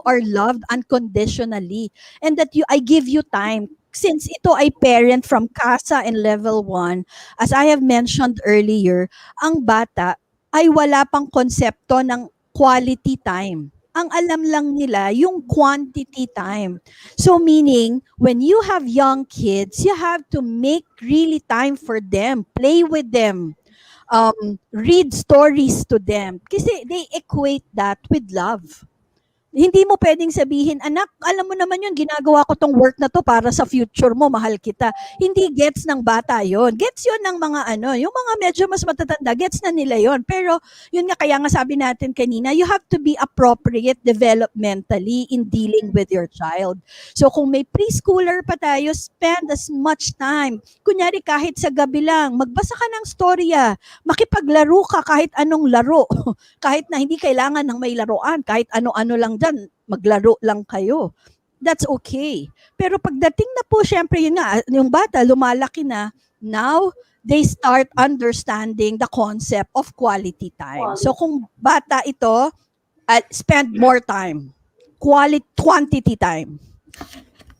are loved unconditionally and that I give you time. Since ito ay parent from CASA and level 1, as I have mentioned earlier, ang bata ay wala pang konsepto ng quality time. Ang alam lang nila yung quantity time. So meaning, when you have young kids, you have to make really time for them, play with them, read stories to them. Kasi they equate that with love. Hindi mo pwedeng sabihin, anak, alam mo naman yun, ginagawa ko tong work na to para sa future mo, mahal kita. Hindi gets ng bata yon. Gets yon ng mga ano, yung mga medyo mas matatanda, gets na nila yon. Pero yun nga, kaya nga sabi natin kanina, you have to be appropriate developmentally in dealing with your child. So kung may preschooler pa tayo, spend as much time. Kunyari kahit sa gabi lang, magbasa ka ng storya, makipaglaro ka kahit anong laro. Kahit na hindi kailangan ng may laruan, kahit ano-ano lang dyan, maglaro lang kayo. That's okay. Pero pagdating na po, syempre yun nga, yung bata, lumalaki na, now, they start understanding the concept of quality time. So kung bata ito, spend more time. quantity time.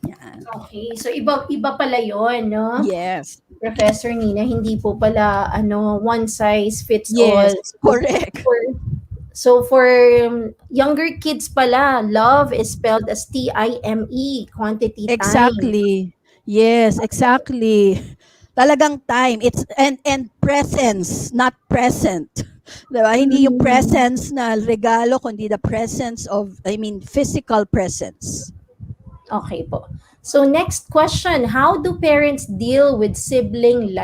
Yan. Okay, so iba pala 'yon, no? Yes. Professor Nina, hindi po pala one size fits all. Yes, correct. For for younger kids pala, love is spelled as time, quantity time. Exactly. Yes, exactly. Talagang time. It's and presence, not present. Diba? Hindi yung Mm. presence na regalo, kundi the presence of, physical presence. Okay po. So next question, how do parents deal with sibling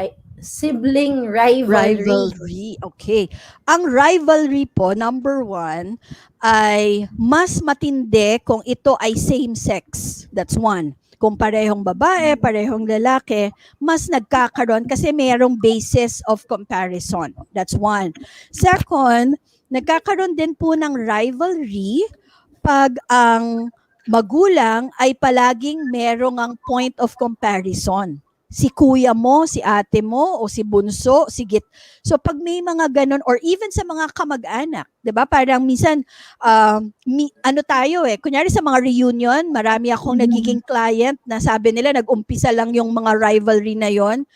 rivalry? Rivalry. Okay. Ang rivalry po, number one, ay mas matindi kung ito ay same sex. That's one. Kung parehong babae, parehong lalaki, mas nagkakaroon kasi mayroong basis of comparison. That's one. Second, nagkakaroon din po ng rivalry pag ang magulang ay palaging merong ang point of comparison. Si kuya mo, si ate mo, o si bunso, si git. So pag may mga ganun, or even sa mga kamag-anak, 'di ba? Parang minsan ano tayo kunyari sa mga reunion, marami akong nagiging client na sabi nila nag-umpisa lang yung mga rivalry na yon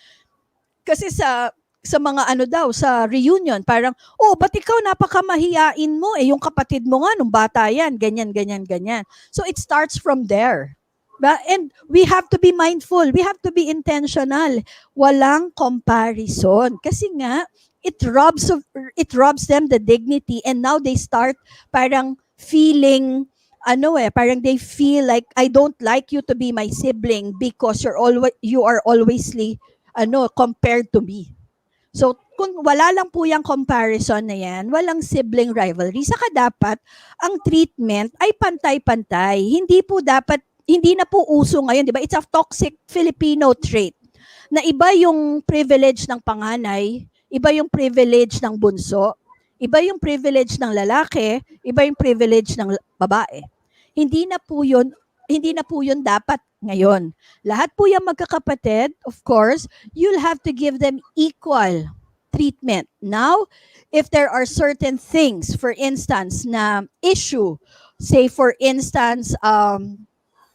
kasi sa mga ano daw, sa reunion, parang, oh, ba't ikaw napakamahiyain mo? Yung kapatid mo nga, nung bata yan, ganyan, ganyan, ganyan. So it starts from there. Ba? And we have to be mindful. We have to be intentional. Walang comparison. Kasi nga, it robs them the dignity, and now they start parang feeling parang they feel like I don't like you to be my sibling because you are alwaysly compared to me. So, kung wala lang po yung comparison na yan, walang sibling rivalry, saka dapat ang treatment ay pantay-pantay. Hindi na po uso ngayon, di ba? It's a toxic Filipino trait na iba yung privilege ng panganay, iba yung privilege ng bunso, iba yung privilege ng lalaki, iba yung privilege ng babae. Hindi na po yun dapat ngayon. Lahat po yung magkakapatid, of course, you'll have to give them equal treatment. Now, if there are certain things, for instance, na issue, say for instance,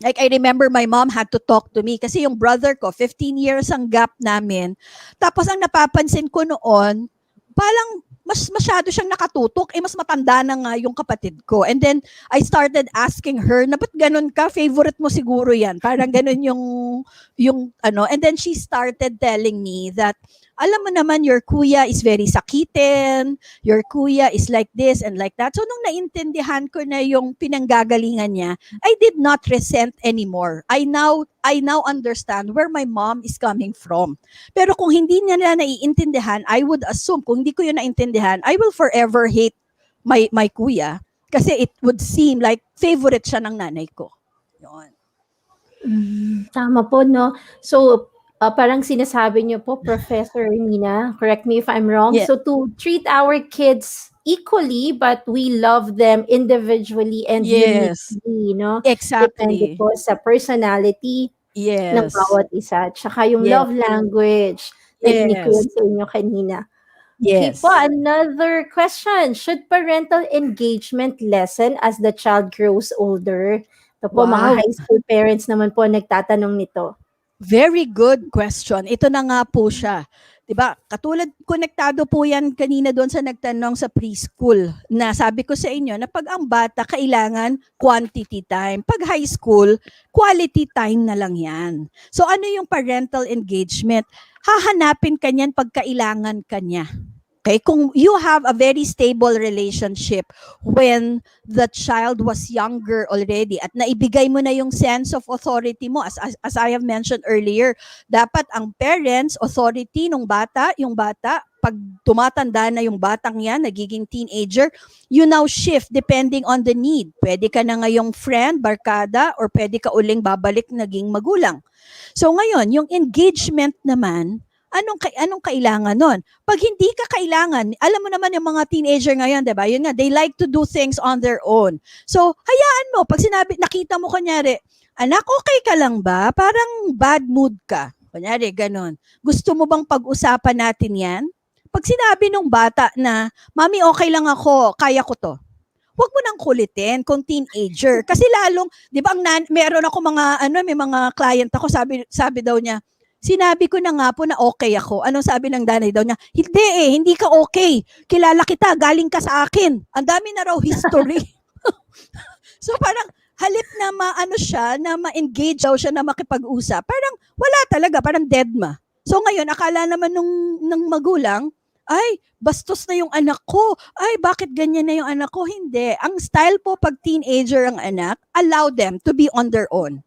like I remember my mom had to talk to me kasi yung brother ko, 15 years ang gap namin. Tapos ang napapansin ko noon, parang masyado siyang nakatutok, mas matanda na nga yung kapatid ko. And then, I started asking her, na ba't ganun ka? Favorite mo siguro yan. Parang ganun yung and then she started telling me that, alam mo naman, your kuya is very sakitin, your kuya is like this and like that. So, nung naintindihan ko na yung pinanggagalingan niya, I did not resent anymore. I now understand where my mom is coming from. Pero kung hindi niya na naiintindihan, I would assume, kung hindi ko yun naintindihan, I will forever hate my kuya. Kasi it would seem like favorite siya ng nanay ko. Yun. Tama po, no? So, parang sinasabi niyo po, Professor Nina, correct me if I'm wrong, Yeah. so to treat our kids equally, but we love them individually and Yes. uniquely, no? Depende Exactly. po sa personality ng Yes. bawat isa. Tsaka yung Yes. love language, narinig ko yun Yes. sa inyo kanina. Okay Yes. po, another question. Should parental engagement lessen as the child grows older? Ito po, mga Wow. high school parents naman po nagtatanong nito. Very good question. Ito na nga po siya. 'Di ba? Katulad, konektado po yan kanina doon sa nagtanong sa preschool na sabi ko sa inyo na pag ang bata kailangan quantity time. Pag high school, quality time na lang yan. So ano yung parental engagement? Hahanapin ka niyan pag kailangan ka niya. Okay, kung you have a very stable relationship when the child was younger already at naibigay mo na yung sense of authority mo, as I have mentioned earlier, dapat ang parents, authority nung bata, yung bata, pag tumatanda na yung batang yan, nagiging teenager, you now shift depending on the need. Pwede ka na ngayong friend, barkada, or pwede ka uling babalik naging magulang. So ngayon, yung engagement naman, anong kailangan nun? Pag hindi ka kailangan, alam mo naman yung mga teenager ngayon, 'di ba? Yun nga, they like to do things on their own. So, hayaan mo pag nakita mo kunyari, anak, okay ka lang ba? Parang bad mood ka. Kunyari, ganun. Gusto mo bang pag-usapan natin 'yan? Pag sinabi nung bata na, "Mami, okay lang ako, kaya ko 'to." wag mo nang kulitin kung teenager. Kasi lalong, di ba, meron ako may mga client ako, sabi daw niya, sinabi ko na nga po na okay ako. Anong sabi ng nanay daw niya? Hindi hindi ka okay. Kilala kita, galing ka sa akin. Ang dami na raw history. So parang halip na na ma-engage daw siya na makipag-usap. Parang wala talaga, parang dead ma. So ngayon, akala naman ng magulang, ay, bastos na yung anak ko. Ay, bakit ganyan na yung anak ko? Hindi. Ang style po pag teenager ang anak, allow them to be on their own.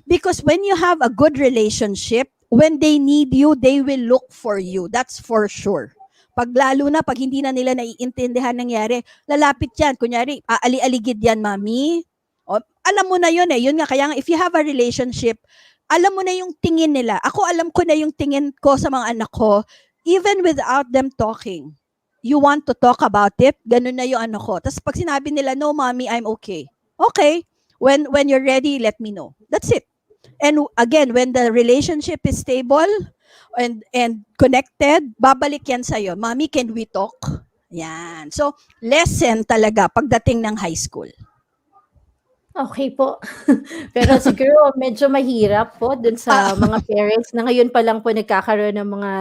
Because when you have a good relationship, when they need you, they will look for you. That's for sure. Lalo na pag hindi na nila naiintindihan nangyari, lalapit yan. Kunyari, aali-aligid yan, mami. O, alam mo na yun eh. Yun nga, kaya nga, if you have a relationship, alam mo na yung tingin nila. Ako, alam ko na yung tingin ko sa mga anak ko, even without them talking. You want to talk about it, ganun na yung anak ko. Tapos pag sinabi nila, no, mommy, I'm okay. Okay. When you're ready, let me know. That's it. And again, when the relationship is stable and connected, babalik yan sa'yo. Mommy, can we talk? Yan. So, lesson talaga pagdating ng high school. Okay po. Pero siguro medyo mahirap po dun sa mga parents na ngayon pa lang po nagkakaroon ng mga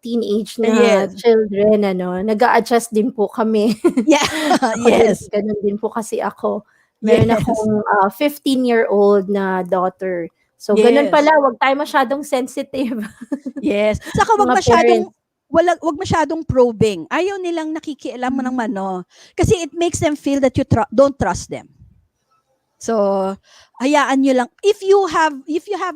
teenage na children, nag-a-adjust din po kami. Yeah. Yes. Ganun din po kasi ako. Meron akong 15-year-old na daughter. So, ganun pala, wag tayo masyadong sensitive. Yes. Saka wag masyadong probing. Ayaw nilang nakikialam mo ng mano. Kasi it makes them feel that you don't trust them. So, hayaan nyo lang. If you have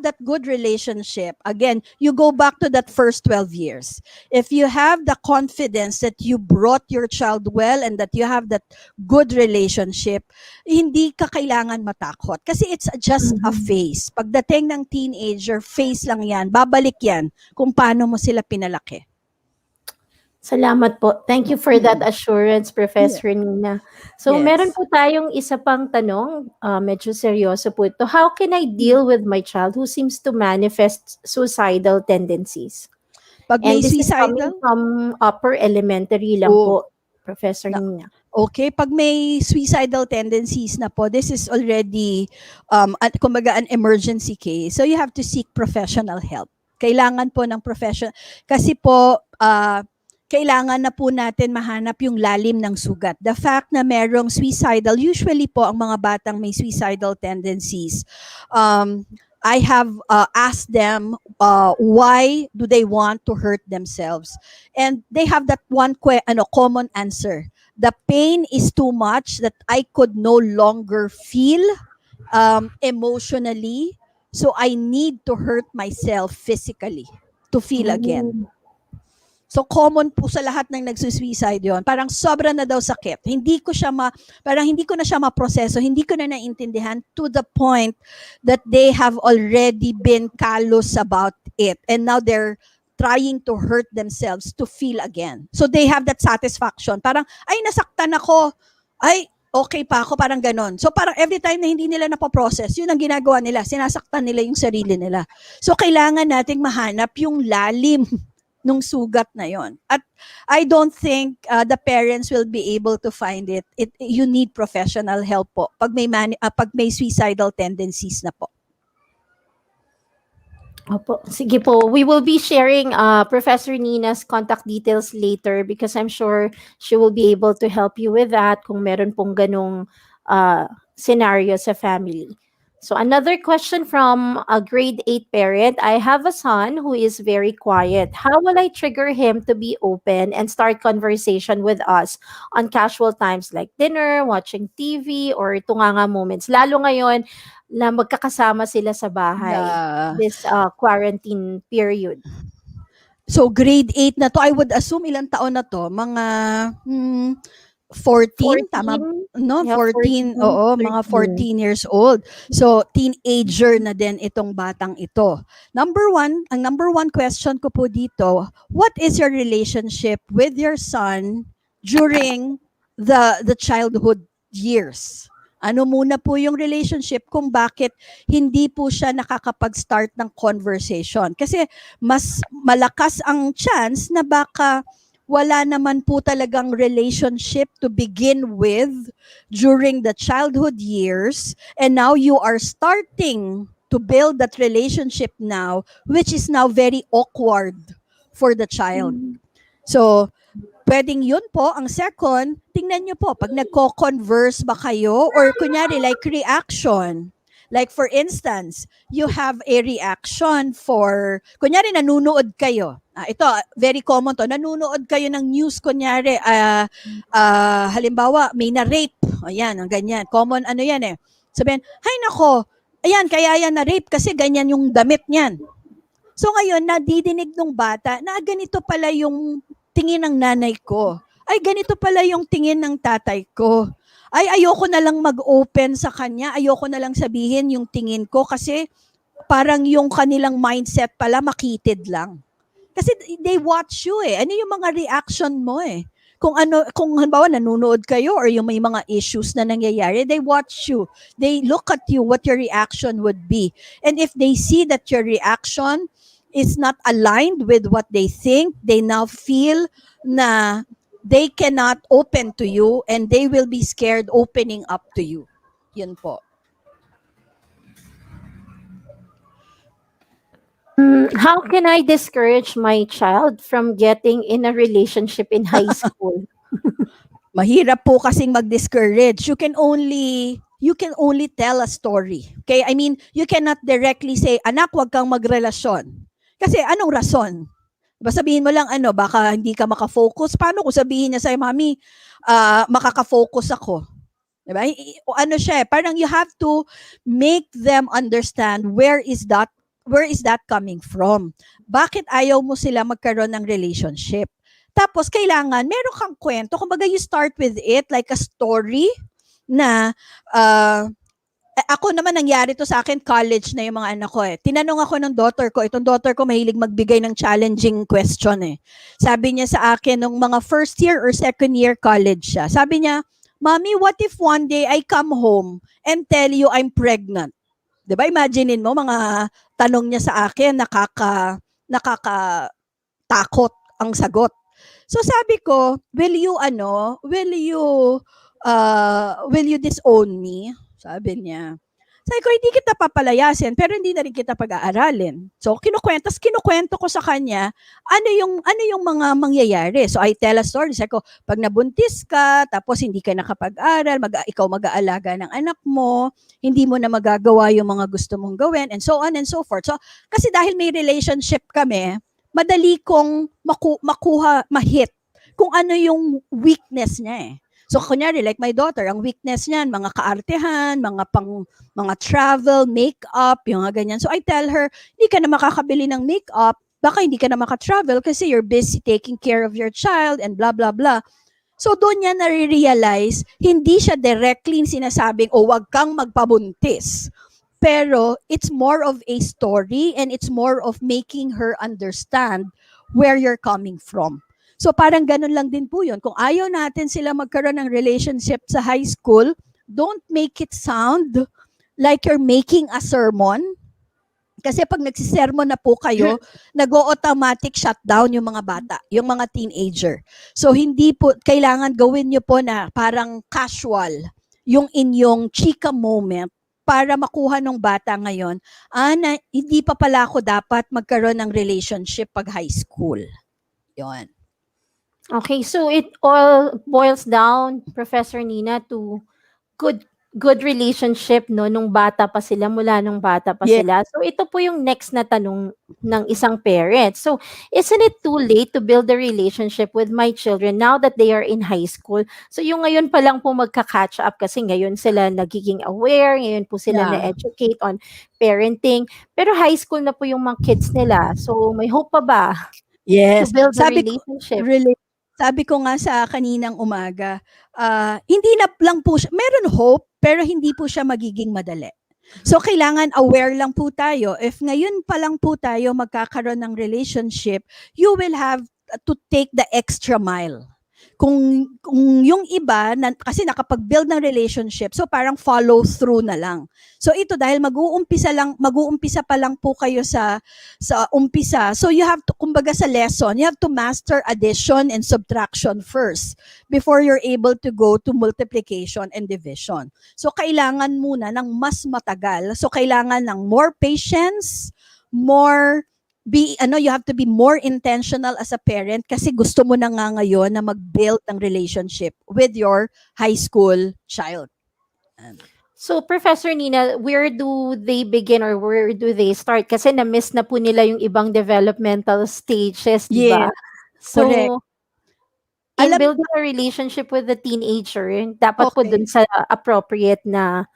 that good relationship, again, you go back to that first 12 years. If you have the confidence that you brought your child well and that you have that good relationship, hindi ka kailangan matakot. Kasi it's just a phase. Pagdating ng teenager, phase lang yan. Babalik yan kung paano mo sila pinalaki. Salamat po. Thank you for that assurance, Professor Nina. So, meron po tayong isa pang tanong, medyo seryoso po ito. How can I deal with my child who seems to manifest suicidal tendencies? Pag may this suicidal? is coming from upper elementary lang po, Professor Nina. Okay, pag may suicidal tendencies na po, this is already kumbaga an emergency case. So you have to seek professional help. Kailangan po ng professional kasi po kailangan na po natin mahanap yung lalim ng sugat. The fact na merong suicidal, usually po ang mga batang may suicidal tendencies, I have asked them why do they want to hurt themselves. And they have that one common answer. The pain is too much that I could no longer feel emotionally, so I need to hurt myself physically to feel again. So common po sa lahat ng nagsusuicide yon. Parang sobra na daw sakit. Hindi ko na siya maproseso, hindi ko na naintindihan to the point that they have already been callous about it. And now they're trying to hurt themselves to feel again. So they have that satisfaction. Parang, ay, nasaktan ako. Ay, okay pa ako, parang ganon. So parang every time na hindi nila napaprocess, yun ang ginagawa nila. Sinasaktan nila yung sarili nila. So kailangan nating mahanap yung lalim nung sugat na yon. At I don't think the parents will be able to find it. You need professional help po pag may suicidal tendencies na po. Opo. Sige po. We will be sharing Professor Nina's contact details later because I'm sure she will be able to help you with that kung meron pong ganong scenario sa family. So another question from a grade 8 parent. I have a son who is very quiet. How will I trigger him to be open and start conversation with us on casual times like dinner, watching TV, or tunganga moments? Lalo ngayon na magkakasama sila sa bahay. This quarantine period. So grade 8 na to, I would assume ilang taon na to? Mga 14, tama? No, Yeah, 14, 14, oo, mga 14 years old. So, teenager na din itong batang ito. Ang number one question ko po dito, what is your relationship with your son during the childhood years? Ano muna po yung relationship kung bakit hindi po siya nakakapag-start ng conversation? Kasi mas malakas ang chance na baka wala naman po talagang relationship to begin with during the childhood years, and now you are starting to build that relationship now, which is now very awkward for the child. So, pwedeng yun po. Ang second, tingnan nyo po, pag nagko-converse ba kayo, or kunyari like reaction. Like for instance, you have a reaction for, kunyari nanunood kayo. Ito, very common to. Nanunood kayo ng news, kunyari, halimbawa, may na-rape. Ayan, ang ganyan. Common ano yan eh. Sabihin, hay nako, ayan, kaya yan na-rape kasi ganyan yung damit niyan. So ngayon, nadidinig ng bata na ganito pala yung tingin ng nanay ko. Ay, ganito pala yung tingin ng tatay ko. Ay, ayoko na lang mag-open sa kanya. Ayoko na lang sabihin yung tingin ko kasi parang yung kanilang mindset pala makitid lang. Kasi they watch you eh. Ano yung mga reaction mo eh. Kung halimbawa nanonood kayo or yung may mga issues na nangyayari, they watch you. They look at you what your reaction would be. And if they see that your reaction is not aligned with what they think, they now feel na they cannot open to you and they will be scared opening up to you. Yun po. How can I discourage my child from getting in a relationship in high school? Mahirap po kasing mag-discourage. You can only tell a story. Okay? I mean, you cannot directly say, anak, wag kang magrelasyon. Kasi anong rason? Diba sabihin mo lang, baka hindi ka makafocus. Paano kung sabihin niya sa'yo, mami, makaka-focus ako? Diba? Ano siya, parang you have to make them understand where is that coming from? Bakit ayaw mo sila magkaroon ng relationship? Tapos, kailangan, meron kang kwento. Kumbaga, you start with it like a story na, ako naman nangyari to sa akin, college na yung mga anak ko eh. Tinanong ako ng daughter ko, itong daughter ko mahilig magbigay ng challenging question eh. Sabi niya sa akin, nung mga first year or second year college siya, sabi niya, Mommy, what if one day I come home and tell you I'm pregnant? Diba? Imaginein mo, mga tanong niya sa akin, nakakatakot ang sagot. So sabi ko, will you disown me? Sabi niya. Sabi ko, hindi kita papalayasin, pero hindi na rin kita pag-aaralin. So, kinukwento ko sa kanya, ano yung mga mangyayari. So, I tell a story. Sabi ko, pag nabuntis ka, tapos hindi ka nakapag-aral, ikaw mag-aalaga ng anak mo, hindi mo na magagawa yung mga gusto mong gawin, and so on and so forth. So, kasi dahil may relationship kami, madali kong ma-hit kung ano yung weakness niya eh. So, kunyari, like my daughter, ang weakness niyan, mga kaartehan, mga travel, makeup, yung mga ganyan. So, I tell her, hindi ka na makakabili ng makeup, baka hindi ka na makatravel kasi you're busy taking care of your child and blah, blah, blah. So, doon niya nare-realize, hindi siya directly sinasabing, wag kang magpabuntis. Pero, it's more of a story and it's more of making her understand where you're coming from. So parang ganun lang din po yun. Kung ayaw natin sila magkaroon ng relationship sa high school, don't make it sound like you're making a sermon. Kasi pag nagsisermon na po kayo, nag-automatic shutdown yung mga bata, yung mga teenager. So hindi po, kailangan gawin nyo po na parang casual yung inyong chika moment para makuha ng bata ngayon, na hindi pa pala ako dapat magkaroon ng relationship pag high school. Yun. Okay, so it all boils down, Professor Nina, to good relationship nung bata pa sila, mula nung bata pa sila. So ito po yung next na tanong ng isang parent. So isn't it too late to build a relationship with my children now that they are in high school? So yung ngayon pa lang po magka-catch up kasi ngayon sila nagiging aware, ngayon po sila na-educate on parenting. Pero high school na po yung mga kids nila. So may hope pa ba? Yes. To build a relationship? Sabi ko nga sa kaninang umaga, hindi na lang po siya, meron hope, pero hindi po siya magiging madali. So, kailangan aware lang po tayo. If ngayon pa lang po tayo magkakaroon ng relationship, you will have to take the extra mile. Kung yung iba kasi nakapag-build ng relationship, so parang follow through na lang. So ito dahil mag-uumpisa pa lang po kayo sa umpisa. So you have to, kumbaga sa lesson, you have to master addition and subtraction first before you're able to go to multiplication and division. So kailangan muna ng mas matagal. So kailangan ng more patience, more you have to be more intentional as a parent kasi gusto mo na nga ngayon na mag-build ng relationship with your high school child. So, Professor Nina, where do they begin or where do they start? Kasi na-miss na po nila yung ibang developmental stages, di ba? Yeah, correct. So, in Alam, building a relationship with the teenager, dapat po okay, dun sa appropriate na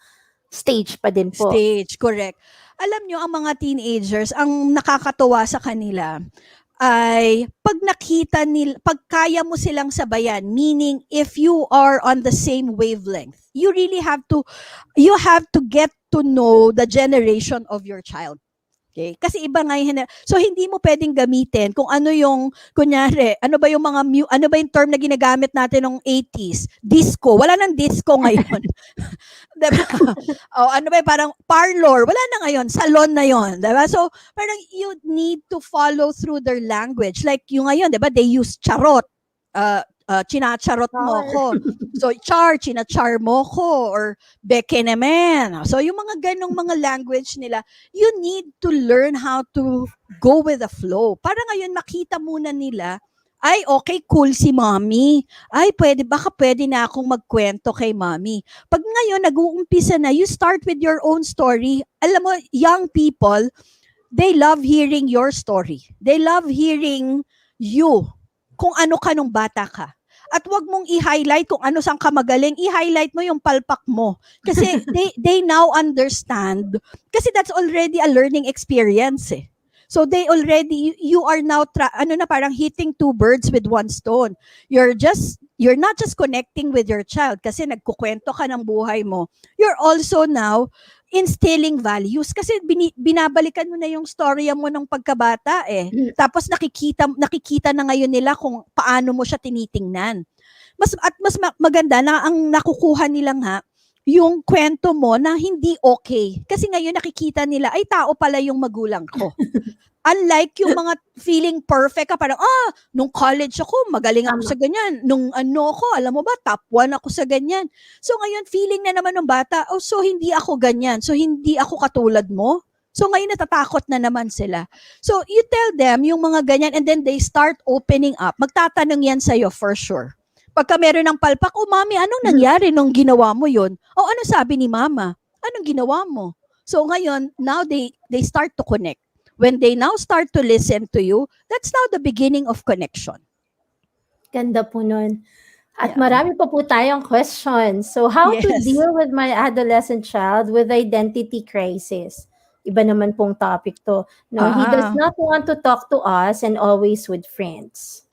stage pa din po. stage, correct. Alam nyo, ang mga teenagers, ang nakakatuwa sa kanila, ay pag nakita nila, pag kaya mo silang sabayan, meaning if you are on the same wavelength, you have to get to know the generation of your child. Okay? Kasi iba nga yung, so hindi mo pwedeng gamitin kung ano yung, kunyari, ano ba yung term na ginagamit natin ng 80s? Disco. Wala nang disco ngayon. Diba? Ano ba yung parang parlor? Wala na ngayon. Salon na yon. Diba? So, parang you need to follow through their language. Like yung ngayon, diba? They use charot. Chinacharot mo ko. So, chinachar mo ko. Or beke naman. So, yung mga ganong mga language nila, you need to learn how to go with the flow. Para ngayon, makita muna nila, ay, okay, cool si mommy. Ay, baka pwede na akong magkwento kay mommy. Pag ngayon, nag-uumpisa na, you start with your own story. Alam mo, young people, they love hearing your story. They love hearing you, kung ano ka nung bata ka. At wag mong i-highlight kung ano saan ka magaling, i-highlight mo yung palpak mo. Kasi they now understand. Kasi that's already a learning experience eh. So they already, you are now, parang hitting two birds with one stone. You're not just connecting with your child kasi nagkukwento ka ng buhay mo. You're also now instilling values kasi binabalikan mo na yung storya mo ng pagkabata eh. Tapos nakikita na ngayon nila kung paano mo siya tinitingnan. Mas maganda na ang nakukuha nila nga yung kwento mo na hindi okay. Kasi ngayon nakikita nila, ay tao pala yung magulang ko. Unlike yung mga feeling perfect ka, parang, nung college ako, magaling ako sa ganyan. Nung alam mo ba, top 1 ako sa ganyan. So ngayon, feeling na naman ng bata, so hindi ako ganyan. So hindi ako katulad mo. So ngayon, natatakot na naman sila. So you tell them yung mga ganyan and then they start opening up. Magtatanong yan sa'yo for sure. Pagka meron ng palpak, mami, anong nangyari nung ginawa mo yun? Ano sabi ni mama? Anong ginawa mo? So ngayon, now they start to connect. When they now start to listen to you, that's now the beginning of connection. Ganda po nun. At marami pa po tayong questions. So, how to deal with my adolescent child with identity crisis? Iba naman pong topic to. No, he does not want to talk to us and always with friends.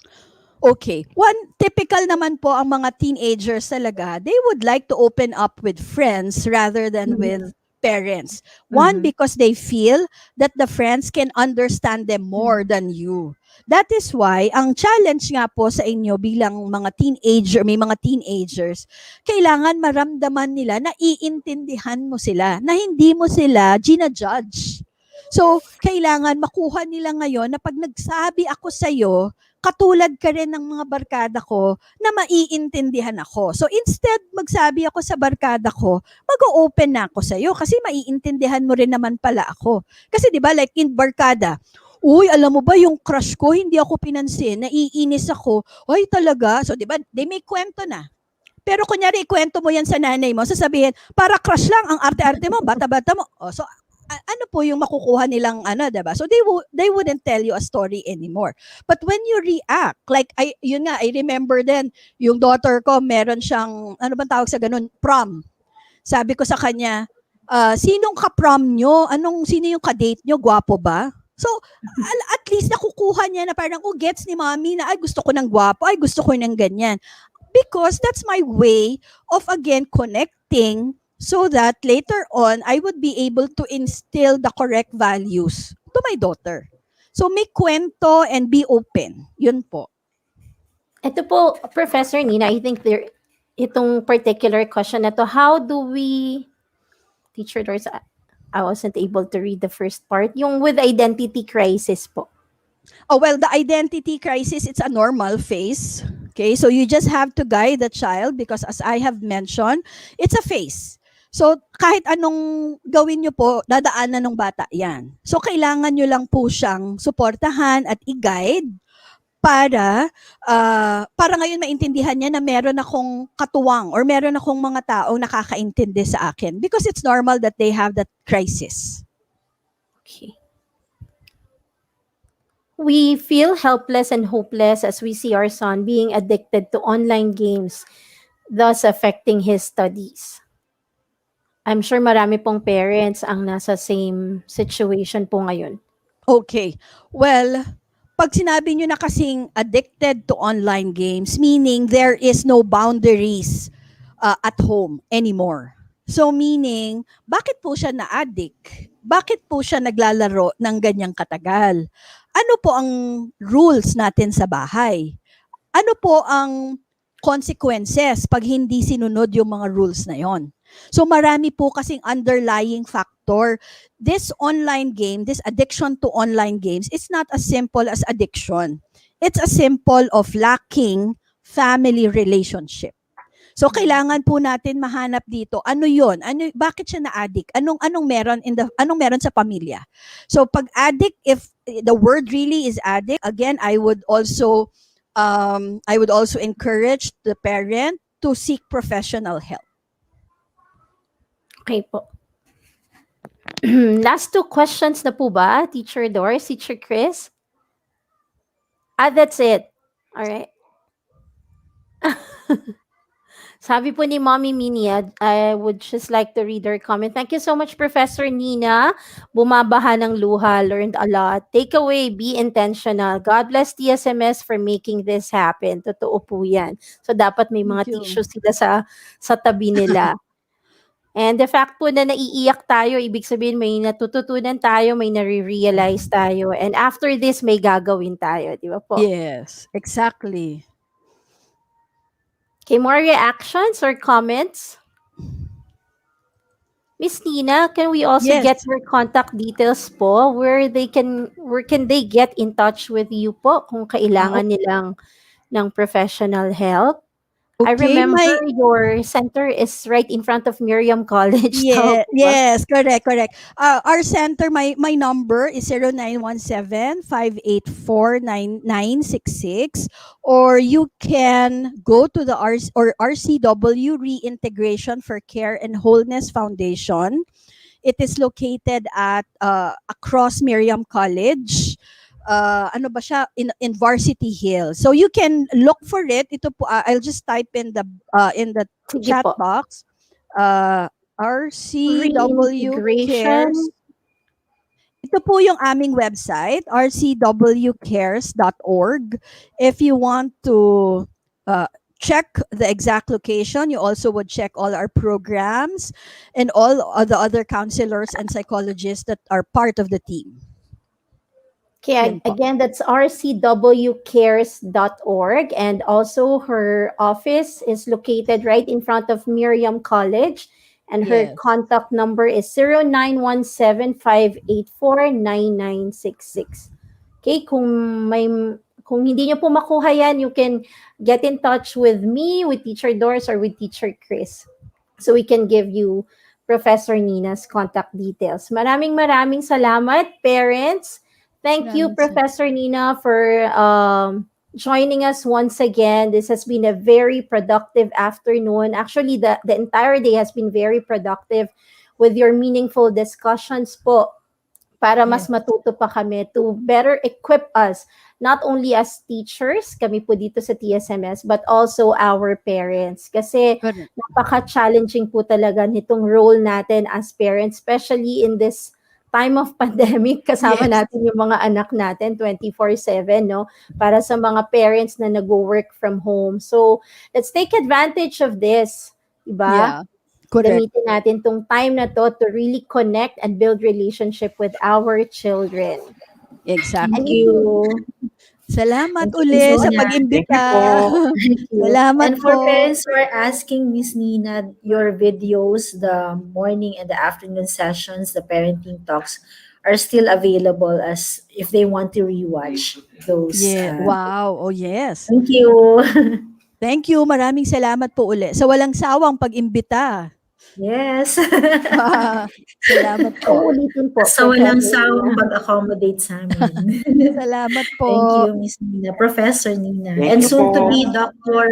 Okay. One, typical naman po ang mga teenagers talaga, they would like to open up with friends rather than with parents. One, because they feel that the friends can understand them more than you. That is why, ang challenge nga po sa inyo bilang mga may mga teenagers, kailangan maramdaman nila na iintindihan mo sila, na hindi mo sila ginajudge. So, kailangan makuha nila ngayon na pag nagsabi ako sa'yo, katulad ka rin ng mga barkada ko na maiintindihan ako. So instead magsabi ako sa barkada ko, mag-open na ako sa iyo kasi maiintindihan mo rin naman pala ako. Kasi 'di ba like in barkada, uy, alam mo ba yung crush ko, hindi ako pinansin, naiinis ako. Ay talaga. So 'di ba, they may kwento na. Pero kunyari ikwento mo yan sa nanay mo, sasabihin, para crush lang ang arte-arte mo, bata-bata mo. So ano po yung makukuha nilang diba? So they wouldn't tell you a story anymore. But when you react, like I remember then yung daughter ko, meron siyang bang tawag sa ganun, prom. Sabi ko sa kanya, sinong ka-prom nyo? Sino yung ka-date nyo? Gwapo ba? So, at least nakukuha niya na parang, gets ni mommy na, ay gusto ko ng gwapo, ay gusto ko ng ganyan. Because that's my way of again connecting so that later on, I would be able to instill the correct values to my daughter. So, make kwento and be open. Yun po. Ito po, Professor Nina, I think itong particular question na to, how do we, teacher Doris, I wasn't able to read the first part, yung with identity crisis po. Oh, well, the identity crisis, it's a normal phase. Okay, so you just have to guide the child because as I have mentioned, it's a phase. So, kahit anong gawin nyo po, dadaanan ng bata yan. So, kailangan nyo lang po siyang suportahan at i-guide para ngayon maintindihan niya na meron akong katuwang or meron akong mga taong nakakaintindi sa akin because it's normal that they have that crisis. Okay. We feel helpless and hopeless as we see our son being addicted to online games, thus affecting his studies. I'm sure marami pong parents ang nasa same situation po ngayon. Okay. Well, pag sinabi nyo na kasing addicted to online games, meaning there is no boundaries at home anymore. So meaning, bakit po siya na-addict? Bakit po siya naglalaro ng ganyang katagal? Ano po ang rules natin sa bahay? Ano po ang consequences pag hindi sinunod yung mga rules na yon? So marami po kasing underlying factor. This online game, this addiction to online games, it's not as simple as addiction. It's a simple of lacking family relationship. So kailangan po natin mahanap dito ano 'yon? Bakit siya na-addict? Anong meron sa pamilya? So pag addict, if the word really is addict, again I would also encourage the parent to seek professional help. Okay po. Last two questions na po ba, Teacher Doris, Teacher Chris? That's it. All right. Sabi po ni Mommy Minnie, I would just like to read her comment. Thank you so much, Professor Nina. Bumabaha ng luha, learned a lot. Takeaway, be intentional. God bless TSMS for making this happen. Totoo po yan. So, dapat may mga Thank you. tissues sila sa tabi nila. And the fact po na naiiyak tayo, ibig sabihin may natututunan tayo, may nare-realize tayo. And after this, may gagawin tayo. Di ba po? Yes, exactly. Okay, more reactions or comments? Miss Nina, can we also Yes. get your contact details po where can they get in touch with you po kung kailangan nilang ng professional help? I Okay, remember your center is right in front of Miriam College. Yeah, yes, correct. Our center, my number is 0917-584-9966, or you can go to the RCW Reintegration for Care and Wholeness Foundation. It is located at across Miriam College. Ano ba siya, in Varsity Hill. So you can look for it. Ito po, I'll just type in the Sige chat po. box. RCW Cares. Reintegration. Ito po yung aming website, rcwcares.org. If you want to check the exact location, you also would check all our programs and all of the other counselors and psychologists that are part of the team. Okay, again, that's rcwcares.org, and also her office is located right in front of Miriam College, and her contact number is 0917-584-9966. Okay, kung hindi nyo po makuha yan, you can get in touch with me, with Teacher Doris, or with Teacher Chris. So we can give you Professor Nina's contact details. Maraming salamat, parents. Thank you, Professor Nina, for joining us once again. This has been a very productive afternoon. Actually, the entire day has been very productive with your meaningful discussions po, para mas matuto pa kami to better equip us, not only as teachers, kami po dito sa TSMS, but also our parents. Kasi napaka-challenging po talaga nitong role natin as parents, especially in this time of pandemic, kasama natin yung mga anak natin 24/7, no? Para sa mga parents na nag-work from home. So, let's take advantage of this, diba? Yeah, correct. Gamitin natin tong time na to to really connect and build relationship with our children. Exactly. Thank you. Salamat Thank you, Miss uli sa Nina. Thank you pag-imbita. po. Thank you. Salamat And for po. parents who are asking Miss Nina, your videos, the morning and the afternoon sessions, the parenting talks, are still available as if they want to rewatch those. Yeah. Wow. Oh, yes. Thank you. Thank you. Maraming salamat po uli sa walang sawang pag-imbita. Yes. Salamat po. Uulitin po, Sa walang Professor sawang Nina. pag-accommodate sa amin. Salamat Thank po. you, Miss Nina. Professor Nina. Thank And you soon to po. be Dr.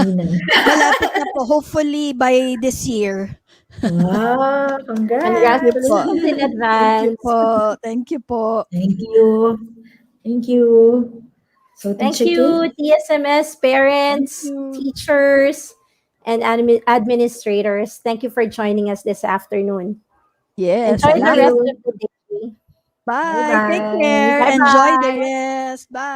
Nina. Malapit na po. Hopefully by this year. Wow, Thank you congrats. po. Congratulations in Thank you advance. po. Thank you po. Thank you. Thank you. So, Thank Teacher Kay? you, TSMS Thank parents, you. teachers, and administrators. Thank you for joining us this afternoon. Yes. Enjoy Thank the Salamat. rest you. of the day. Bye. Take Bye-bye. care. Enjoy the Bye-bye. rest. Bye.